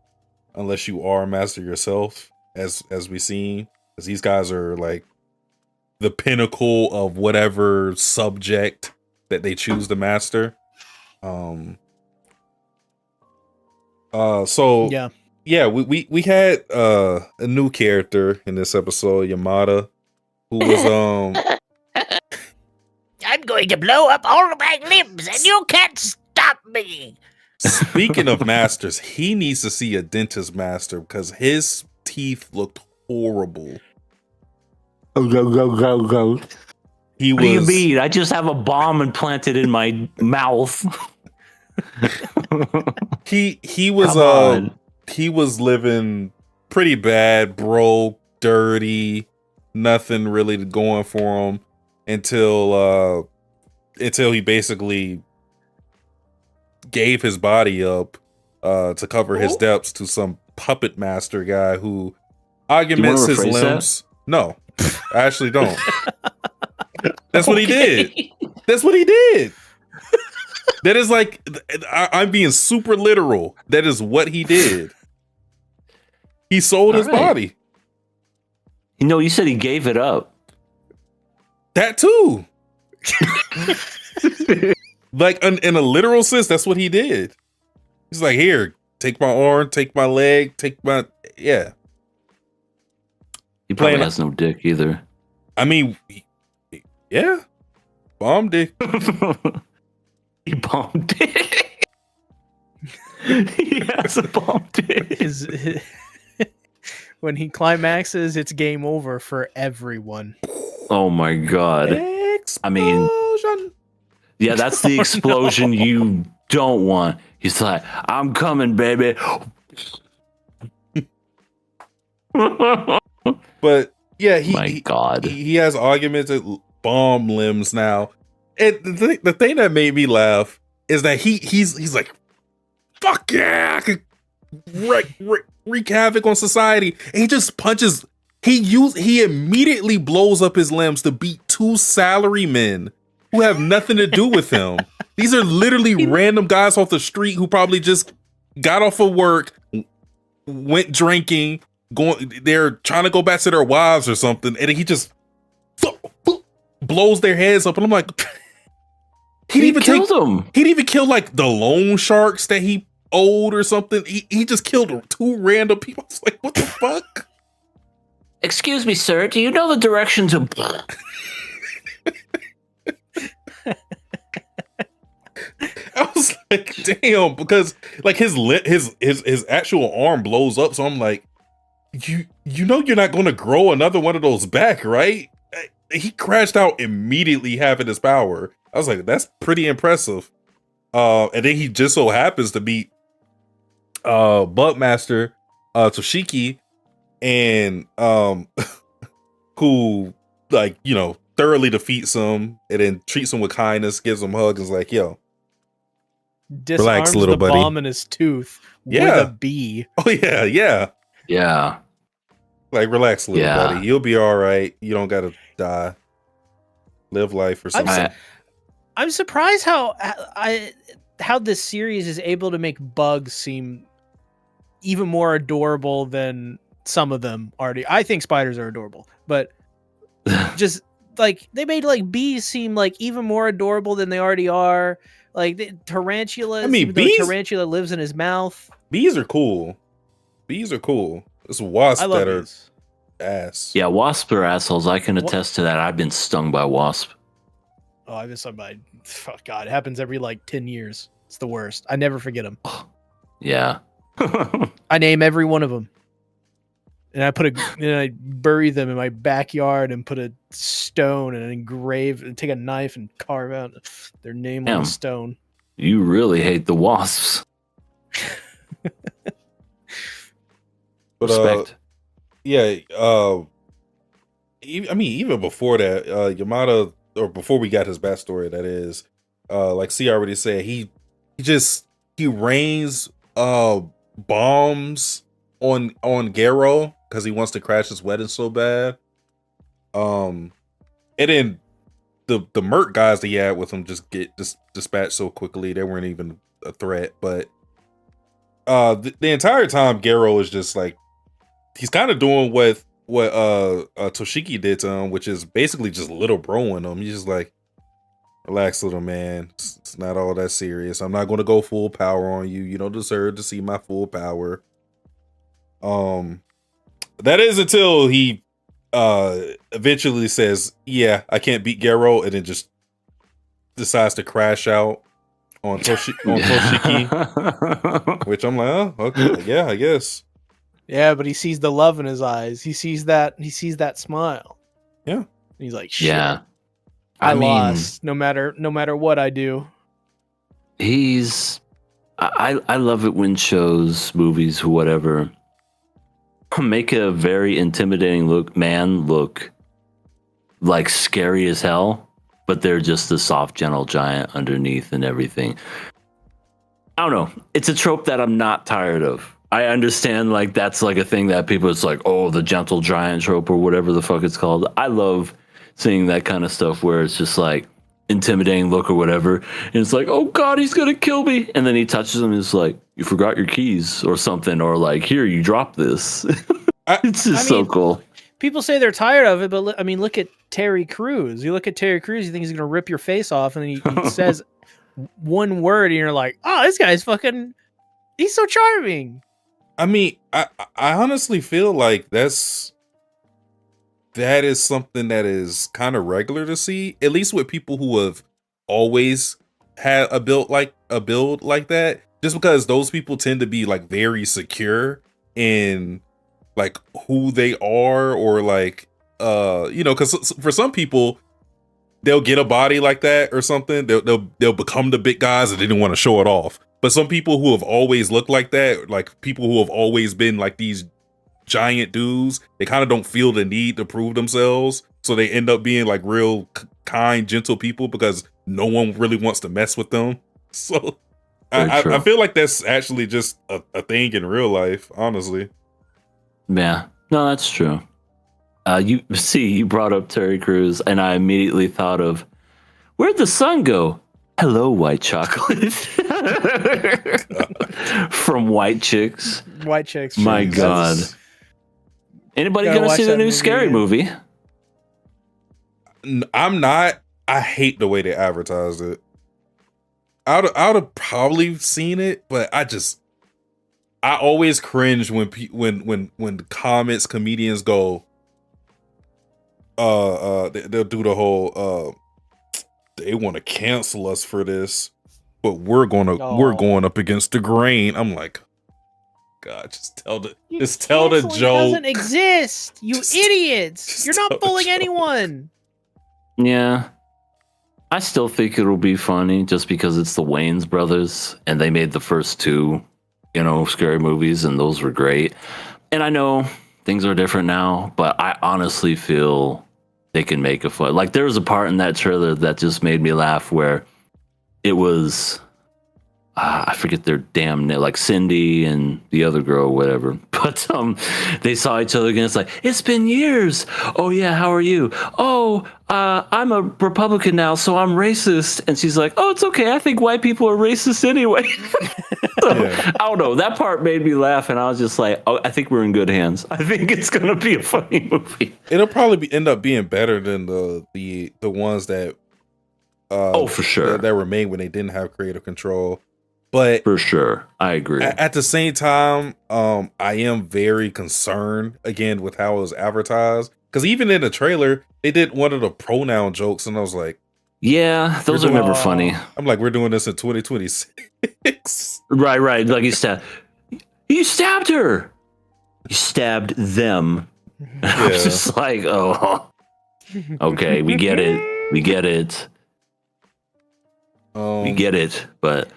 unless you are a master yourself, as we've seen. Because these guys are like the pinnacle of whatever subject that they choose to master. So yeah, we had a new character in this episode, Yamada, who was I'm going to blow up all of my limbs, and you can't stop me. Speaking of masters, he needs to see a dentist master because his teeth looked horrible. Go. He what do you mean? I just have a bomb implanted in my mouth. he was living pretty bad, broke, dirty, nothing really going for him. until he basically gave his body up to cover his depths to some puppet master guy who augments his limbs. No, I actually don't. That's what he did. That's what he did. That is like, I'm being super literal. That is what he did. He sold his body. You know, you said he gave it up. That too. Like in a literal sense, that's what he did. He's like, here, take my arm, take my leg, take my He probably has no dick either. I mean, yeah, bomb dick. He bombed dick. He has a bomb dick. When he climaxes, it's game over for everyone. Oh my god! I mean, yeah, that's the explosion you don't want. He's like, "I'm coming, baby." But yeah, he has augmented bomb limbs now. And the thing that made me laugh is that he's like, fuck yeah, I could wreak havoc on society. And he just punches. He immediately blows up his limbs to beat two salarymen who have nothing to do with him. These are literally random guys off the street who probably just got off of work, went drinking, they're trying to go back to their wives or something, and he just blows their heads up. And I'm like, he'd even kill like the loan sharks that he owed or something. He just killed two random people. I was like, what the fuck? Excuse me, sir. Do you know the directions of? I was like, damn, because like his actual arm blows up. So I'm like, you know you're not going to grow another one of those back, right? He crashed out immediately having his power. I was like, that's pretty impressive. And then he just so happens to beat Buckmaster Toshiki, and who, like, you know, thoroughly defeats him and then treats him with kindness, gives him hugs, and is like, yo, disarms relax, little the buddy. bomb in his tooth with a bee. Oh yeah. Like, relax, little buddy. You'll be all right. You don't gotta die. Live life or something. I'm surprised how this series is able to make bugs seem even more adorable than some of them already. I think spiders are adorable, but just like they made like bees seem like even more adorable than they already are. Like the tarantulas. I mean, bees. Tarantula lives in his mouth. Bees are cool. It's wasps that are bees. ass. Yeah, wasps are assholes. I can attest to that. I've been stung by a wasp. Oh, I've been stung by. Oh, God, it happens every like 10 years. It's the worst. I never forget them. Yeah. I name every one of them, and I bury them in my backyard and put a stone and engrave and take a knife and carve out their name on the stone. You really hate the wasps. But Respect. Even before that, Yamada, or before we got his backstory, that is, like C already said, he rains bombs on Garo because he wants to crash his wedding so bad. And then the Merc guys that he had with him just get dispatched so quickly, they weren't even a threat. But the entire time Garo is just like, he's kind of doing what Toshiki did to him, which is basically just little broing him. He's just like, relax, little man. It's not all that serious. I'm not going to go full power on you. You don't deserve to see my full power. That is until he eventually says, yeah, I can't beat Garo, and then just decides to crash out on Toshiki, which I'm like, oh, okay, yeah, I guess. Yeah, but he sees the love in his eyes. He sees that smile. Yeah. And he's like, shit. Yeah. I lost no matter what I do. I love it when shows, movies, whatever, make a very intimidating man look like scary as hell, but they're just a soft, gentle giant underneath and everything. I don't know. It's a trope that I'm not tired of. I understand like that's like a thing that people, it's like, oh, the gentle giant trope or whatever the fuck it's called. I love seeing that kind of stuff where it's just like intimidating look or whatever. And it's like, oh God, he's going to kill me. And then he touches him and it's like, you forgot your keys or something. Or like, here, you dropped this. It's just so cool. People say they're tired of it, but I mean, look at Terry Crews. You look at Terry Crews, you think he's going to rip your face off. And then he says one word and you're like, oh, this guy's fucking, he's so charming. I mean, I honestly feel like that is something that is kind of regular to see, at least with people who have always had a build like that, just because those people tend to be like very secure in like who they are, or like because for some people they'll get a body like that or something, they'll become the big guys and they didn't want to show it off. But some people who have always looked like that, like people who have always been like these giant dudes, they kind of don't feel the need to prove themselves, so they end up being like real kind, gentle people because no one really wants to mess with them. So I feel like that's actually just a thing in real life, honestly. Yeah, no, that's true. You brought up Terry Crews, and I immediately thought of, where'd the sun go? Hello, white chocolate. From White Chicks. White Chicks. My God. Anybody Gotta gonna watch see the that new movie Scary again. movie? I'm not. I hate the way they advertised it. I'd have probably seen it, but I always cringe when comedians go, they'll do the whole they want to cancel us for this, but we're going up against the grain. I'm like, God, just tell the Canceling joke. doesn't exist, you idiots. just You're tell not the fooling joke. anyone. Yeah. I still think it'll be funny just because it's the Wayans brothers and they made the first two, scary movies, and those were great. And I know things are different now, but I honestly feel they can make a fun. Like there was a part in that trailer that just made me laugh where it was, I forget their damn name, like Cindy and the other girl, whatever. But they saw each other again. It's like, it's been years. Oh yeah, how are you? Oh, I'm a Republican now, so I'm racist. And she's like, oh, it's okay. I think white people are racist anyway. I don't know. That part made me laugh, and I was just like, oh, I think we're in good hands. I think it's gonna be a funny movie. It'll probably end up being better than the ones that for sure, that were made when they didn't have creative control. But for sure, I agree. At the same time, I am very concerned again with how it was advertised, because even in the trailer, they did one of the pronoun jokes, and I was like, yeah, those are never funny. I'm like, we're doing this in 2026. Right. Like you stabbed her. You stabbed them. I was just like, oh, okay, we get it. We get it. But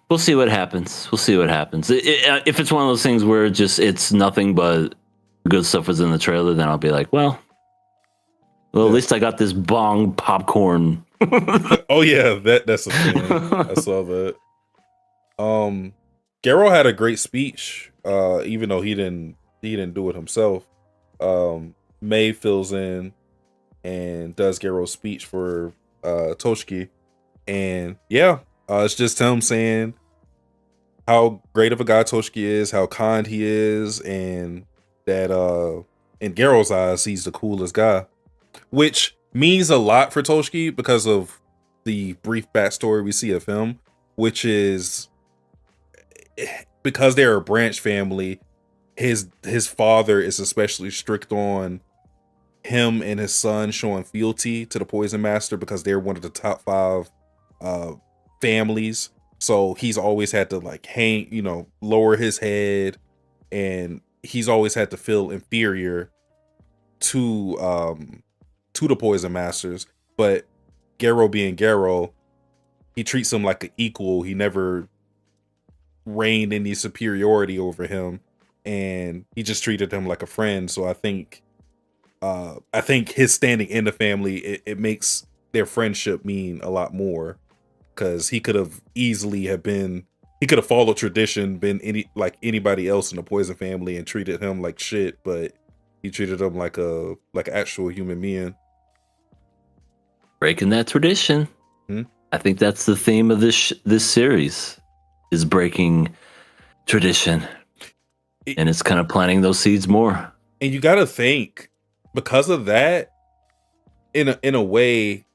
we'll see what happens. If it's one of those things where it's nothing but good stuff was in the trailer, then I'll be like, well, at least I got this bong popcorn. Oh yeah, that's a thing. I saw that. Garrow had a great speech, even though he didn't do it himself. May fills in and does Garrow's speech for Toshiki, and it's just him saying how great of a guy Toshiki is, how kind he is, and that in Garrow's eyes he's the coolest guy, which means a lot for Toshiki because of the brief backstory we see of him, which is because they're a branch family, his father is especially strict on him and his son showing fealty to the Poison Master because they're one of the top 5 families. So he's always had to like lower his head, and he's always had to feel inferior to the Poison Masters. But Garrow being Garrow, he treats him like an equal. He never reigned any superiority over him, and he just treated him like a friend. So I think I think his standing in the family, it makes their friendship mean a lot more, because he could have easily have been, he could have followed tradition, been anybody else in the Poison family and treated him like shit, but he treated him like an actual human being. Breaking that tradition. I think that's the theme of this series, is breaking tradition. And it's kind of planting those seeds more. And you got to think, because of that, in a way,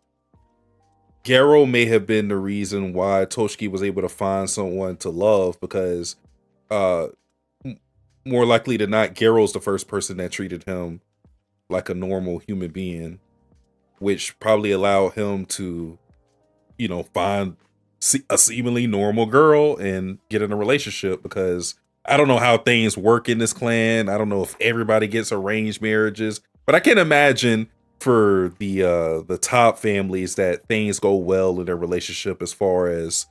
Garo may have been the reason why Toshiki was able to find someone to love, because more likely than not, Garo's the first person that treated him like a normal human being, which probably allowed him to, find a seemingly normal girl and get in a relationship. Because I don't know how things work in this clan. I don't know if everybody gets arranged marriages, but I can imagine for the top families that things go well in their relationship, as far as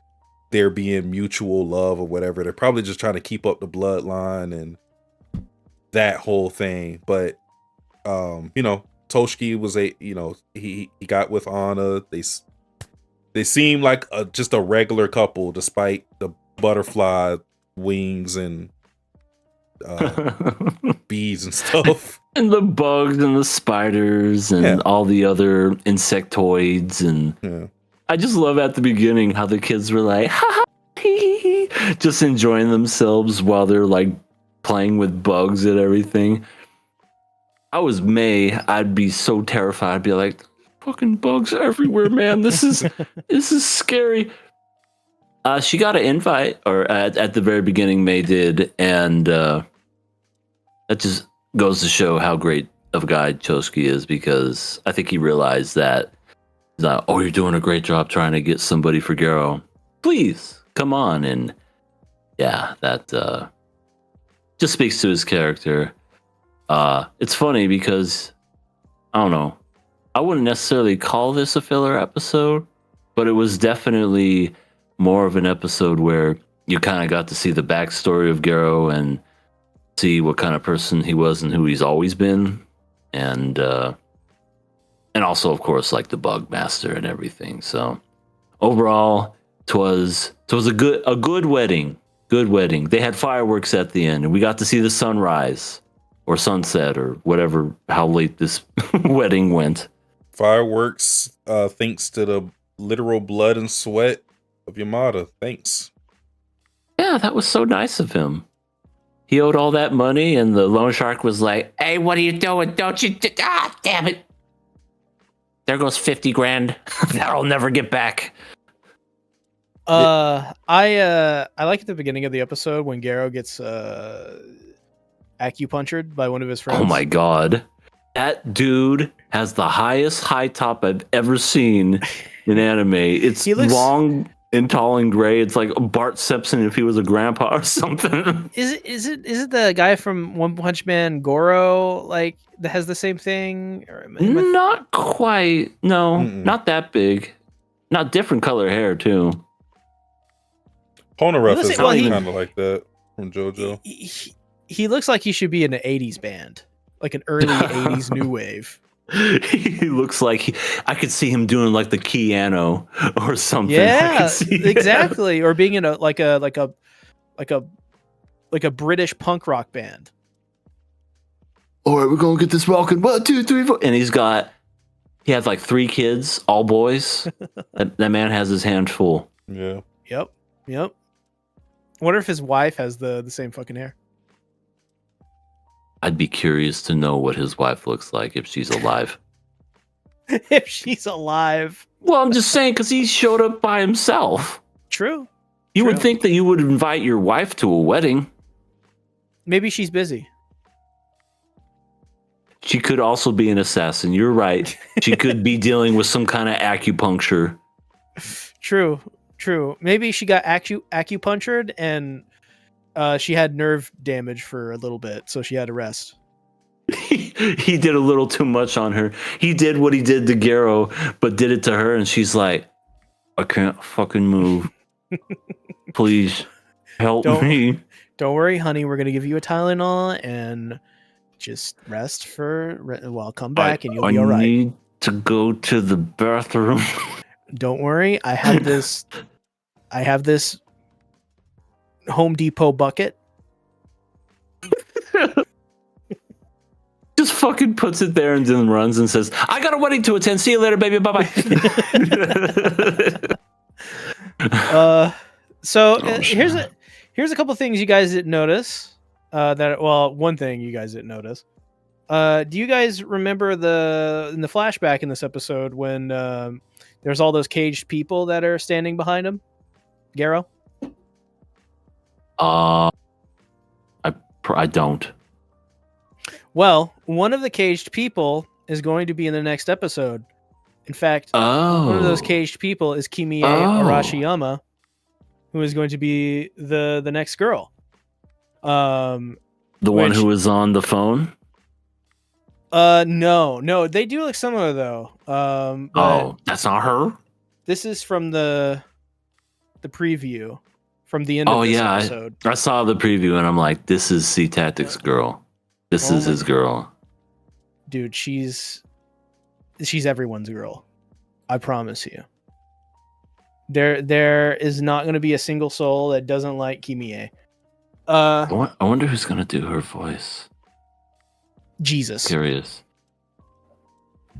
there being mutual love or whatever. They're probably just trying to keep up the bloodline and that whole thing. But Toshiki was he got with Anna. They seem like just a regular couple, despite the butterfly wings and bees and stuff. And the bugs and the spiders and all the other insectoids. And I just love at the beginning how the kids were like, ha ha, hee, hee, hee, just enjoying themselves while they're like playing with bugs and everything. I was May, I'd be so terrified. I'd be like, fucking bugs everywhere, man. This is scary. She got an invite, or at the very beginning, May did, and that just goes to show how great of a guy Chosuke is, because I think he realized that, oh, you're doing a great job trying to get somebody for Garo. Please, come on. And yeah, that just speaks to his character. It's funny because, I don't know, I wouldn't necessarily call this a filler episode, but it was definitely more of an episode where you kind of got to see the backstory of Garo and see what kind of person he was and who he's always been, and also, of course, like the Bug Master and everything. So overall, it was a good wedding. Good wedding. They had fireworks at the end, and we got to see the sunrise or sunset or whatever, how late this wedding went. Fireworks, thanks to the literal blood and sweat of Yamada. Thanks. Yeah, that was so nice of him. He owed all that money, and the loan shark was like, Hey, what are you doing? Don't you? Damn it. There goes 50 grand. That'll never get back. I like at the beginning of the episode when Garo gets acupunctured by one of his friends. oh my god. That dude has the highest high top I've ever seen in anime. It's long and tall and gray. It's like Bart Simpson if he was a grandpa or something. Is it the guy from One Punch Man, Goro, like that has the same thing? Or Not quite. No, not that big. Not different color hair too. Polnareff is Well, kind of like that from JoJo. He looks like he should be in an 80s band, like an early 80s new wave. He looks like I could see him doing like the piano or something. Yeah, exactly. Or being in a British punk rock band. All right, we're gonna get this rocking. 1, 2, 3, 4. And he had like 3 kids, all boys. that man has his hands full. Yeah. Yep. Wonder if his wife has the same fucking hair. I'd be curious to know what his wife looks like if she's alive. If she's alive. Well, I'm just saying, because he showed up by himself. True. You would think that you would invite your wife to a wedding. Maybe she's busy. She could also be an assassin. You're right. She could be dealing with some kind of acupuncture. True. Maybe she got acupunctured and she had nerve damage for a little bit, so she had to rest. He did a little too much on her. He did what he did to Garo, but did it to her, and she's like, I can't fucking move. Please help me. Don't worry, honey. We're going to give you a Tylenol and just rest well, come back and you'll I be all right. need to go to the bathroom. Don't worry, I have this Home Depot bucket. Just fucking puts it there and then runs and says, I got a wedding to attend. See you later, baby. Bye-bye. Here's a couple things you guys didn't notice. One thing you guys didn't notice. Do you guys remember in the flashback in this episode when there's all those caged people that are standing behind him? Garrow? I don't. Well, one of the caged people is going to be in the next episode. In fact, one of those caged people is Kimie Arashiyama, who is going to be the next girl. The one who was on the phone? No, they do look similar though. But that's not her? this is from the preview from the end of this episode. I saw the preview and I'm like, this is C Tactic's girl. This is his girl. Dude, she's everyone's girl. I promise you. There is not going to be a single soul that doesn't like Kimie. I wonder who's going to do her voice. Jesus. Curious.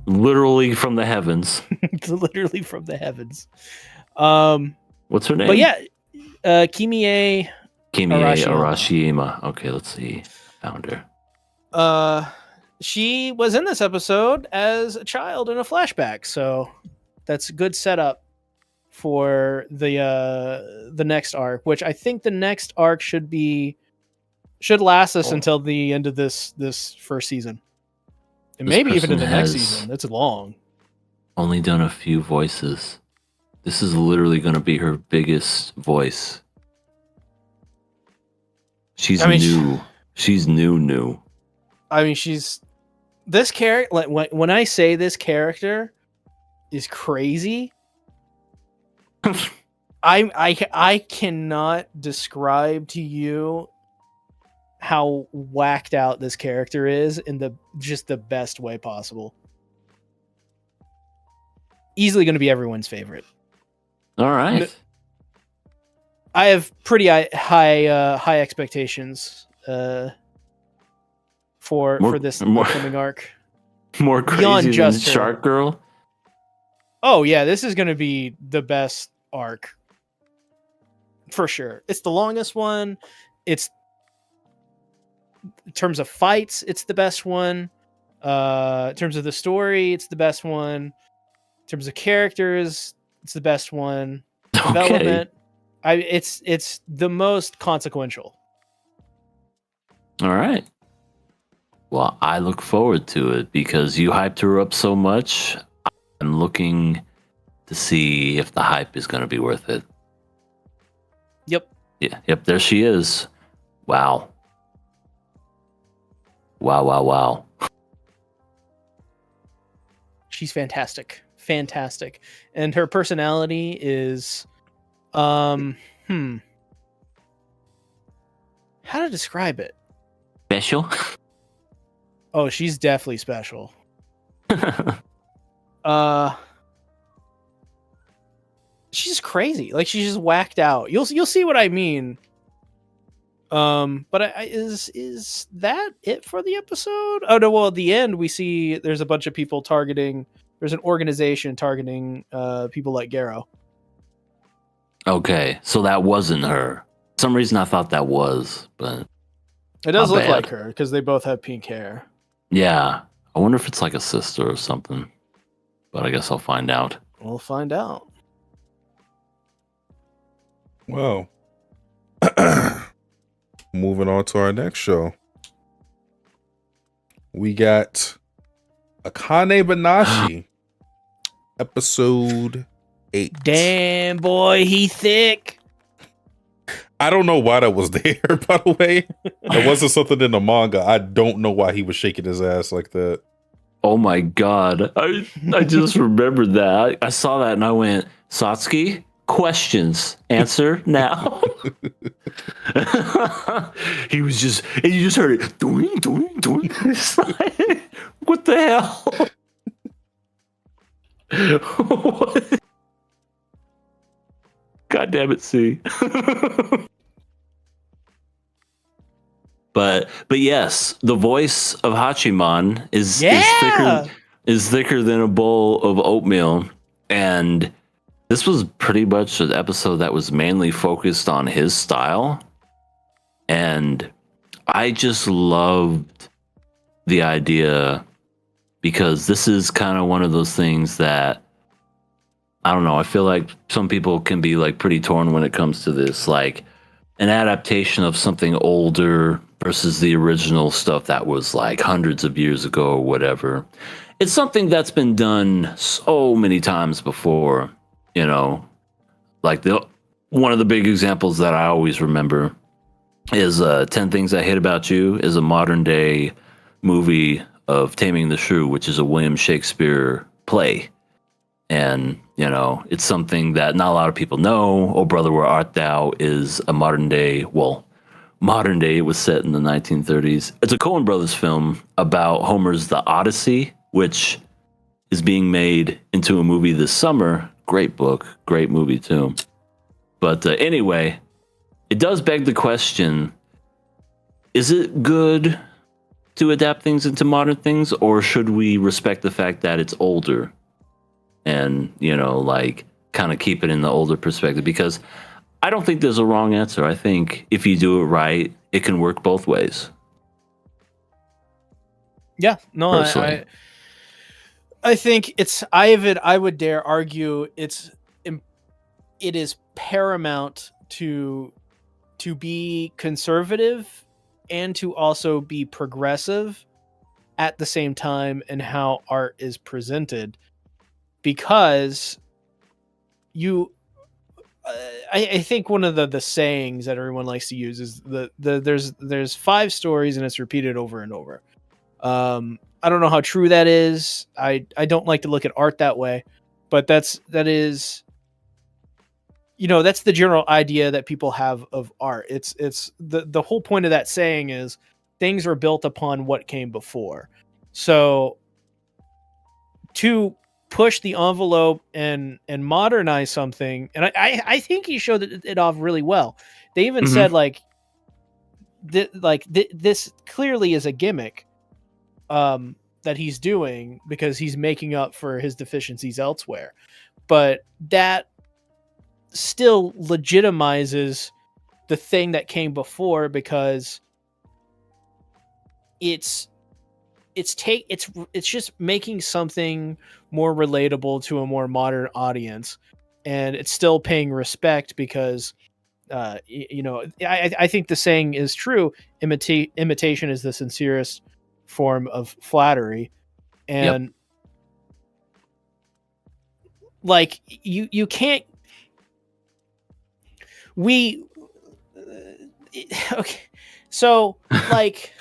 Literally from the heavens. It's literally from the heavens. What's her name? But yeah, Kimie Arashiyama. Okay, let's see. Found her. She was in this episode as a child in a flashback, so that's a good setup for the next arc, which I think the next arc should last us until the end of this first season. And This maybe even in the person next has season. It's long. Only done a few voices. This is literally going to be her biggest voice. She's new. She's new. I mean, this character. Like when I say this character is crazy, I cannot describe to you how whacked out this character is in the best way possible. Easily going to be everyone's favorite. All right. I have pretty high expectations for this upcoming arc. More crazy than Shark Girl? Oh yeah, this is going to be the best arc. For sure. It's the longest one. It's in terms of fights, it's the best one. In terms of the story, it's the best one. In terms of characters, it's the best one. Development, it's the most consequential. All right. Well, I look forward to it because you hyped her up so much. I'm looking to see if the hype is going to be worth it. Yep. Yeah. Yep. There she is. Wow. Wow. She's fantastic. And her personality is how to describe it? Special? Oh, she's definitely special. She's crazy. Like she's just whacked out. You'll see what I mean. But is that it for the episode? Oh no, well at the end we see there's a bunch of people targeting. There's an organization targeting people like Garrow. Okay, so that wasn't her. For some reason I thought that was, but it does not look bad. like her because they both have pink hair. Yeah. I wonder if it's like a sister or something. But I guess I'll find out. We'll find out. Well, moving on to our next show. We got Akane-Banashi, episode 8. Damn, boy, he thick. I don't know why that was there, by the way. It wasn't something in the manga. I don't know why he was shaking his ass like that. Oh my god. I just remembered that. I saw that and I went, Satsuki? questions. Answer now. He was just, and you just heard it. Doing, doing, doing. It's like, what the hell? What? God damn it, C. But yes, the voice of Hachiman is thicker than a bowl of oatmeal, and this was pretty much an episode that was mainly focused on his style, and I just loved the idea because this is kind of one of those things that I don't know. I feel like some people can be like pretty torn when it comes to this, like an adaptation of something older versus the original stuff that was like hundreds of years ago or whatever. It's something that's been done so many times before, you know. Like one of the big examples that I always remember is 10 Things I Hate About You is a modern day movie of Taming the Shrew, which is a William Shakespeare play. And, you know, it's something that not a lot of people know. Oh, Brother, Where Art Thou is a modern day, it was set in the 1930s. It's a Coen Brothers film about Homer's The Odyssey, which is being made into a movie this summer. Great book, great movie too. But anyway, it does beg the question, is it good to adapt things into modern things, or should we respect the fact that it's older? And, you know, like kind of keep it in the older perspective, because I don't think there's a wrong answer. I think if you do it right, it can work both ways. Yeah, no, I think I would dare argue it is paramount to be conservative and to also be progressive at the same time in how art is presented. Because I think one of the sayings that everyone likes to use is there's 5 stories and it's repeated over and over. I don't know how true that is. I don't like to look at art that way, but that is, you know, that's the general idea that people have of art. It's the whole point of that saying is things are built upon what came before. So to push the envelope and modernize something, and I think he showed it off really well. They even said this clearly is a gimmick that he's doing because he's making up for his deficiencies elsewhere, but that still legitimizes the thing that came before, because it's just making something more relatable to a more modern audience, and it's still paying respect because you know, I think the saying is true. Imitation is the sincerest form of flattery, and like you can't okay, so like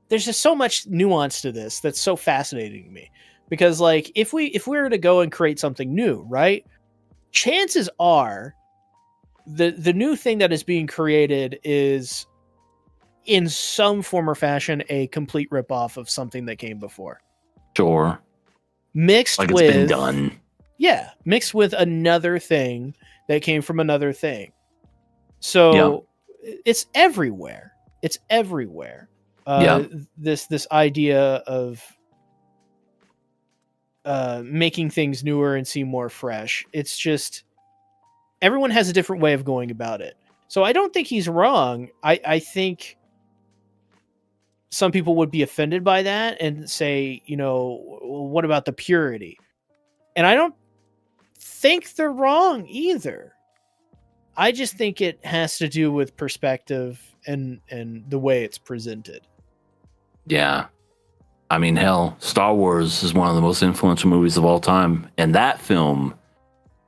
there's just so much nuance to this that's so fascinating to me, because like if we were to go and create something new, right, chances are the new thing that is being created is in some form or fashion a complete ripoff of something that came before. Sure. Mixed like with it's been done. Yeah, mixed with another thing that came from another thing. So it's everywhere. It's everywhere. This idea of making things newer and seem more fresh. It's just everyone has a different way of going about it. So I don't think he's wrong. I think some people would be offended by that and say, you know, what about the purity? And I don't think they're wrong either. I just think it has to do with perspective and the way it's presented. Yeah. I mean, hell, Star Wars is one of the most influential movies of all time. And that film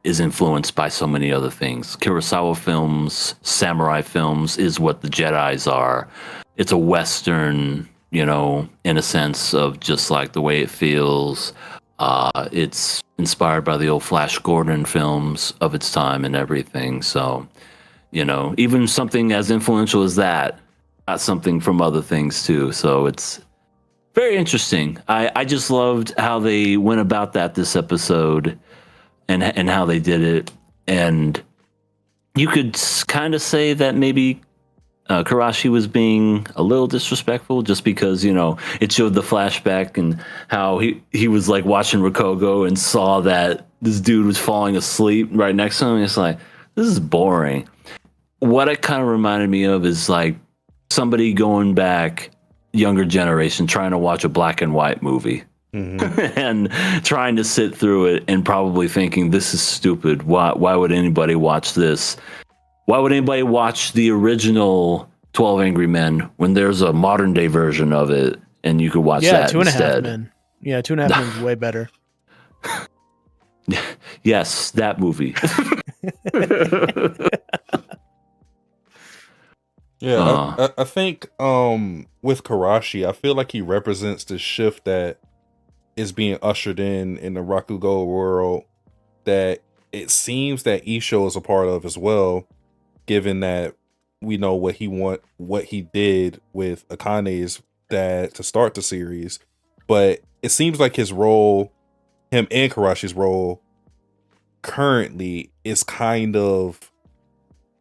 is influenced by so many other things. Kurosawa films, samurai films is what the Jedis are. It's a Western, you know, in a sense of just like the way it feels. It's inspired by the old Flash Gordon films of its time and everything. So, even something as influential as that got something from other things too. So it's very interesting. I just loved how they went about that this episode and how they did it. And you could kind of say that maybe Karashi was being a little disrespectful just because, it showed the flashback and how he was like watching Rokogo and saw that this dude was falling asleep right next to him. It's like, this is boring. What it kind of reminded me of is like somebody going back, younger generation, trying to watch a black and white movie. And trying to sit through it and probably thinking, this is stupid. Why would anybody watch this? Why would anybody watch the original 12 Angry Men when there's a modern day version of it and you could watch that Two and a Half instead? Men. Yeah, 2.5 Men is way better. Yes, that movie. Yeah, I think with Karashi, I feel like he represents the shift that is being ushered in the Rakugo world that it seems that Isho is a part of as well, given that we know what he did with Akane's dad to start the series. But it seems like his role, him and Karashi's role currently, is kind of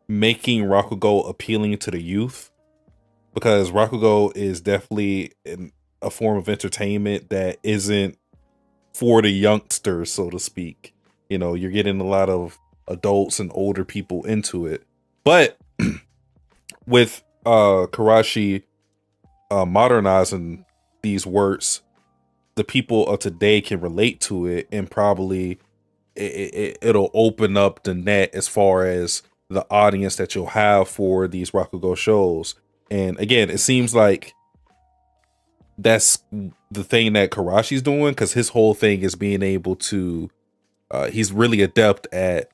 making Rakugo appealing to the youth, because Rakugo is definitely a form of entertainment that isn't for the youngsters, so to speak. You're getting a lot of adults and older people into it. But with Karashi modernizing these works, the people of today can relate to it, and probably it'll open up the net as far as the audience that you'll have for these Rakugo shows. And again, it seems like that's the thing that Karashi's doing, because his whole thing is being able to he's really adept at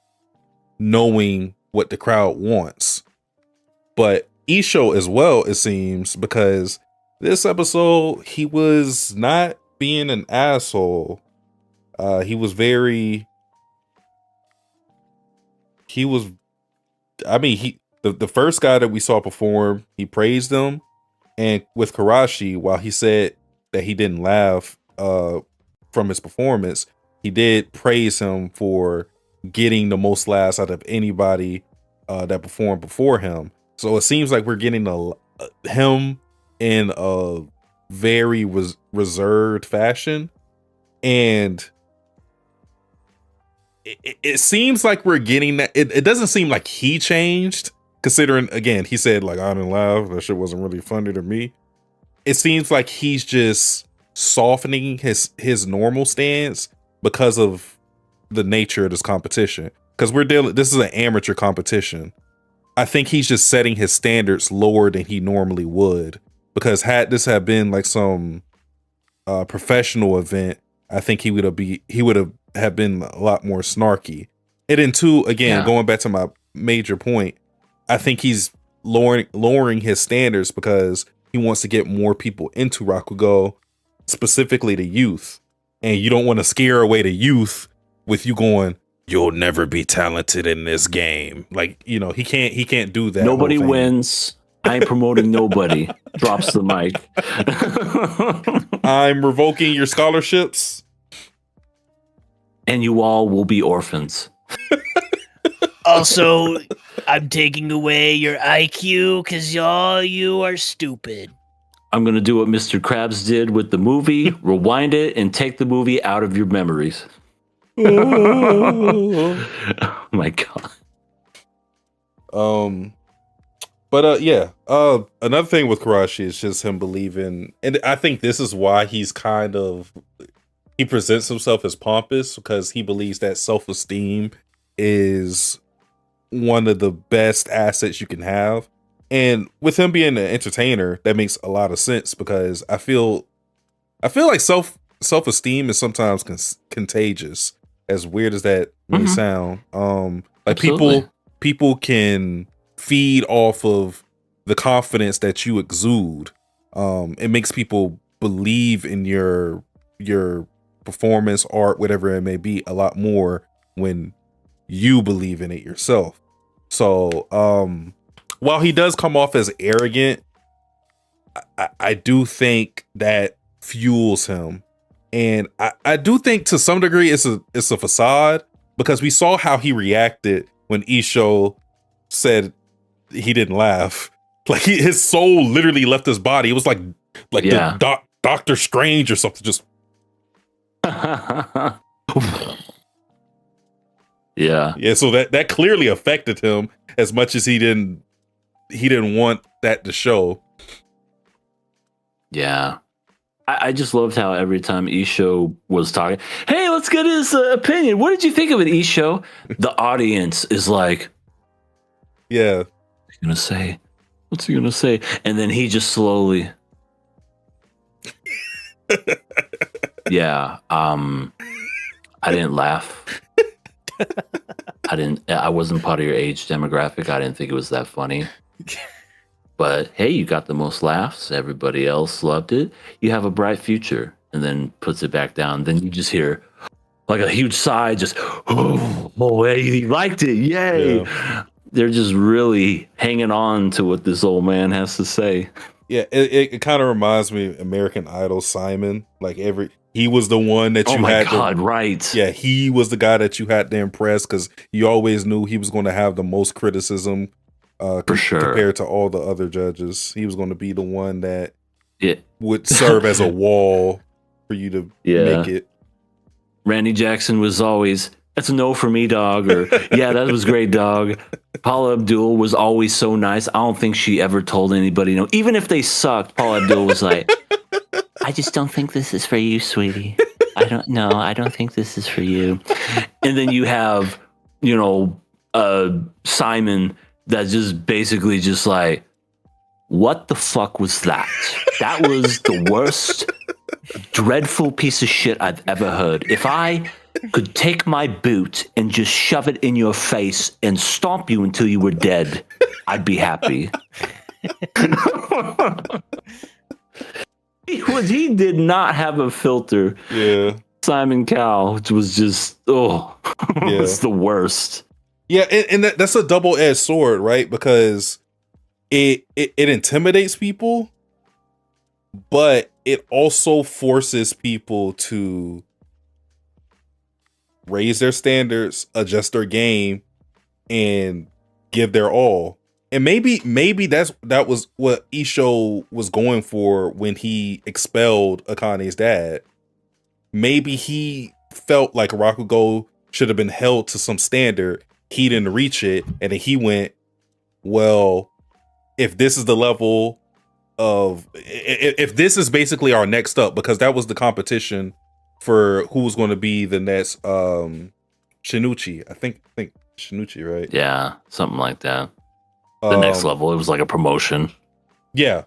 knowing what the crowd wants. But Isho as well, it seems, because this episode he was not being an asshole. He was the first guy that we saw perform, he praised him. And with Karashi, while he said that he didn't laugh from his performance, he did praise him for getting the most laughs out of anybody that performed before him. So it seems like we're getting him in a very reserved fashion. And it seems like we're getting that. It doesn't seem like he changed, considering, again, he said, like, I didn't laugh, that shit wasn't really funny to me. It seems like he's just softening his normal stance because of the nature of this competition. Because this is an amateur competition. I think he's just setting his standards lower than he normally would. Because had this have been like some professional event, I think he would have been a lot more snarky. And then two, again, going back to my major point, I think he's lowering his standards because he wants to get more people into Rakugo, specifically the youth. And you don't want to scare away the youth with you going, you'll never be talented in this game. Like, he can't do that. Nobody wins. I ain't promoting nobody. Drops the mic. I'm revoking your scholarships. And you all will be orphans. Also, I'm taking away your IQ because all you are stupid. I'm going to do what Mr. Krabs did with the movie, rewind it, and take the movie out of your memories. Oh my God. Another thing with Karashi is just him believing, and I think this is why he presents himself as pompous, because he believes that self-esteem is one of the best assets you can have. And with him being an entertainer, that makes a lot of sense, because I feel like self-esteem is sometimes contagious, as weird as that may sound. Like people can feed off of the confidence that you exude. It makes people believe in your performance, art, whatever it may be, a lot more when you believe in it yourself. So while he does come off as arrogant, I do think that fuels him. And I do think to some degree it's a facade, because we saw how he reacted when Isho said he didn't laugh. Like his soul literally left his body. It was like the Doctor Strange or something. Just yeah. So that clearly affected him as much as he didn't want that to show. Yeah. I just loved how every time Isho was talking, hey, let's get his opinion. What did you think of it, Isho? The audience is like, yeah. What's he gonna say? What's he gonna say? And then he just slowly, yeah. I didn't laugh. I wasn't part of your age demographic. I didn't think it was that funny. But hey, you got the most laughs. Everybody else loved it. You have a bright future. And then puts it back down. Then you just hear like a huge sigh, just, oh, hey, you liked it. Yay. Yeah. They're just really hanging on to what this old man has to say. Yeah, it kind of reminds me of American Idol Simon. Like he was the one that you had to, right. Yeah, he was the guy that you had to impress, because you always knew he was going to have the most criticism. For sure. Compared to all the other judges, he was going to be the one that would serve as a wall for you to make it. Randy Jackson was always, that's a no for me, dog, or yeah, that was great, dog. Paula Abdul was always so nice. I don't think she ever told anybody no. Even if they sucked, Paula Abdul was like, I just don't think this is for you, sweetie. I don't think this is for you. And then you have, Simon, that's just basically just like, what the fuck was that? That was the worst, dreadful piece of shit I've ever heard. If I could take my boot and just shove it in your face and stomp you until you were dead, I'd be happy. He did not have a filter. Yeah. Simon Cowell, which was just, it's the worst. Yeah, and that's a double-edged sword, right? Because it intimidates people, but it also forces people to raise their standards, adjust their game, and give their all. And maybe that was what Isho was going for when he expelled Akane's dad. Maybe he felt like Rakugo should have been held to some standard. He didn't reach it, and then he went, well, if this is the level of, if this is basically our next up, because that was the competition for who was going to be the next Shinichi. I think Shinichi, right? Yeah, something like that. The next level, it was like a promotion. Yeah.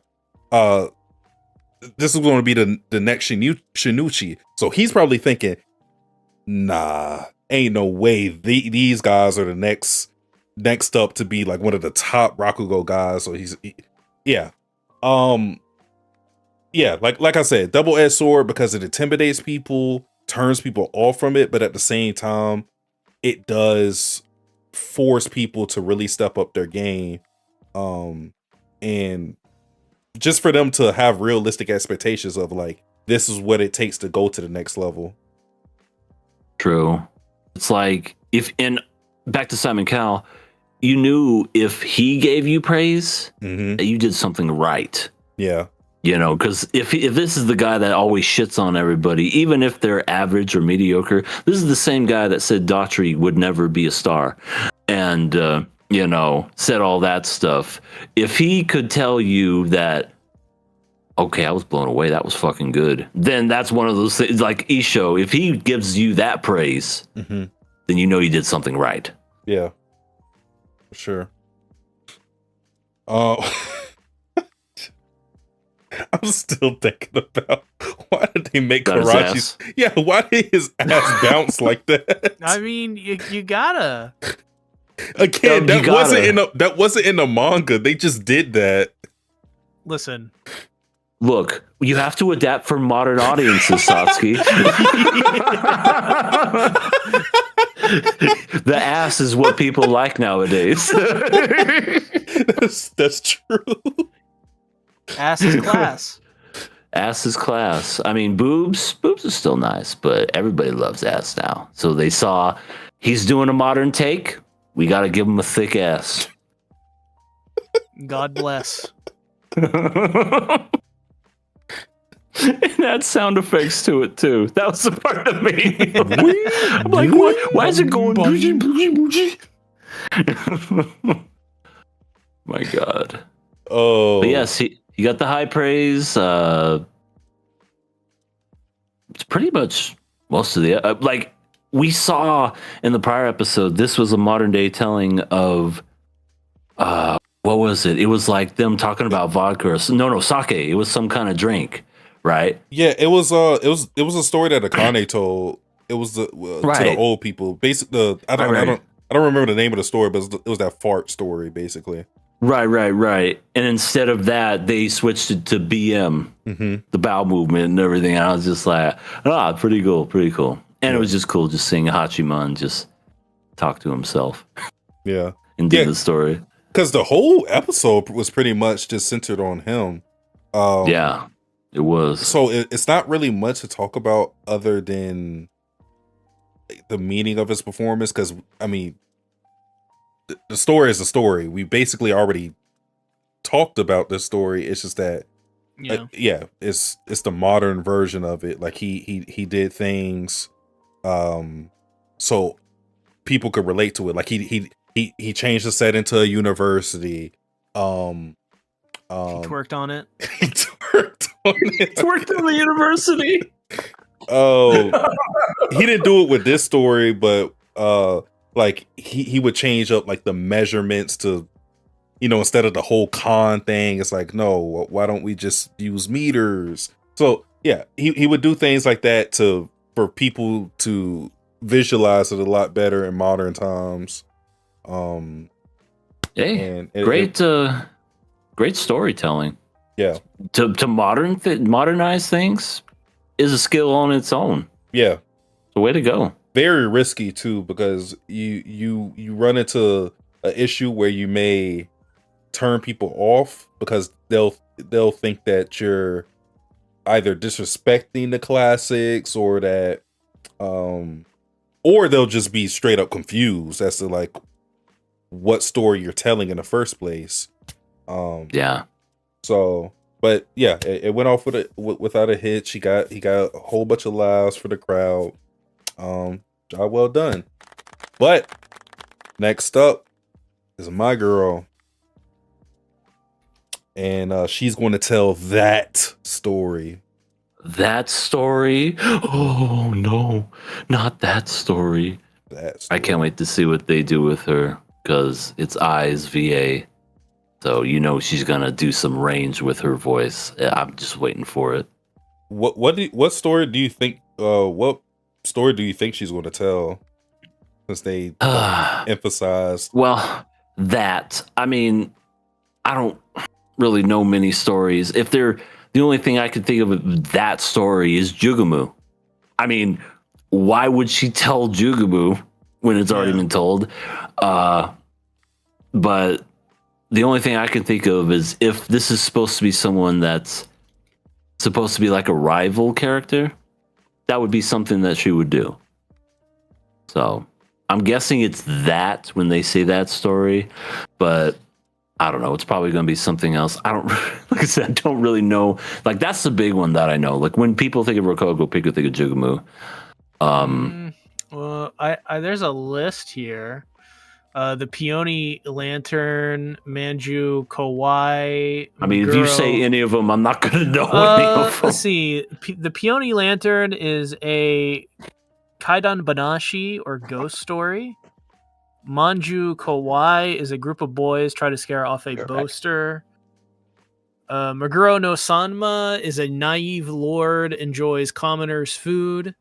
This is going to be the next Shinichi. So he's probably thinking, nah, ain't no way these guys are the next up to be like one of the top Rakugo guys. So like I said, double-edged sword, because it intimidates people, turns people off from it, but at the same time, it does force people to really step up their game, and just for them to have realistic expectations of like, this is what it takes to go to the next level. True. It's like, back to Simon Cowell, you knew if he gave you praise, that you did something right. Yeah. Because if this is the guy that always shits on everybody, even if they're average or mediocre, this is the same guy that said Daughtry would never be a star, and said all that stuff. If he could tell you that, okay, I was blown away, that was fucking good, then that's one of those things. Like Isho, if he gives you that praise, then you know you did something right. Yeah, for sure. I'm still thinking about, why did they make Karachi's? Yeah, why did his ass bounce like that? I mean, you gotta. Again, that wasn't in the manga. They just did that. Listen, Look, you have to adapt for modern audiences, Satsuki. The ass is what people like nowadays. That's true. Ass is class. Ass is class. I mean, boobs are still nice, but everybody loves ass now. So they saw he's doing a modern take. We got to give him a thick ass. God bless. And that sound effects to it too. That was the part of me. I'm like, why is it going? My God. Oh, But yes, he got the high praise. It's pretty much most of the like we saw in the prior episode. This was a modern day telling of what was it? It was like them talking about vodka. Or, no, sake. It was some kind of drink, right? yeah. It was a story that Akane told. It was to the old people. Basically, I don't remember the name of the story, but it was that fart story, basically. Right. And instead of that, they switched it to BM, the bowel movement and everything. And I was just like, pretty cool. And it was just cool just seeing Hachiman just talk to himself. Yeah. And do the story. Because the whole episode was pretty much just centered on him. Yeah, it was. So it's not really much to talk about other than the meaning of his performance. Because, I mean, the story is a story. We basically already talked about this story. It's just that, it's the modern version of it. Like he did things, so people could relate to it. Like he changed the setting to a university. He twerked on it. He twerked on it. Twerked on the university. Oh, he didn't do it with this story, but like he would change up like the measurements to, instead of the whole con thing, it's like, no, why don't we just use meters? So yeah, he would do things like that for people to visualize it a lot better in modern times. Hey, great storytelling. Yeah, to modernize things is a skill on its own. Yeah, the way to go. Very risky too, because you run into an issue where you may turn people off because they'll think that you're either disrespecting the classics or that or they'll just be straight up confused as to like what story you're telling in the first place. Yeah. So, but yeah, it went off without a hitch. He got a whole bunch of laughs for the crowd. Job well done. But next up is my girl, and she's going to tell that story. That story? Oh no, not that story. I can't wait to see what they do with her, because it's Eyes VA. So she's gonna do some range with her voice. I'm just waiting for it. What story do you think? What story do you think she's going to tell? Since they emphasized. Well, I mean, I don't really know many stories. The only thing I could think of that story is Jugamu. I mean, why would she tell Jugamu when it's already been told? But the only thing I can think of is if this is supposed to be someone that's supposed to be like a rival character, that would be something that she would do. So I'm guessing it's that when they say that story, but I don't know. It's probably going to be something else. I don't, like I said, I don't really know. Like that's the big one that I know. Like when people think of Rokogo, people think of Jugamu. Well, there's a list here. The Peony Lantern, Manju, Kawai. I mean, if you say any of them, I'm not going to know any of them. Let's see. The Peony Lantern is a Akane-Banashi or ghost story. Manju Kawai is a group of boys try to scare off a boaster. Meguro no Sanma is a naive lord enjoys commoners' food.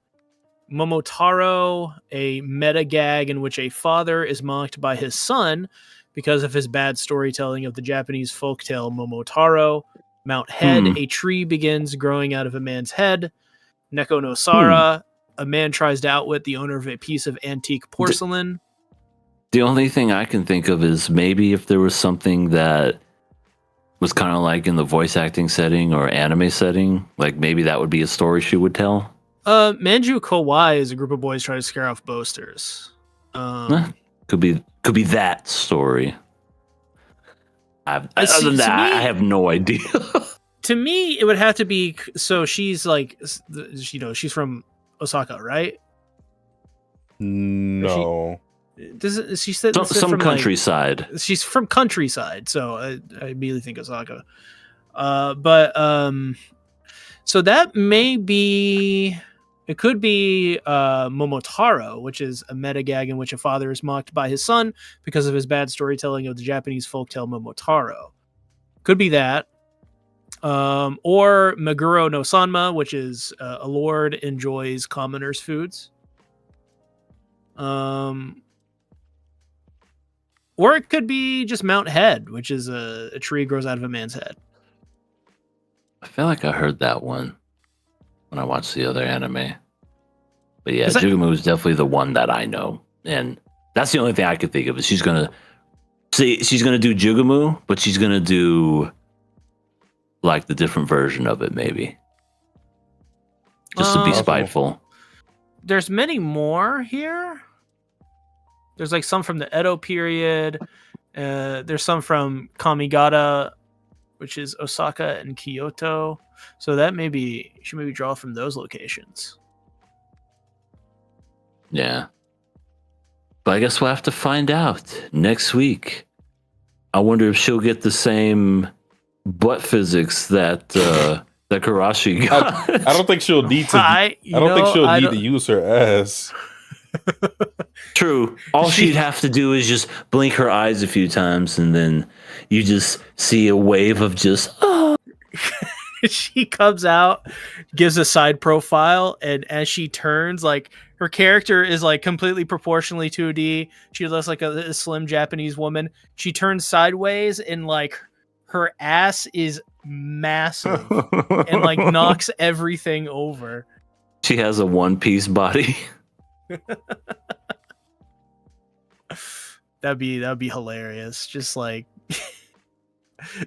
Momotaro, a meta gag in which a father is mocked by his son because of his bad storytelling of the Japanese folktale Momotaro. Mount Head, Hmm. a tree begins growing out of a man's head. Neko no Sara, a man tries to outwit the owner of a piece of antique porcelain. The only thing I can think of is maybe if there was something that was kind of like in the voice acting setting or anime setting, like maybe that would be a story she would tell. Manju KOA is a group of boys trying to scare off boasters. Could be that story. Other see- than to that, me- I have no idea. To me, it would have to be. So she's like, she's from Osaka, right? No. She said Some from countryside. She's from countryside, so I immediately think Osaka. But so that may be. It could be Momotaro, which is a meta gag in which a father is mocked by his son because of his bad storytelling of the Japanese folktale Momotaro. Could be that. Or Meguro no Sanma, which is a lord enjoys commoners' foods. Or it could be just Mount Head, which is a tree grows out of a man's head. I feel like I heard that one when I watched the other anime. But yeah, Is that- Jugamu is definitely the one that I know. And that's the only thing I could think of is she's gonna do Jugamu, but she's gonna do like the different version of it, maybe. Just to be Possible. spiteful. There's many more here. There's like some from the Edo period. There's some from Kamigata, which is Osaka and Kyoto. So that should maybe draw from those locations. Yeah. But I guess we'll have to find out next week. I wonder if she'll get the same butt physics that that Karashi got. I don't think she'll need to. I don't think she'll need to use her ass. True. All she'd have to do is just blink her eyes a few times, and then you just see a wave of just. Oh. She comes out, gives a side profile, and as she turns, like her character is like completely proportionally 2D. She looks like a slim Japanese woman. She turns sideways, and like her ass is massive and like knocks everything over. She has a one-piece body. That'd be hilarious. Just like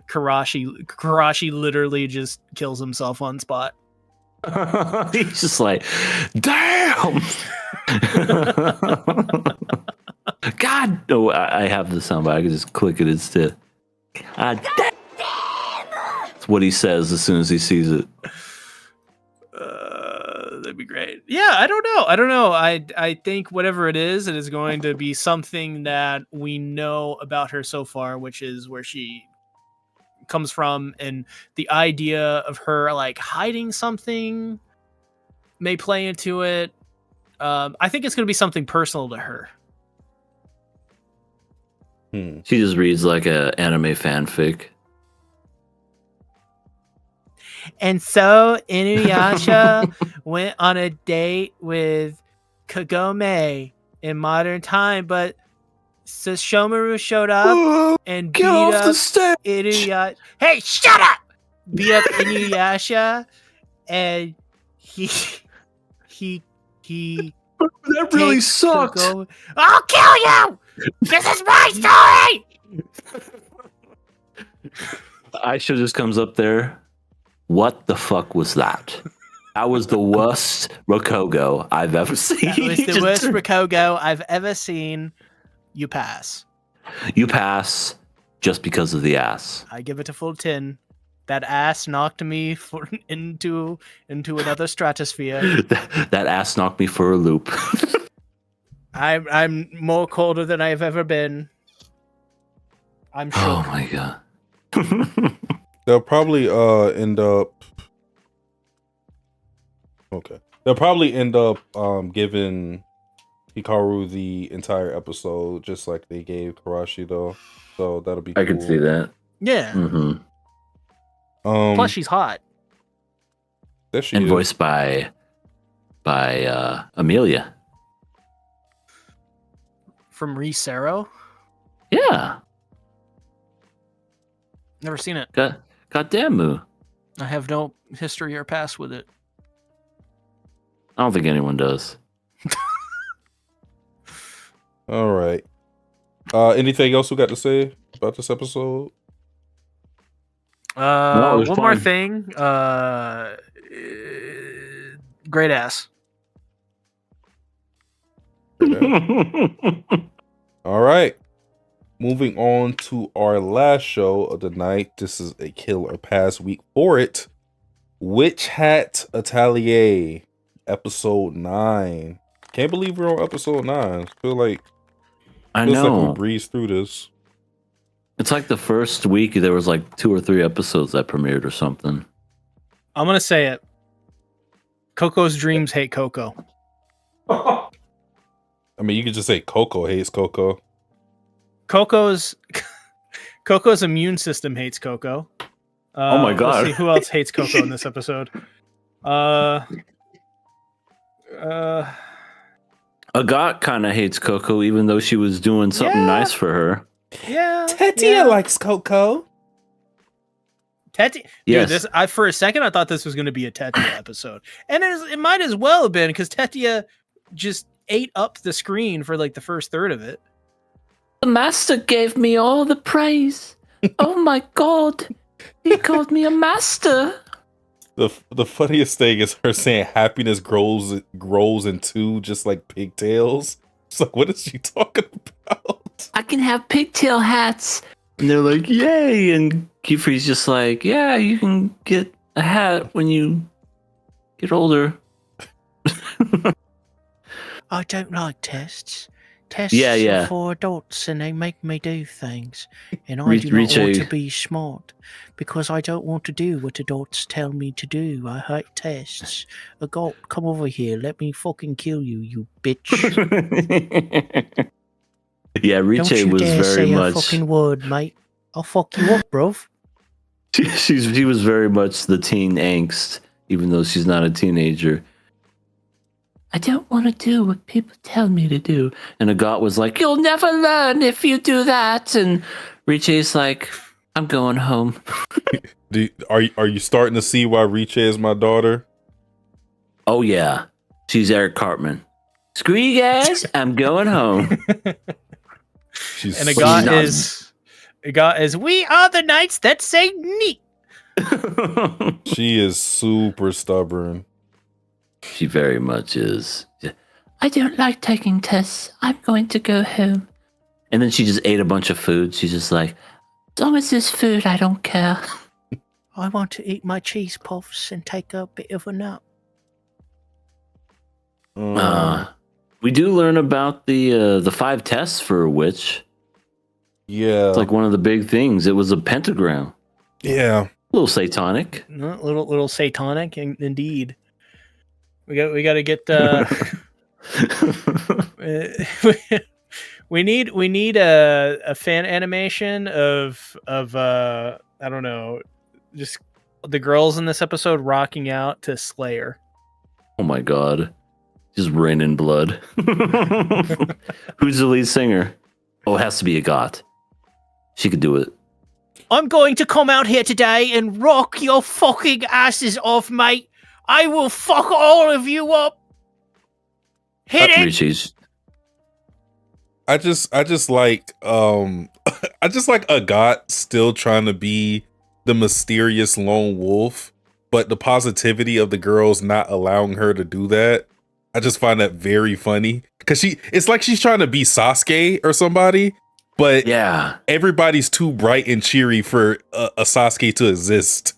Karashi literally just kills himself on spot. He's just like, damn. God, no, I have the sound, but I can just click it instead. God damn. That's what he says as soon as he sees it. That'd be great. Yeah, I don't know. I think whatever it is going to be something that we know about her so far, which is where she comes from, and the idea of her like hiding something may play into it. I think it's going to be something personal to her. She just reads like a anime fanfic. And so Inuyasha went on a date with Kagome in modern time, but Sesshomaru showed up and beat up Inuyasha. Hey, shut up! Beat up Inuyasha, and he That really takes sucked. Kagome- I'll kill you! This is my story! Aisha just comes up there. What the fuck was that? That was the worst Rokogo I've ever seen. That was the worst Rokogo I've ever seen. You pass. You pass just because of the ass. I give it a full 10. That ass knocked me into another stratosphere. That ass knocked me for a loop. I'm more colder than I've ever been. I'm shook. Oh my god. They'll probably end up. Okay. They'll probably end up giving Hikaru the entire episode, just like they gave Karashi, though. So that'll be. I could see that. Yeah. Mm-hmm. Plus, she's hot. There she And is. voiced by Amelia. From Risero. Yeah. Never seen it. Goddamn, Moo. I have no history or past with it. I don't think anyone does. All right. Anything else we got to say about this episode? No, it was One more fine. thing. Great ass. All right. Moving on to our last show of the night. This is a killer pass week for it. Witch Hat Atelier, episode 9. Can't believe we're on episode 9. Feels like I we know. breezed through this. It's like the first week there was like 2 or 3 episodes that premiered or something. I'm gonna say it. Coco's dreams hate Coco. I mean, you could just say Coco hates Coco. Coco's immune system hates Coco. Oh my God. Let's see who else hates Coco in this episode. Agat kind of hates Coco, even though she was doing something Yeah. nice for her. Yeah. Tetia likes Coco. Tetia. Yes. Dude, for a second I thought this was going to be a Tetia episode, and it might as well have been because Tetia just ate up the screen for like the first third of it. The master gave me all the praise. Oh my god. He called me a master. The funniest thing is her saying happiness grows in 2, just like pigtails. It's like, what is she talking about? I can have pigtail hats. And they're like, yay! And Kiefer's just like, yeah, you can get a hat when you get older. I don't like tests. Tests Yeah. are for adults and they make me do things. And I Reach- do not reach want a- to be smart because I don't want to do what adults tell me to do. I hate tests. Adult, come over here. Let me fucking kill you, you bitch. Yeah, Don't Riche you was dare very say much. a fucking word, mate. I'll fuck you up, bruv. She was very much the teen angst, even though she's not a teenager. I don't want to do what people tell me to do. And Agat was like, You'll never learn if you do that. And Riche's like, I'm going home. Are you starting to see why Riche is my daughter? Oh yeah, she's Eric Cartman. Screw you guys, I'm going home. She's And so- Agat is, we are the knights that say neat. she is super stubborn. She very much is. I don't like taking tests. I'm going to go home. And then she just ate a bunch of food. She's just like, As long as there's food, I don't care. I want to eat my cheese puffs and take a bit of a nap. we do learn about the 5 tests for a witch. Yeah. It's like one of the big things. It was a pentagram. Yeah. A little satanic. Little satanic, indeed. We got to get. we need a fan animation of I don't know, just the girls in this episode rocking out to Slayer. Oh my god. Just raining blood. Who's the lead singer? Oh, it has to be Agat. She could do it. I'm going to come out here today and rock your fucking asses off, mate. I will fuck all of you up. Hit it. Richie's. I just like I just like Agat still trying to be the mysterious lone wolf, but the positivity of the girls not allowing her to do that. I just find that very funny because it's like she's trying to be Sasuke or somebody, but Yeah. everybody's too bright and cheery for a Sasuke to exist.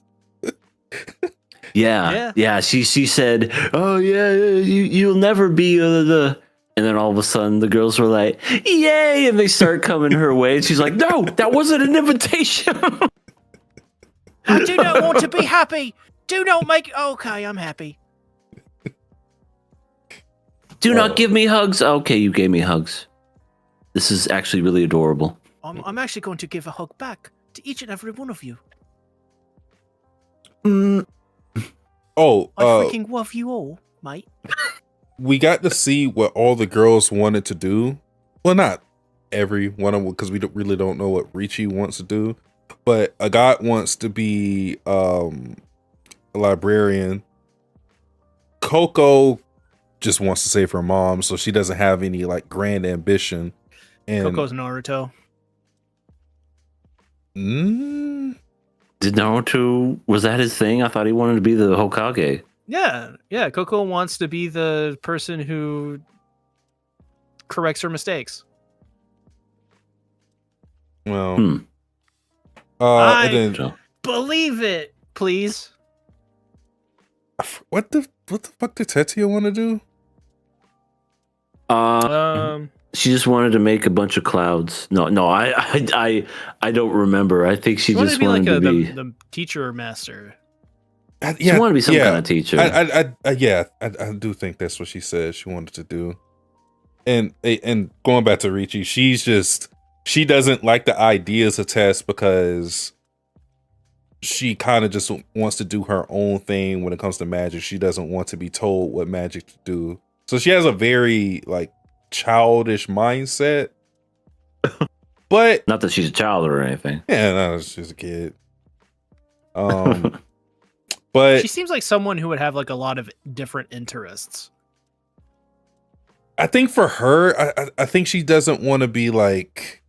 Yeah. She said, "Oh yeah, you'll never be the." And then all of a sudden, the girls were like, "Yay!" And they start coming her way. And she's like, "No, that wasn't an invitation." I do not want to be happy. Do not make. Okay, I'm happy. Do not give me hugs. Okay, you gave me hugs. This is actually really adorable. I'm actually going to give a hug back to each and every one of you. Oh, I freaking love you all, mate. we got to see what all the girls wanted to do. Well, not every one of them, because we really don't know what Richie wants to do. But Agat wants to be a librarian. Coco just wants to save her mom, so she doesn't have any like grand ambition. And Coco's Naruto. Did Naruto, was that his thing? I thought he wanted to be the Hokage. Yeah. Coco wants to be the person who corrects her mistakes. well, I and then believe it, please. what the fuck did Tetsuya want to do? She just wanted to make a bunch of clouds. No, I don't remember. I think she just wanted to be the teacher or master. She wanted to be some kind of teacher. I do think that's what she said she wanted to do. And going back to Richie, she doesn't like the ideas of Tess because she kind of just wants to do her own thing when it comes to magic. She doesn't want to be told what magic to do. So she has a very like childish mindset. But not that she's a child or anything. Yeah, no, she's a kid. But She seems like someone who would have like a lot of different interests. I think for her, I think she doesn't want to be like.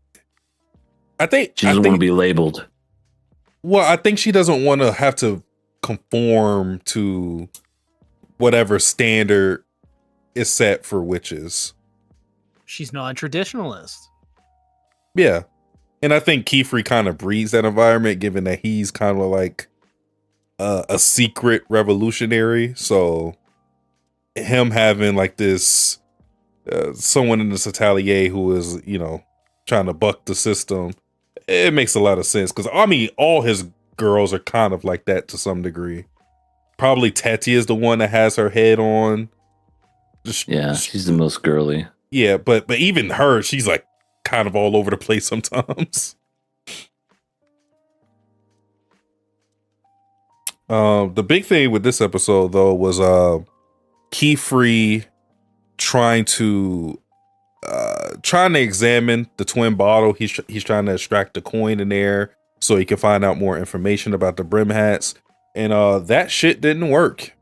She doesn't want to be labeled. Well, I think she doesn't want to have to conform to whatever standard is set for witches. She's non-traditionalist. Yeah. And I think Kiefer kind of breeds that environment, given that he's kind of like a secret revolutionary. So him having like this someone in this atelier who is, trying to buck the system, it makes a lot of sense. Because I mean, all his girls are kind of like that to some degree. Probably Teti is the one that has her head on. Yeah, she's the most girly. Yeah, but even her, she's like kind of all over the place sometimes. The big thing with this episode though was Keyfree trying to examine the twin bottle. He's trying to extract the coin in there so he can find out more information about the brim hats, and that shit didn't work.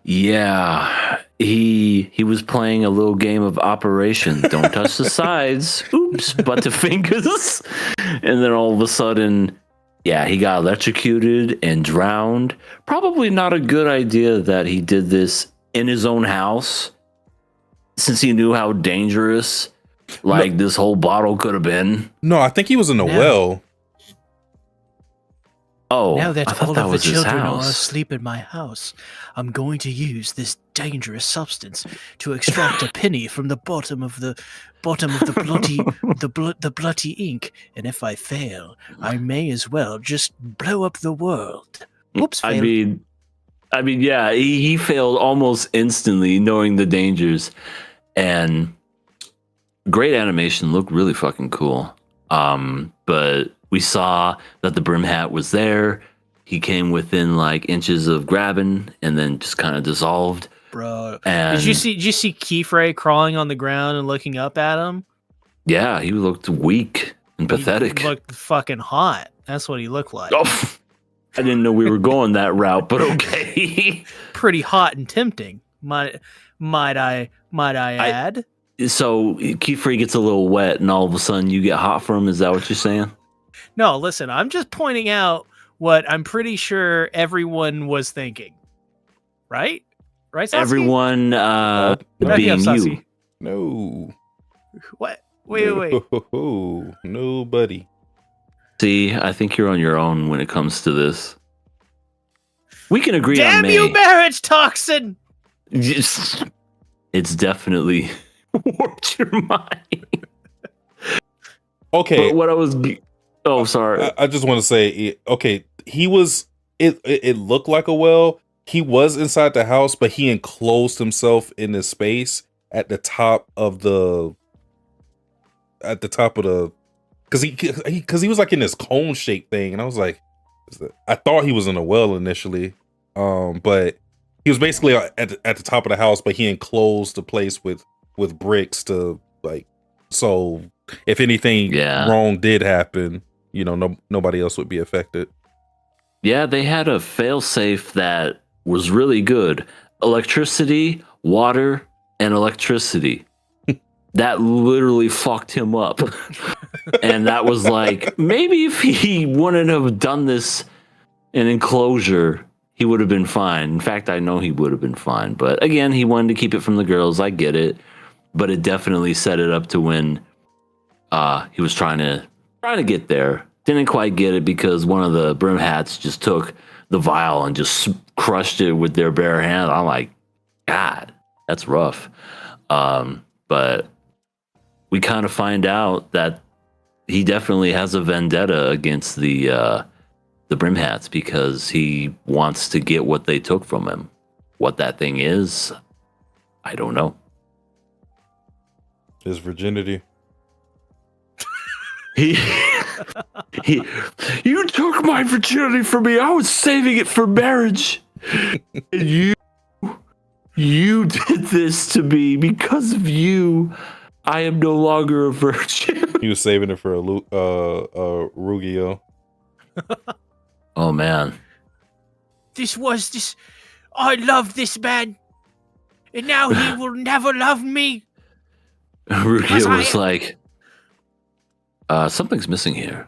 Yeah, he was playing a little game of Operation Don't Touch the Sides, oops, but the fingers, and then all of a sudden, yeah, he got electrocuted and drowned. Probably not a good idea that he did this in his own house, since he knew how dangerous this whole bottle could have been. No, I think he was in a well. Oh, Now that I thought all that of the was his children are house. asleep in my house, I'm going to use this dangerous substance to extract a penny from the bottom of the bloody ink. And if I fail, I may as well just blow up the world. Oops! I failed. mean, yeah, he failed almost instantly, knowing the dangers, and great animation, looked really fucking cool. But we saw that the brim hat was there. He came within like inches of grabbing, and then just kind of dissolved. Bro, And did you see Keyfrey crawling on the ground and looking up at him? yeah, he looked weak and pathetic. He looked fucking hot. That's what he looked like. Oh, I didn't know we were going that route, but okay. Pretty hot and tempting. Might I add? So Keyfree gets a little wet, and all of a sudden you get hot for him. Is that what you're saying? No, listen, I'm just pointing out what I'm pretty sure everyone was thinking. Right? Right, Sasuke? Everyone Back me up, being you. Sasuke. No. What? Wait. Nobody. See, I think you're on your own when it comes to this. We can agree on Damn May. you, Marriagetoxin! It's definitely warped your mind. Okay. But what I was... Oh, sorry. I just want to say, okay, he was, it looked like a well. He was inside the house, but he enclosed himself in this space at the top of the, because he was like in this cone shaped thing, and I was like, I thought he was in a well initially, but he was basically at the top of the house, but he enclosed the place with bricks to like, so if anything wrong did happen, nobody else would be affected. Yeah, they had a failsafe that was really good. Electricity, water, and electricity. That literally fucked him up. And that was like, maybe if he wouldn't have done this in enclosure, he would have been fine. In fact, I know he would have been fine. But again, he wanted to keep it from the girls. I get it. But it definitely set it up to when he was trying to get there. Didn't quite get it because one of the brim hats just took the vial and just crushed it with their bare hand. I'm like, God, that's rough. But we kind of find out that he definitely has a vendetta against the brim hats because he wants to get what they took from him. What that thing is, I don't know. His virginity. He, you took my virginity from me. I was saving it for marriage. And you did this to me. Because of you, I am no longer a virgin. He was saving it for a Rugio. Oh man. I love this man. And now he will never love me. Rugio was like, something's missing here.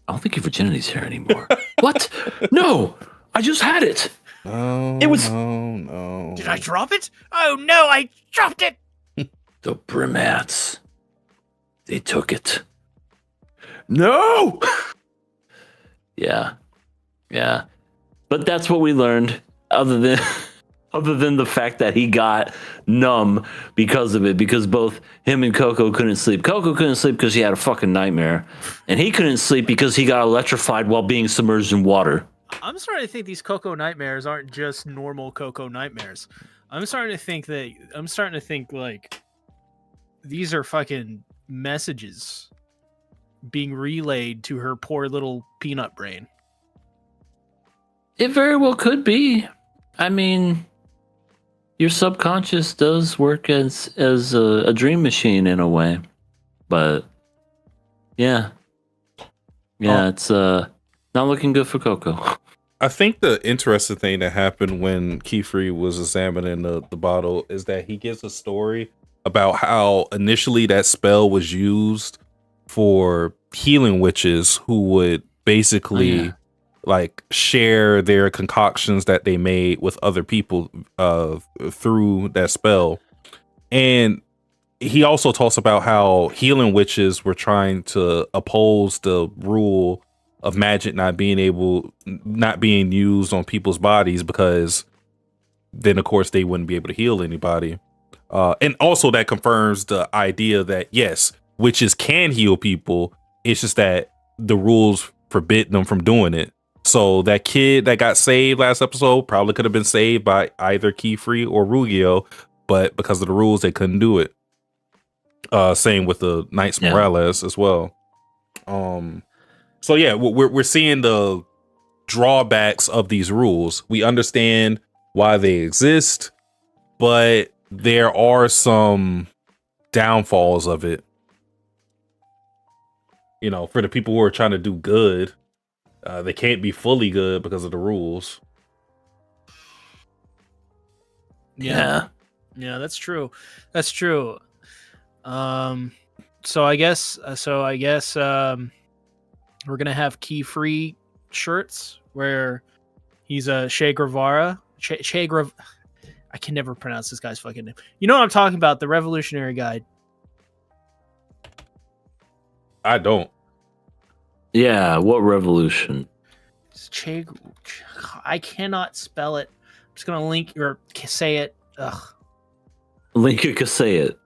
I don't think your virginity's here anymore. What? No, I just had it. No, It was- no. Did I drop it? Oh no, I dropped it. The brim hats. They took it. No. Yeah. But that's what we learned. Other than the fact that he got numb because of it, because both him and Coco couldn't sleep. Coco couldn't sleep because she had a fucking nightmare, and he couldn't sleep because he got electrified while being submerged in water. I'm starting to think these Coco nightmares aren't just normal Coco nightmares. I'm starting to think like these are fucking messages being relayed to her poor little peanut brain. It very well could be. I mean, your subconscious does work as a dream machine in a way, but yeah, it's not looking good for Coco. I think the interesting thing that happened when Keyfree was examining the bottle is that he gives a story about how initially that spell was used for healing witches who would basically like share their concoctions that they made with other people through that spell. And he also talks about how healing witches were trying to oppose the rule of magic not being used on people's bodies, because then of course they wouldn't be able to heal anybody. And also that confirms the idea that yes, witches can heal people. It's just that the rules forbid them from doing it. So that kid that got saved last episode probably could have been saved by either Keyfree or Rugio, but because of the rules, they couldn't do it. Same with the Knights Morales as well. So yeah, we're seeing the drawbacks of these rules. We understand why they exist, but there are some downfalls of it. You know, for the people who are trying to do good, they can't be fully good because of the rules. Yeah, that's true. That's true. So I guess we're gonna have key-free shirts where he's a Che Guevara. I can never pronounce this guy's fucking name. You know what I'm talking about? The Revolutionary Guide. I don't. Yeah, what revolution? Che. I cannot spell it. I'm just gonna link or say it. Ugh. Linka could say it.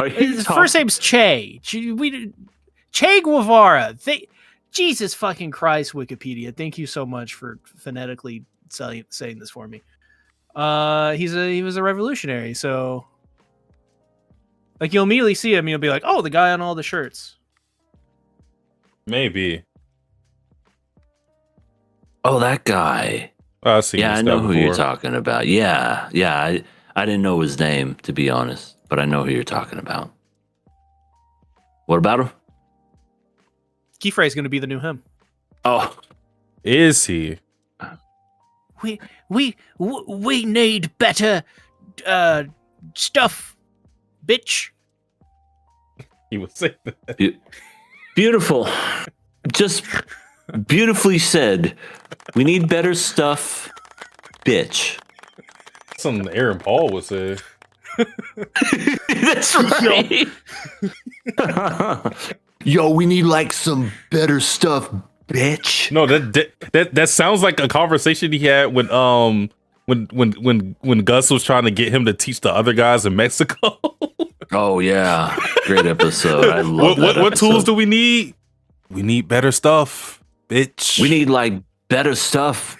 His first name's Che. Che Guevara. Jesus fucking Christ, Wikipedia. Thank you so much for phonetically saying this for me. He was a revolutionary, so like you'll immediately see him, you'll be like, oh, the guy on all the shirts. Maybe. Oh, that guy. I see. Yeah, I know who you're talking about. Yeah. I didn't know his name, to be honest, but I know who you're talking about. What about him? Keyfrey is going to be the new him. Oh, Is he? We need better stuff, bitch. He would say that. beautiful. Just beautifully said. We need better stuff, bitch. Something Aaron Paul would say. That's right. Yo, we need like some better stuff, bitch. No, that sounds like a conversation he had when Gus was trying to get him to teach the other guys in Mexico. Oh yeah, great episode. I love what tools do we need? We need better stuff, bitch. We need like better stuff,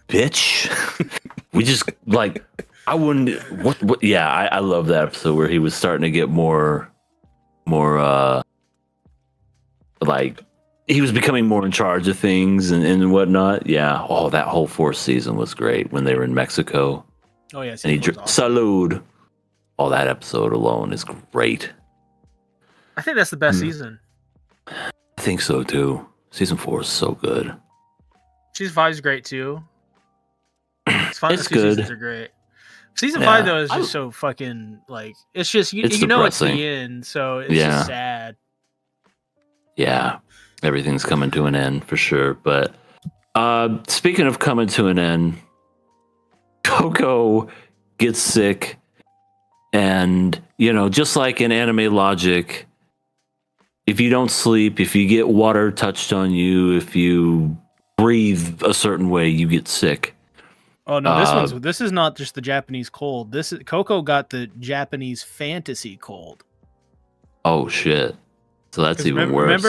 bitch. We just like I wouldn't. What? Yeah, I love that episode where he was starting to get more, like he was becoming more in charge of things and whatnot. Yeah. Oh, that whole fourth season was great when they were in Mexico. Oh yeah, And he salud. Oh, that episode alone is great. I think that's the best season. I think so too. Season 4 is so good. Season 5 is great too. It's fun. It's The 2 good. seasons are great. Season Yeah. 5 though is just so fucking like it's just It's you know it's depressing. the end, so it's Yeah. just sad. Yeah, everything's coming to an end for sure. But speaking of coming to an end, Coco gets sick, and just like in anime logic, if you don't sleep, if you get water touched on you, if you breathe a certain way, you get sick. Oh no, this is not just the Japanese cold. This is Coco got the Japanese fantasy cold. Oh shit! So that's even worse.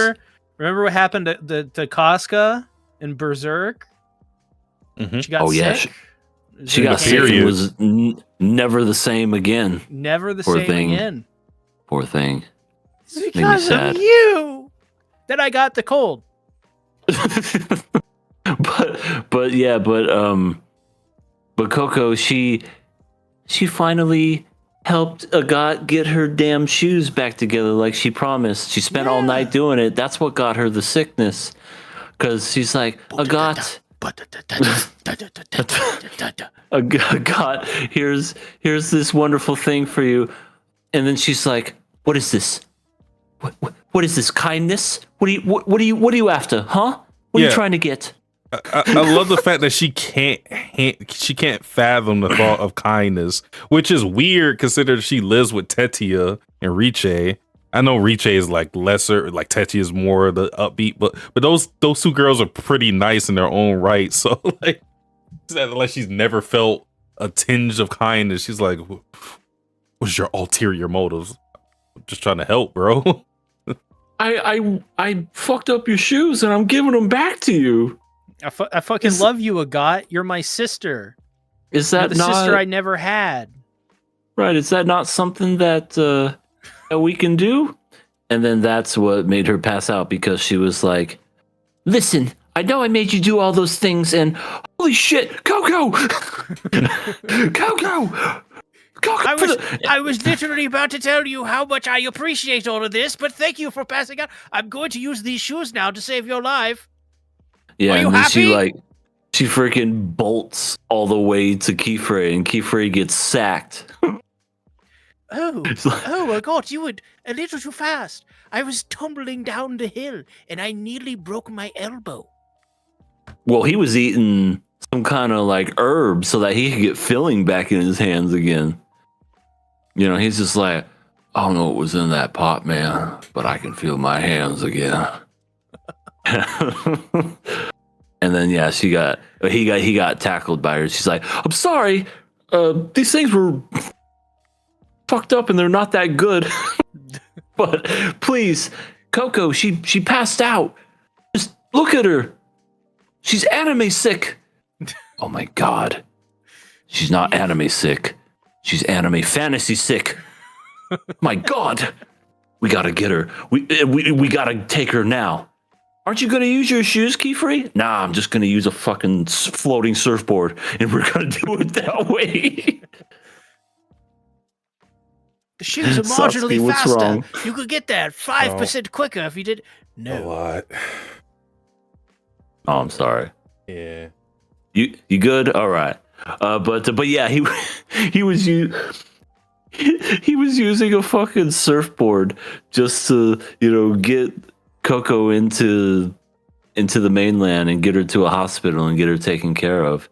Remember what happened to Casca in Berserk? Mhm. She got Oh, yeah, sick. She got sick and was never the same again. Never the Poor same thing. again. Poor thing. It's me because sad. of you that I got the cold. but Coco, she finally helped Agat get her damn shoes back together like she promised. She spent all night doing it. That's what got her the sickness. Cause she's like, Agat, here's this wonderful thing for you. And then she's like, what is this? What is this? Kindness? What are you after? Huh? What are you trying to get? I love the fact that she can't fathom the thought of kindness, which is weird considering she lives with Tetia and Riche. I know Riche is like lesser, like Tetia is more the upbeat, but those two girls are pretty nice in their own right. So like she's never felt a tinge of kindness. She's like, what's your ulterior motives? I'm just trying to help, bro. I fucked up your shoes and I'm giving them back to you. I fucking love you, Agat. You're my sister. Is You're that the not sister I never had? right? Is that not something that we can do? And then that's what made her pass out because she was like, "Listen, I know I made you do all those things, and holy shit, Coco, Coco." I was literally about to tell you how much I appreciate all of this, but thank you for passing out. I'm going to use these shoes now to save your life. Yeah, Are you and then happy? she freaking bolts all the way to Keyfrey, and Keyfrey gets sacked. Oh, oh my God, you were a little too fast. I was tumbling down the hill, and I nearly broke my elbow. Well, he was eating some kind of like herb so that he could get filling back in his hands again. He's just like, I don't know what was in that pot, man, but I can feel my hands again. And then he got tackled by her. She's like, I'm sorry, these things were fucked up and they're not that good. But please, Coco, she passed out. Just look at her. She's anime sick. Oh my God. She's not anime sick. She's anime fantasy sick. My God. We gotta get her. We gotta take her now. Aren't you gonna use your shoes, Keyfrey? Nah, I'm just gonna use a fucking floating surfboard, and we're gonna do it that way. The shoes are Sasuke, marginally what's faster. wrong? You could get there 5% quicker if you did. A No. lot. Oh, I'm sorry. Yeah. You good? All right. But yeah, he was he was using a fucking surfboard just to get Coco into the mainland and get her to a hospital and get her taken care of.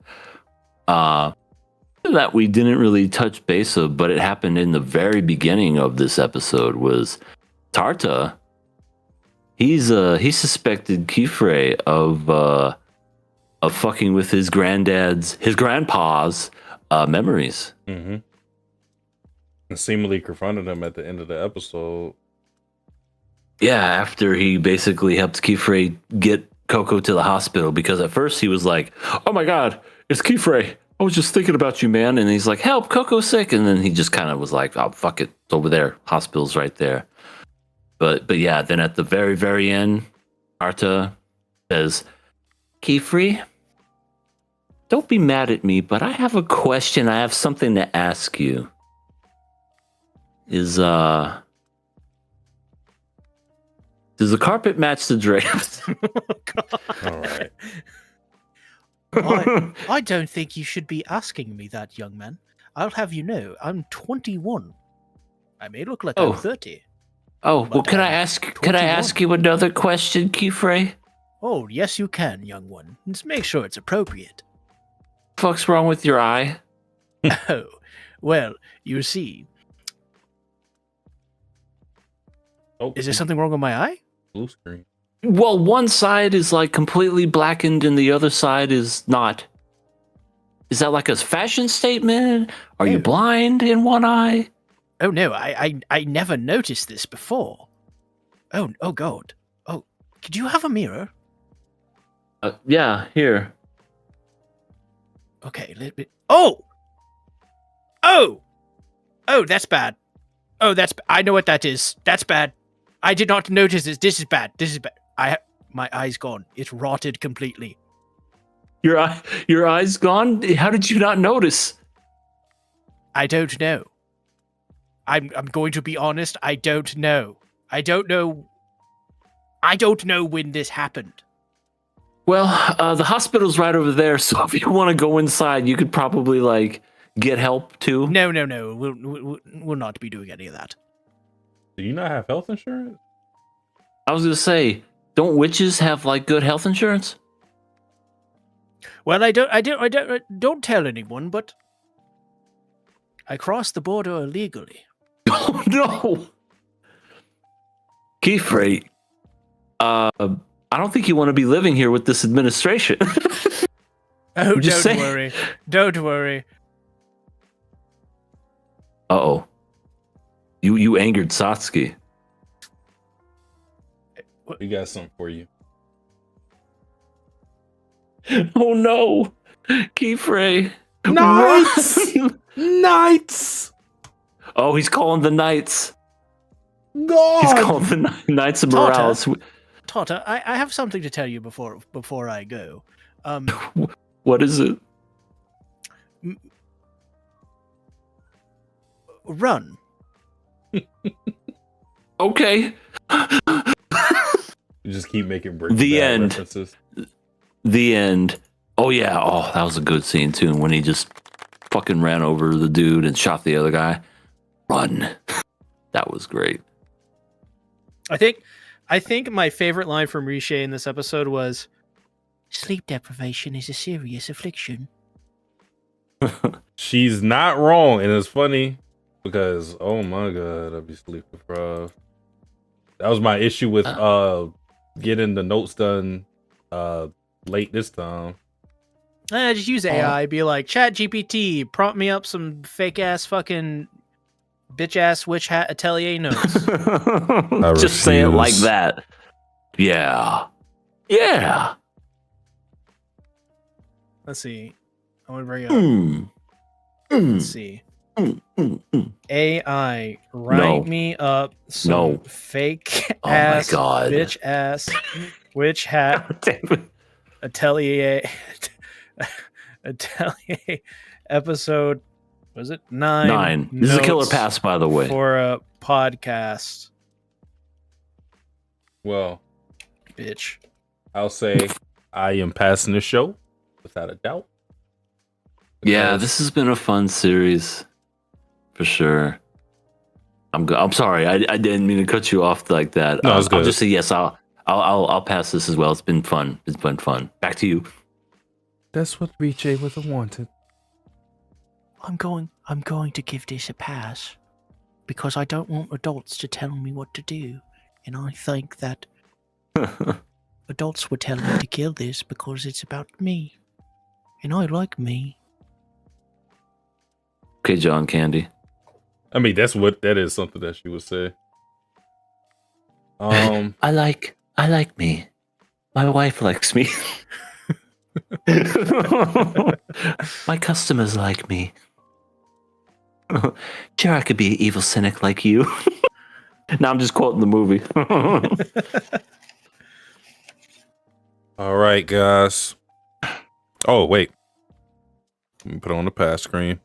That we didn't really touch base of, but it happened in the very beginning of this episode. Was Tarta? He suspected Kifre of fucking with his grandpa's memories. Mm-hmm. And seemingly confronted him at the end of the episode. Yeah, after he basically helped Kifre get Coco to the hospital, because at first he was like, "Oh my god, it's Kifre. I was just thinking about you, man." And he's like, "Help, Coco's sick." And then he just kind of was like, "Oh, fuck it. It's over there. Hospital's right there." But yeah, then at the very, very end, Arta says, "Kifre, don't be mad at me, but I have a question. I have something to ask you. Does the carpet match the drapes?" All right. I don't think you should be asking me that, young man. I'll have you know, I'm 21. I may look like Oh. I'm 30. Oh, well, But, can I uh, ask 21. you another question, Kifre? Oh, yes, you can, young one. Just make sure it's appropriate. Fuck's wrong with your eye? Oh, well, you see, Oh, is there something wrong with my eye? blue screen? Well, one side is like completely blackened and the other side is not. Is that like a fashion statement? Are you Oh. blind in one eye? Oh no, I never noticed this before. Oh God. Oh, could you have a mirror? Yeah, here. Okay, let me. Oh, that's bad. Oh, I know what that is. That's bad. I did not notice this. This is bad. My eye's gone. It's rotted completely. Your eye's gone? How did you not notice? I don't know. I'm going to be honest. I don't know. I don't know when this happened. Well, the hospital's right over there, so if you want to go inside, you could probably like get help too. No. We'll not be doing any of that. Do you not have health insurance? I was gonna say, don't witches have like good health insurance? Well, I don't tell anyone, but I crossed the border illegally. Oh no, Kifre. I don't think you want to be living here with this administration. Oh, I'm just don't saying. worry. Don't worry. Uh-oh. You angered Satsuki. We got something for you. Oh no, Kifre. Knights! Run! Knights! Oh, he's calling the Knights. He's God! calling the Knights of Tata. Morales. Tata, I have something to tell you before I go. What is it? Run. Okay. You just keep making Breaking The Bad end. references. The end. Oh yeah. Oh, that was a good scene too. When he just fucking ran over the dude and shot the other guy. Run. That was great. I think my favorite line from Riche in this episode was, "Sleep deprivation is a serious affliction." She's not wrong, and it's funny because oh my god, I'd be sleep deprived. That was my issue with getting the notes done late this time. Just use AI. Be like, Chat GPT, prompt me up some fake ass fucking bitch ass witch hat Atelier notes. Just say it like refuse. that. Yeah. Yeah. Let's see. I want to bring up. Mm. Let's Mm. see. Mm. Mm. Mm. AI, write No. me up some No. fake Oh my ass God. bitch ass witch hat Damn it. Atelier Atelier episode. Was it 9? This is a killer notes pass, by the way. for a podcast. Well, bitch. I'll say I am passing the show without a doubt. Yeah, Because- this has been a fun series for sure. I'm sorry, I didn't mean to cut you off like that. No, it's I'll good. just say yes. I'll pass this as well. It's been fun. It's been fun. Back to you. That's what Riche would have wanted. I'm going to give this a pass because I don't want adults to tell me what to do. And I think that adults would tell me to kill this because it's about me. And I like me. Okay, John Candy. I mean, that is something that she would say. I like me. My wife likes me. My customers like me. Sure, I could be an evil cynic like you. Now I'm just quoting the movie. All right, guys. Oh, wait. Let me put it on the pass screen.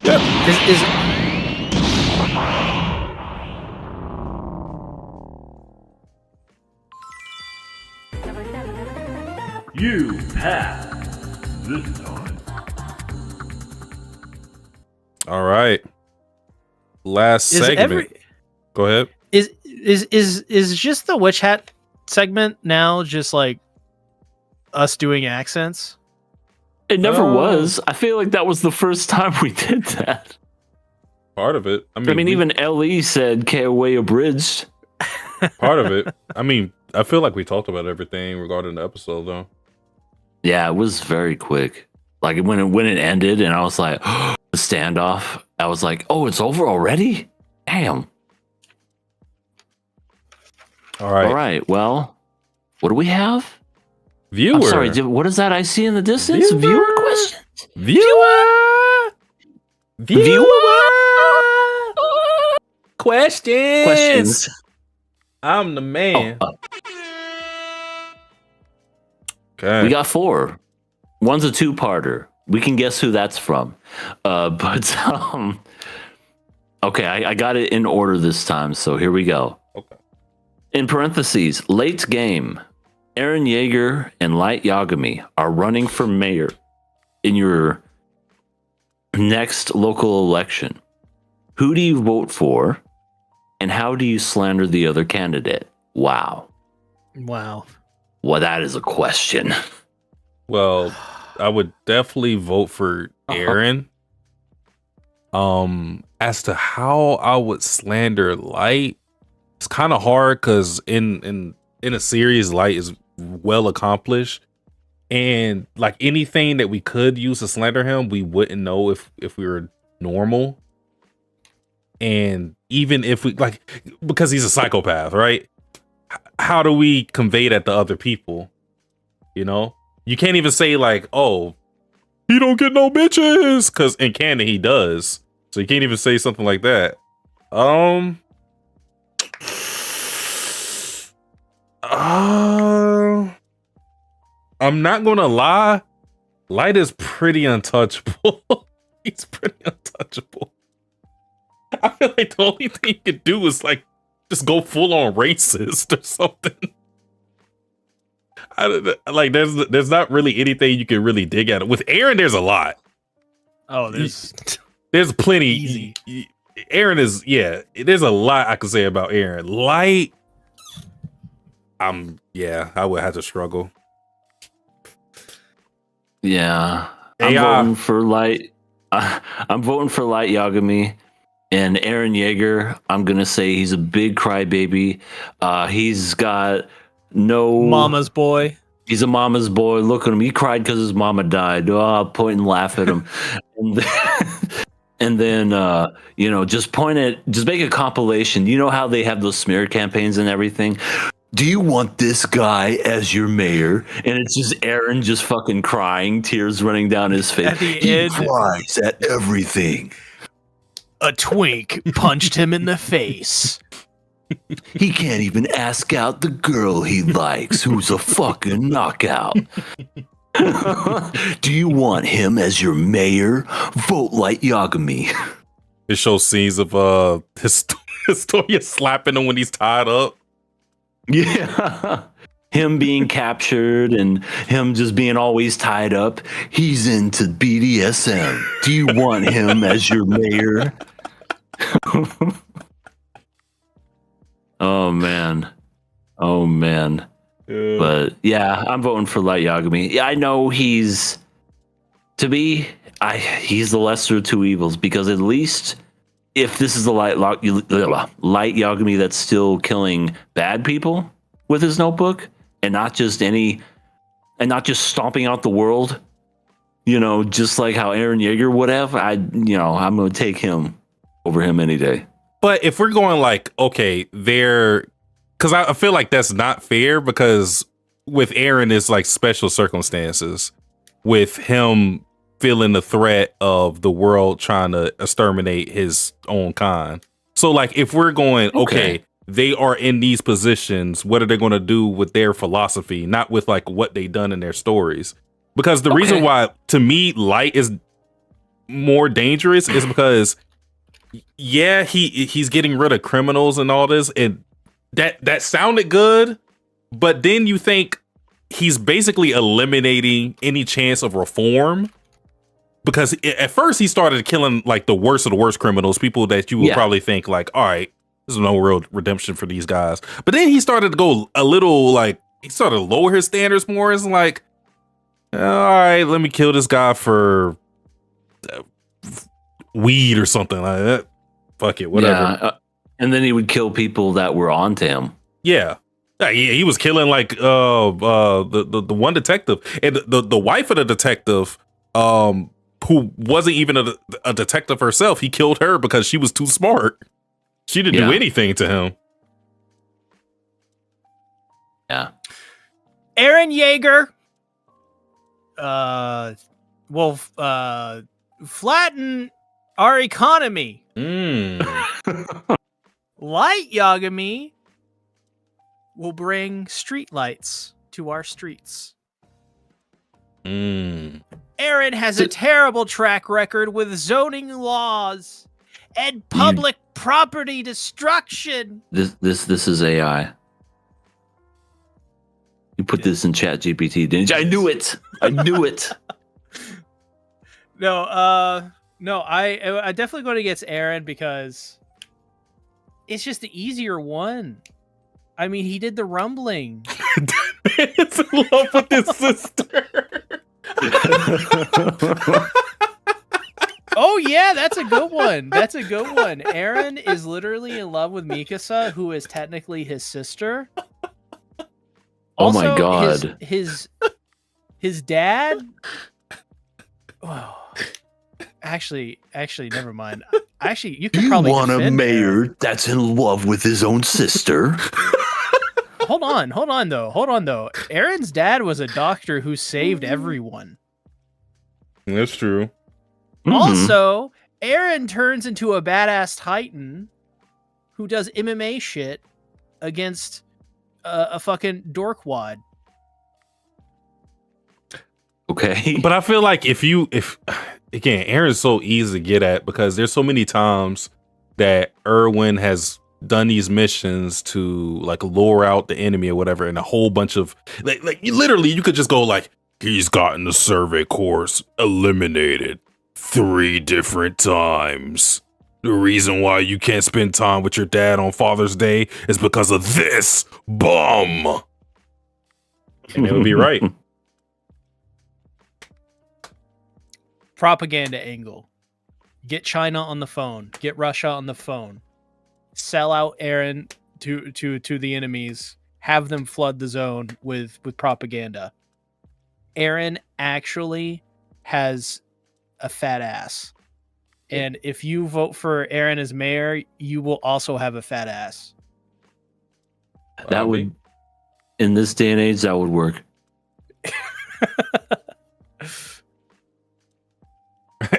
Is You pass this time. All right. Last is segment. Go ahead. is just the witch hat segment now just like us doing accents? It never Oh. was. I feel like that was the first time we did that. Part of it. I mean, even LE said KOA abridged. part of it. I mean, I feel like we talked about everything regarding the episode, though. Yeah, it was very quick. Like when it ended, and I was like, the standoff. I was like, oh, it's over already? Damn. All right. All right. Well, what do we have? Viewer. I'm sorry. What is that I see in the distance? Viewer. Viewer question. Viewer. Questions. I'm the man. Oh, Okay. we got 4. One's a 2-parter. We can guess who that's from. Okay, I got it in order this time, so here we go. Okay. In parentheses, late game, Aaron Yeager and Light Yagami are running for mayor in your next local election. Who do you vote for, and how do you slander the other candidate? Wow. Wow. Well, that is a question. Well, I would definitely vote for Aaron. As to how I would slander Light, it's kind of hard because in a series, Light is well accomplished, and like anything that we could use to slander him, we wouldn't know if we were normal. And even if we because he's a psychopath, right? How do we convey that to other people? You know, you can't even say like, "Oh, he don't get no bitches," because in canon he does. So you can't even say something like that. I'm not gonna lie. Light is pretty untouchable. He's pretty untouchable. I feel like the only thing you could do is like just go full on racist or something. There's not really anything you can really dig at. With Aaron, there's a lot. Oh, there's There's plenty. Easy. Aaron is, yeah. There's a lot I could say about Aaron. Light, I would have to struggle. Yeah, I'm AI. voting for Light. I'm voting for Light Yagami and Aaron Yeager. I'm gonna say he's a big crybaby. He's got no mama's boy. He's a mama's boy. Look at him. He cried because his mama died. Oh, I'll point and laugh at him. And then, just make a compilation. You know how they have those smear campaigns and everything? Do you want this guy as your mayor? And it's just Aaron just fucking crying, tears running down his face. At the He end- cries at everything. A twink punched him in the face. He can't even ask out the girl he likes, who's a fucking knockout. Do you want him as your mayor? Vote Light Yagami. It shows scenes of Historia slapping him when he's tied up. Yeah. Him being captured and him just being always tied up. He's into BDSM. Do you want him as your mayor? Oh man. Oh man. But yeah, I'm voting for Light Yagami. Yeah, I know he's he's the lesser of two evils, because at least if this is the Light Yagami that's still killing bad people with his notebook and not just stomping out the world, just like how Eren Yeager would have, I'm going to take him over him any day. But if we're going like, okay, because I feel like that's not fair, because with Eren, it's like special circumstances with him feeling the threat of the world trying to exterminate his own kind. So like, if we're going, okay, they are in these positions, what are they going to do with their philosophy, not with like what they done in their stories? Because the reason why, to me, Light is more dangerous is because, yeah, he's getting rid of criminals and all this, and that sounded good, but then you think he's basically eliminating any chance of reform, because at first he started killing like the worst of the worst criminals, people that you would probably think like, all right, there's no real redemption for these guys. But then he started to go a little like, he started to lower his standards more. It's like, all right, let me kill this guy for weed or something like that. Fuck it, whatever. Yeah, and then he would kill people that were onto him. Yeah. He was killing like the one detective, and the wife of the detective, who wasn't even a detective herself. He killed her because she was too smart. She didn't do anything to him. Yeah. Eren Yeager will flatten our economy. Light Yagami will bring street lights to our streets. Eren has a terrible track record with zoning laws and public property destruction. This is AI. You put this in Chat GPT, didn't you? I knew it. I knew it. No, I definitely going against Eren because it's just the easier one. I mean, he did the rumbling. It's in love with his sister. Oh yeah, that's a good one. That's a good one. Eren is literally in love with Mikasa, who is technically his sister. Oh my god. His dad. Oh, actually, never mind. Actually, you could probably want a defend mayor Eren. that's in love with his own sister. Hold on though. Eren's dad was a doctor who saved everyone. That's true. Also, Eren turns into a badass Titan who does MMA shit against a fucking dorkwad. Okay. But I feel like if again, Eren's so easy to get at because there's so many times that Erwin has done these missions to like lure out the enemy or whatever, and a whole bunch of like you could just go like, he's gotten the survey course eliminated 3 different times. The reason why you can't spend time with your dad on Father's Day is because of this bum. And it would be right. Propaganda angle. Get China on the phone. Get Russia on the phone. Sell out Eren to the enemies. Have them flood the zone with propaganda. Eren actually has a fat ass. And if you vote for Eren as mayor, you will also have a fat ass. That would, in this day and age, that would work.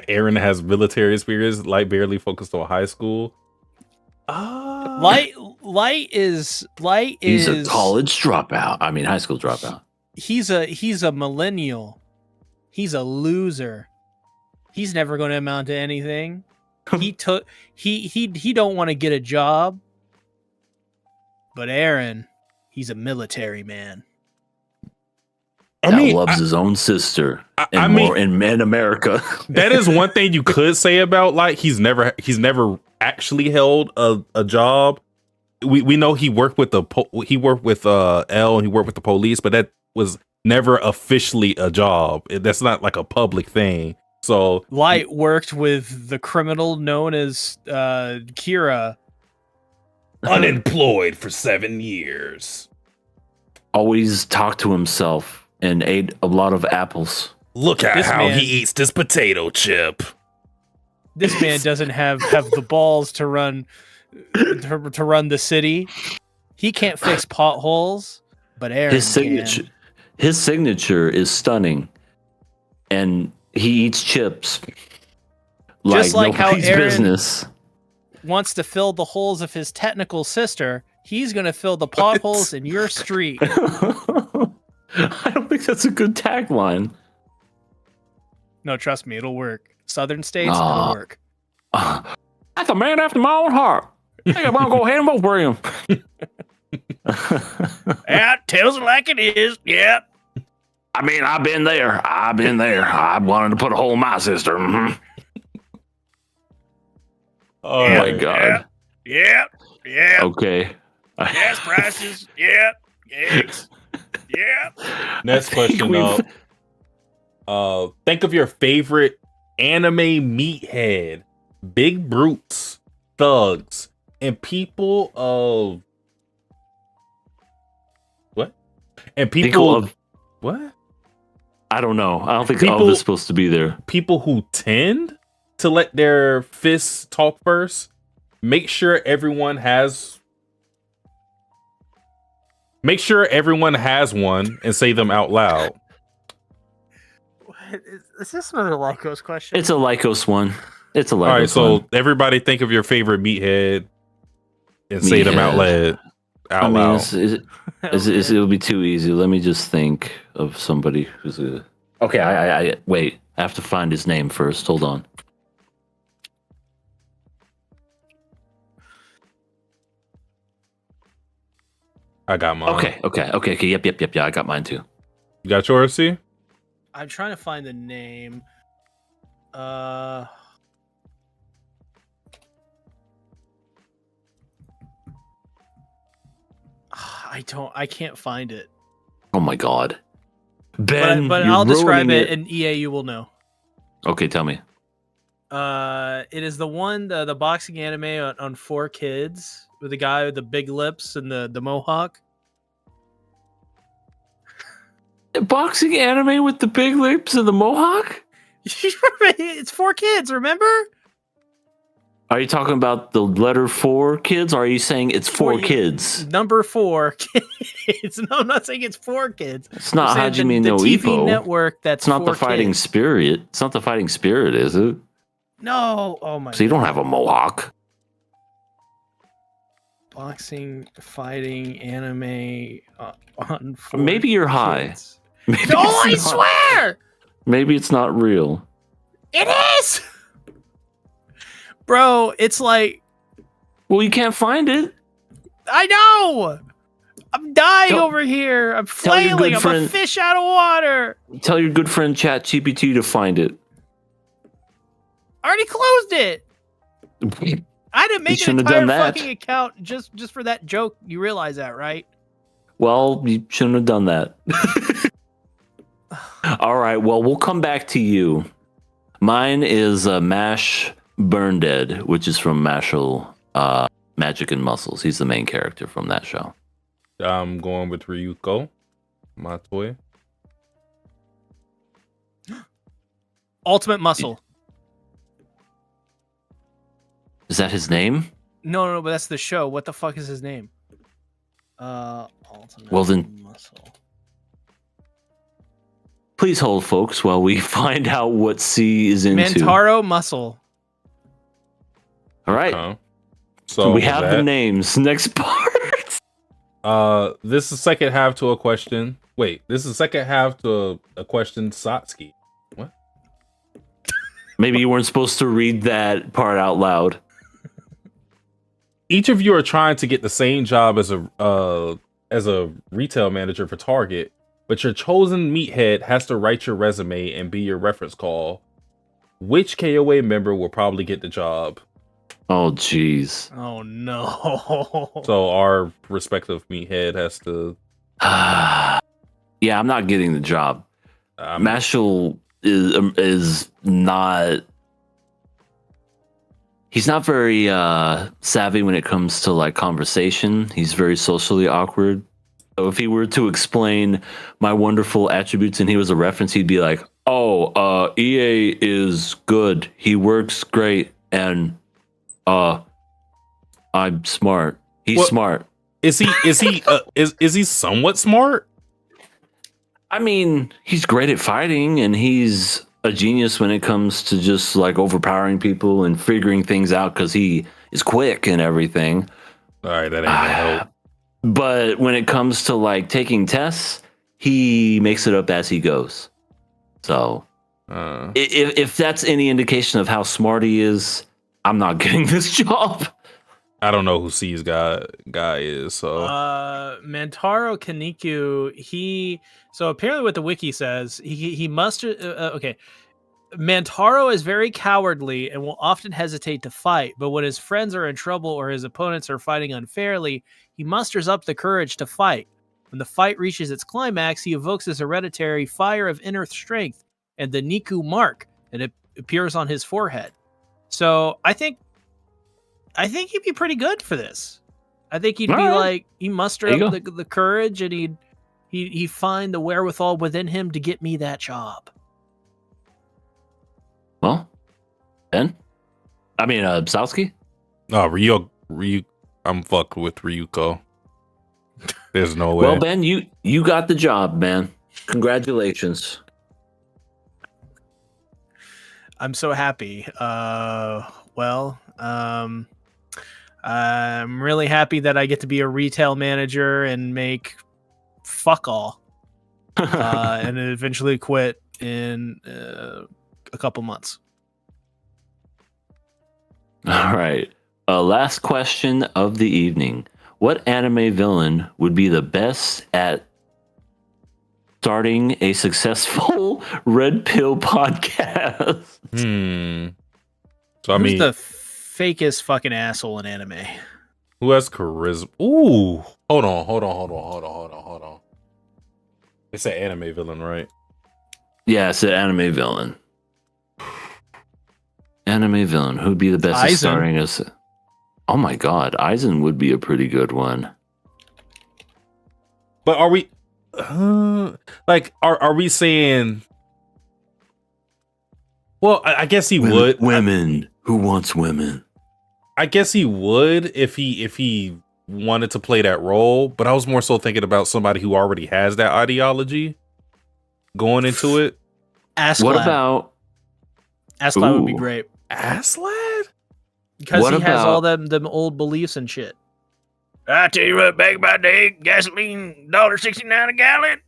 Eren has military experience. Light barely focused on high school. Light is He's a college dropout. I mean, high school dropout. He's a millennial. He's a loser. He's never going to amount to anything. He don't want to get a job. But Eren, He's a military man. That loves his own sister. And more in America. That is one thing you could say about like he's never actually held a job. We know he worked with L and he worked with the police, but that was never officially a job. That's not like a public thing. So Light worked with the criminal known as Kira. Unemployed for 7 years. Always talked to himself and ate a lot of apples. Look at This how man- he eats this potato chip. This man doesn't have the balls to run the city. He can't fix potholes, but Aaron His signature is stunning, and he eats chips. Just like how nobody's Aaron- business. wants to fill the holes of his technical sister. He's gonna fill the potholes in your street. I don't think that's a good tagline. No, trust me, it'll work. Southern states, Aw. it'll work. That's a man after my own heart. I think I'm gonna go ahead and vote for him. Yeah, tells it like it is. Yeah. I mean, I've been there. I wanted to put a hole in my sister. Mhm. Oh my God. Yeah. Yeah. Okay. Gas prices. Yeah. Eggs. Yeah. Next question we've- though. Think of your favorite anime meathead. Big brutes, thugs, and people of what? And People of what? I don't know. I don't think People- all of this is supposed to be there. People who tend to let their fists talk first. Make sure everyone has one and say them out loud. Is this another Lycos question? It's a Lycos one. It's a Lycos All right, so one. everybody think of your favorite meathead and say them out Meathead. loud. I mean, loud. it'll be too easy. Let me just think of somebody who's a. Okay, I wait. I have to find his name first. Hold on. I got mine. Okay. Yep. I got mine too. You got yours, see? I'm trying to find the name. I can't find it. Oh my God, Ben. But you're I'll describe ruining it, and EA, you will know. Okay, tell me. It is the one, the boxing anime on 4Kids with the guy with the big lips and the mohawk. Boxing anime with the big lips and the mohawk? It's 4Kids, remember? Are you talking about the letter 4 kids? Or are you saying it's 4 kids? Number 4 kids. No, I'm not saying it's 4 kids. It's not I'm saying Hajime the no TV Ippo. network that's It's not the 4 fighting kids. spirit. It's not the fighting spirit, is it? No, oh my. So you don't have a mohawk. Boxing, fighting, anime on 4 Maybe you're high. kids. Maybe No, it's I not- swear, Maybe it's not real. it is. Bro, it's like Well, you can't find it. I know. I'm dying Tell- over here. I'm tell your flailing. good I'm a friend- fish out of water. Tell your good friend ChatGPT to find it. I already closed it. I didn't make an shouldn't have entire done that. fucking account just for that joke. You realize that, right? Well, you shouldn't have done that. All right. Well, we'll come back to you. Mine is Mash Burn Dead, which is from Mashal Magic and Muscles. He's the main character from that show. I'm going with Ryuko, my toy. Ultimate Muscle. Is that his name? No, but that's the show. What the fuck is his name? Ultimate Well, then- Muscle. Please hold, folks, while we find out what C is into. Mantaro Muscle. All right. So we with have the that, names. Next part. This is second half to a question. Wait, this is second half to a question. Satsuki. What? Maybe you weren't supposed to read that part out loud. Each of you are trying to get the same job as a as a retail manager for Target, but your chosen meathead has to write your resume and be your reference call. Which KOA member will probably get the job? Oh, jeez. Oh no. So our respective meathead has to. Yeah, I'm not getting the job. Mashal is not. He's not very savvy when it comes to like conversation. He's very socially awkward. So if he were to explain my wonderful attributes and he was a reference, he'd be like, "Oh, EA is good. He works great, and I'm smart. He's smart." Is he somewhat smart? I mean, he's great at fighting, and he's a genius when it comes to just like overpowering people and figuring things out because he is quick and everything. All right, that ain't gonna help. But when it comes to like taking tests, he makes it up as he goes. So if that's any indication of how smart he is, I'm not getting this job. I don't know who C's guy is. So Mantaro Kaniku, so apparently what the wiki says, he must okay. Mantaro is very cowardly and will often hesitate to fight, but when his friends are in trouble or his opponents are fighting unfairly, he musters up the courage to fight. When the fight reaches its climax, he evokes his hereditary fire of inner strength and the Niku mark, and it appears on his forehead. So I think he'd be pretty good for this. I think he'd be like, he muster up the courage, and he'd find the wherewithal within him to get me that job. Well, Ben? I mean, Psowski? No, Ryu. I'm fucked with Ryuko. There's no way. Well, Ben, you got the job, man. Congratulations. I'm so happy. I'm really happy that I get to be a retail manager and make fuck all, and eventually quit in a couple months. All right. Last question of the evening. What anime villain would be the best at starting a successful Red Pill podcast? So I Who's mean, the fakest fucking asshole in anime? who has charisma? Ooh, hold on. It's an anime villain, right? Yeah, it's an anime villain. Anime villain. Who'd be the best at Aizen. starting us? Oh my god, Aizen would be a pretty good one. But are we like are we saying? Well, I guess he would. Women. Who wants women? I guess he would if he wanted to play that role. But I was more so thinking about somebody who already has that ideology going into it. Asclad. What about Asclad would be Ooh. great Aslad? because What he has about- all them old beliefs and shit. I tell you what, back about day, gasoline $1.69 a gallon.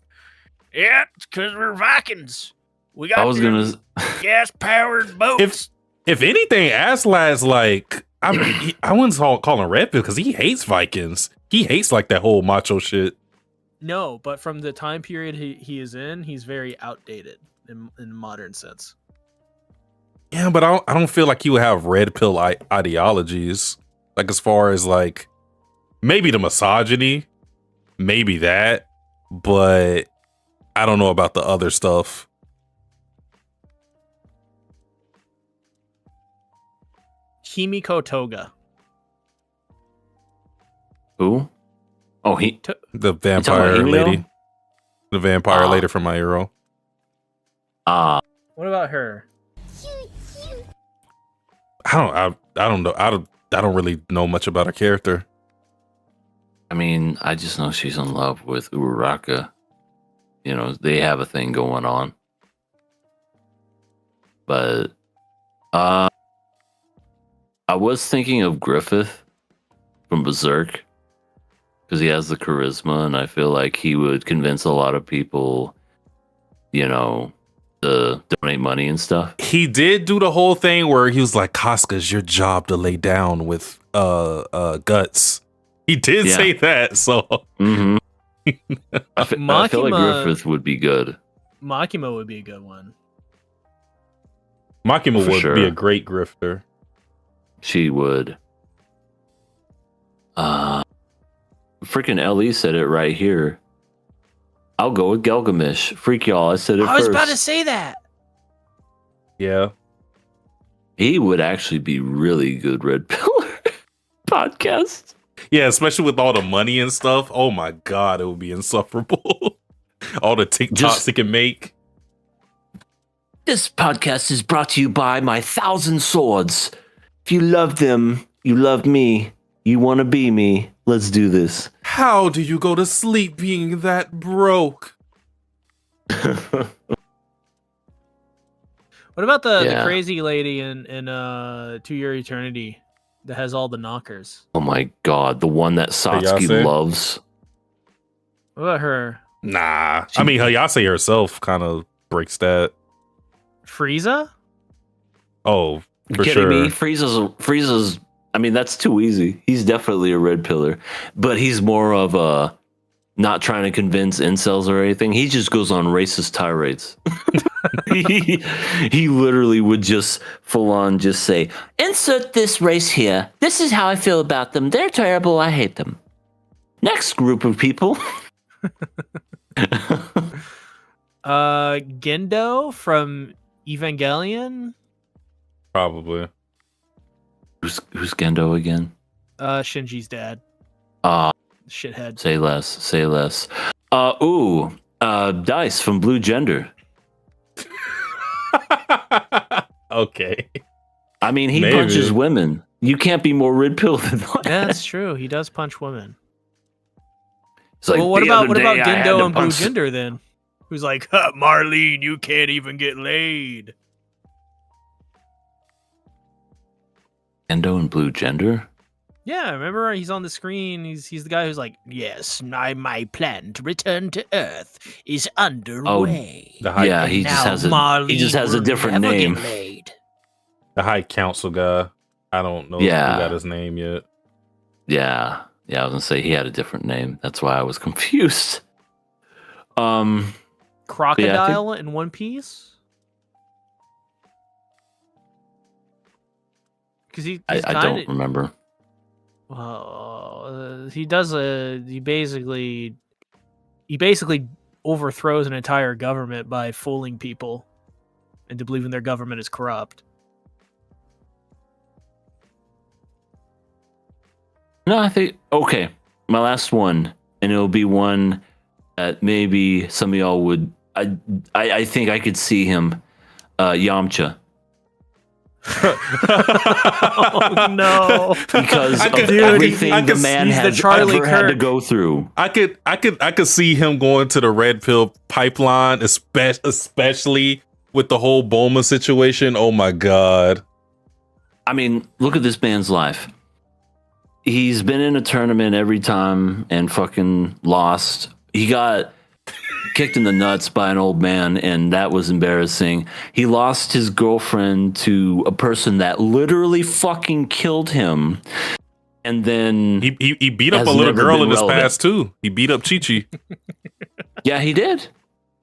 Yeah, it's because we're Vikings. We got I was gonna gas powered boats. If anything, Aslad's like I wouldn't call him red pill because he hates Vikings. He hates like that whole macho shit. No, but from the time period he is in, he's very outdated in modern sense. Yeah, but I don't feel like he would have red pill ideologies. Like as far as like maybe the misogyny, maybe that, but I don't know about the other stuff. Himiko Toga. Who? Oh, he. The talking vampire about Himiko? lady. The vampire lady from My Hero. What about her? I don't know. I don't really know much about her character. I mean, I just know she's in love with Uraraka. You know, they have a thing going on. But I was thinking of Griffith from Berserk because he has the charisma, and I feel like he would convince a lot of people, you know, to donate money and stuff. He did do the whole thing where he was like, Casca's your job to lay down with guts. He did Yeah. say that, so Mm-hmm. I feel like Makima- Griffith would be good. Makima would be a good one. Makima For would sure. be a great grifter. She would. Freaking LE said it right here. I'll go with Gilgamesh. Freak y'all, I said it I was first. about to say that. Yeah. He would actually be really good Red Pillar podcast. Yeah, especially with all the money and stuff. Oh my god, it would be insufferable. All the TikToks he can make. This podcast is brought to you by my 1,000 swords. If you love them, you love me. You want to be me. Let's do this. How do you go to sleep being that broke? What about the Yeah. crazy lady in To Your Eternity that has all the knockers? Oh my god, the one that Satsuki Hayase? loves. What about her? Nah. I mean, Hayase herself kind of breaks that. Frieza? Oh, for Kidding sure. me? Frieza's. I mean, that's too easy. He's definitely a red pillar, but he's more of a not trying to convince incels or anything. He just goes on racist tirades. he literally would just full on just say, Insert this race here. This is how I feel about them. They're terrible. I hate them. next group of people. Gendo from Evangelion. Probably. Who's Gendo again? Shinji's dad. Shithead. Say less. Say less. Dice from Blue Gender. Okay. I mean, he Maybe. punches women. You can't be more red pill than that. Yeah, that's true. He does punch women. It's like, Well, what the about other day I had Gendo to and Blue punch- Gender then? Who's like, Marlene, you can't even get laid. Gendo and Blue Gender? Yeah, remember he's on the screen. He's the guy who's like, yes, my plan to return to Earth is underway. The high, Yeah, he just has a different name. the high council guy. I don't know Yeah. who got his name yet. Yeah, I was gonna say he had a different name. That's why I was confused. Crocodile in One Piece. Because I don't remember. Well, he basically overthrows an entire government by fooling people into believing their government is corrupt. No, I think okay. My last one, and it'll be one that maybe some of y'all would. I think I could see him, Yamcha. Oh no! Because I of could- everything I the could- man he's the has Charlie ever had to Kirk. go through. I could see him going to the red pill pipeline, especially with the whole Bulma situation. Oh my god. I mean, look at this man's life. He's been in a tournament every time and fucking lost. He got kicked in the nuts by an old man, and that was embarrassing. He lost his girlfriend to a person that literally fucking killed him. And then He beat up Has a little never girl been in his relevant. past too. He beat up Chi-Chi. yeah, he did.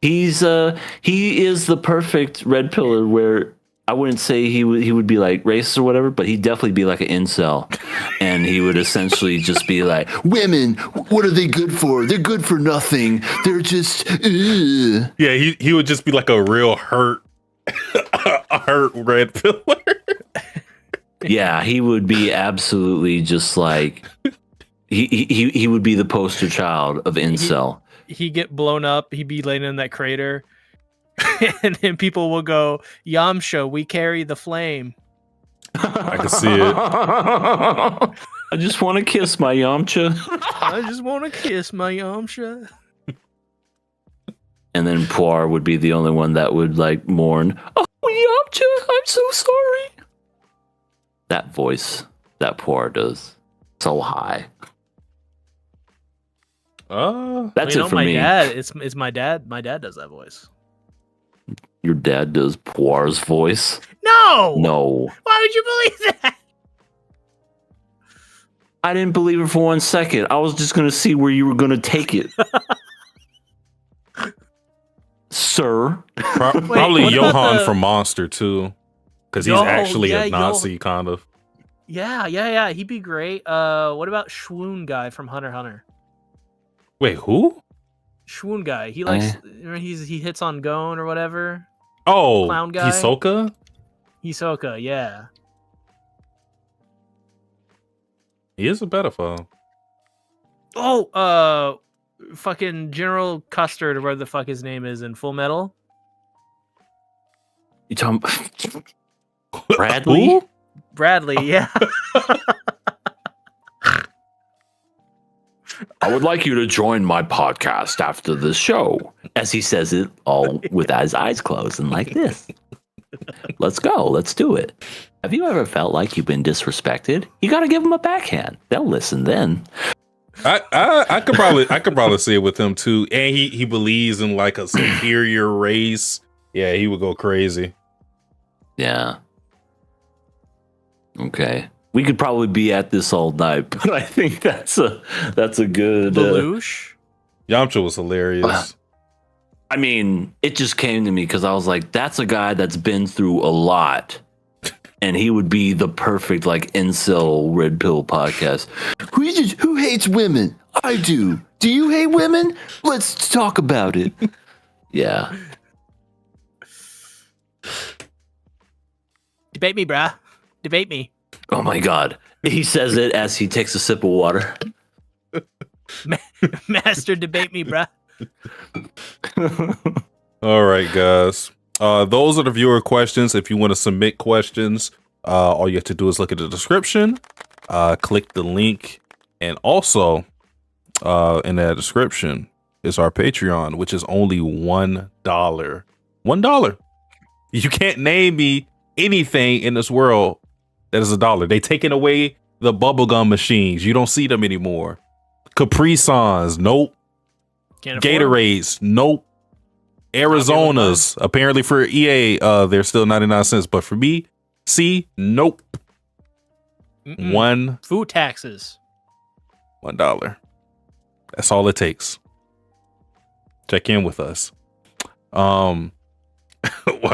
He is the perfect red pillar where I wouldn't say he would be like racist or whatever, but he'd definitely be like an incel. And he would essentially just be like, women, what are they good for? They're good for nothing. They're just ugh. Yeah, he would just be like a real hurt red pillar. Yeah, he would be absolutely just like he would be the poster child of incel. He'd get blown up. He'd be laying in that crater, and then people will go, "Yamcha, we carry the flame." I can see it. I just want to kiss my Yamcha. I just want to kiss my Yamcha. And then Poir would be the only one that would like mourn. Oh, Yamcha, I'm so sorry. That voice that Poir does, so high. That's You it know, for my me. dad. It's my dad. My dad does that voice. Your dad does Poir's voice. No. No, Why would you believe that? I didn't believe it for 1 second. I was just gonna see where you were gonna take it. Probably what about Johan the- from Monster too, because he's Yo, actually yeah, a Nazi kind of. Yeah. He'd be great. What about Swoon guy from Hunter x Hunter? Wait, who? Swoon guy. He likes. He hits on Gon or whatever. Oh, Clown guy? Hisoka. Hisoka. Yeah. He is a pedophile. Oh, fucking General Custard, or whatever the fuck his name is in Full Metal. You talking Bradley? Who? Bradley. Yeah. I would like you to join my podcast after the show. As he says it all with his eyes closed and like this. Let's go. Let's do it. Have you ever felt like you've been disrespected? You got to give them a backhand. They'll listen then. I could probably see it with him too. And he believes in like a superior race. Yeah, he would go crazy. Yeah. Okay. We could probably be at this all night, but I think that's a good. Lelouch. Yamcha was hilarious. I mean, it just came to me because I was like, that's a guy that's been through a lot. And he would be the perfect like incel red pill podcast. Who hates women? I do. Do you hate women? Let's talk about it. Yeah. Debate me, bruh. Debate me. Oh my God. He says it as he takes a sip of water. Master, debate me, bruh. All right, guys. Those are the viewer questions. If you want to submit questions, all you have to do is look at the description, click the link, and also in that description is our Patreon, which is only $1. $1. You can't name me anything in this world that is $1. They taking away the bubblegum machines. You don't see them anymore. Capri Suns, nope. Can't afford 'em. Gatorades, nope. Arizona's, apparently for EA, they're still 99 cents, but for me, nope. Mm-mm. Food taxes. $1. That's all it takes. Check in with us. Why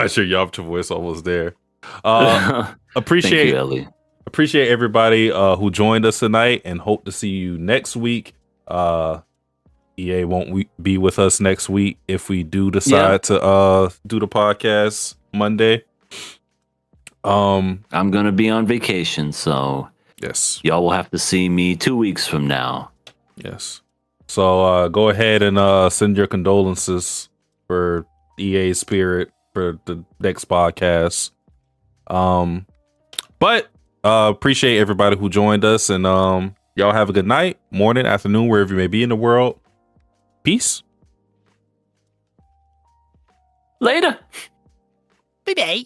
is your Yamcha voice almost there? Appreciate Thank you, Ellie. Appreciate everybody who joined us tonight, and hope to see you next week. EA won't be with us next week if we do decide to do the podcast Monday. I'm gonna be on vacation, so yes, y'all will have to see me 2 weeks from now. Yes. So go ahead and send your condolences for EA Spirit for the next podcast. But appreciate everybody who joined us, and y'all have a good night, morning, afternoon, wherever you may be in the world. Peace. Later. Bye-bye.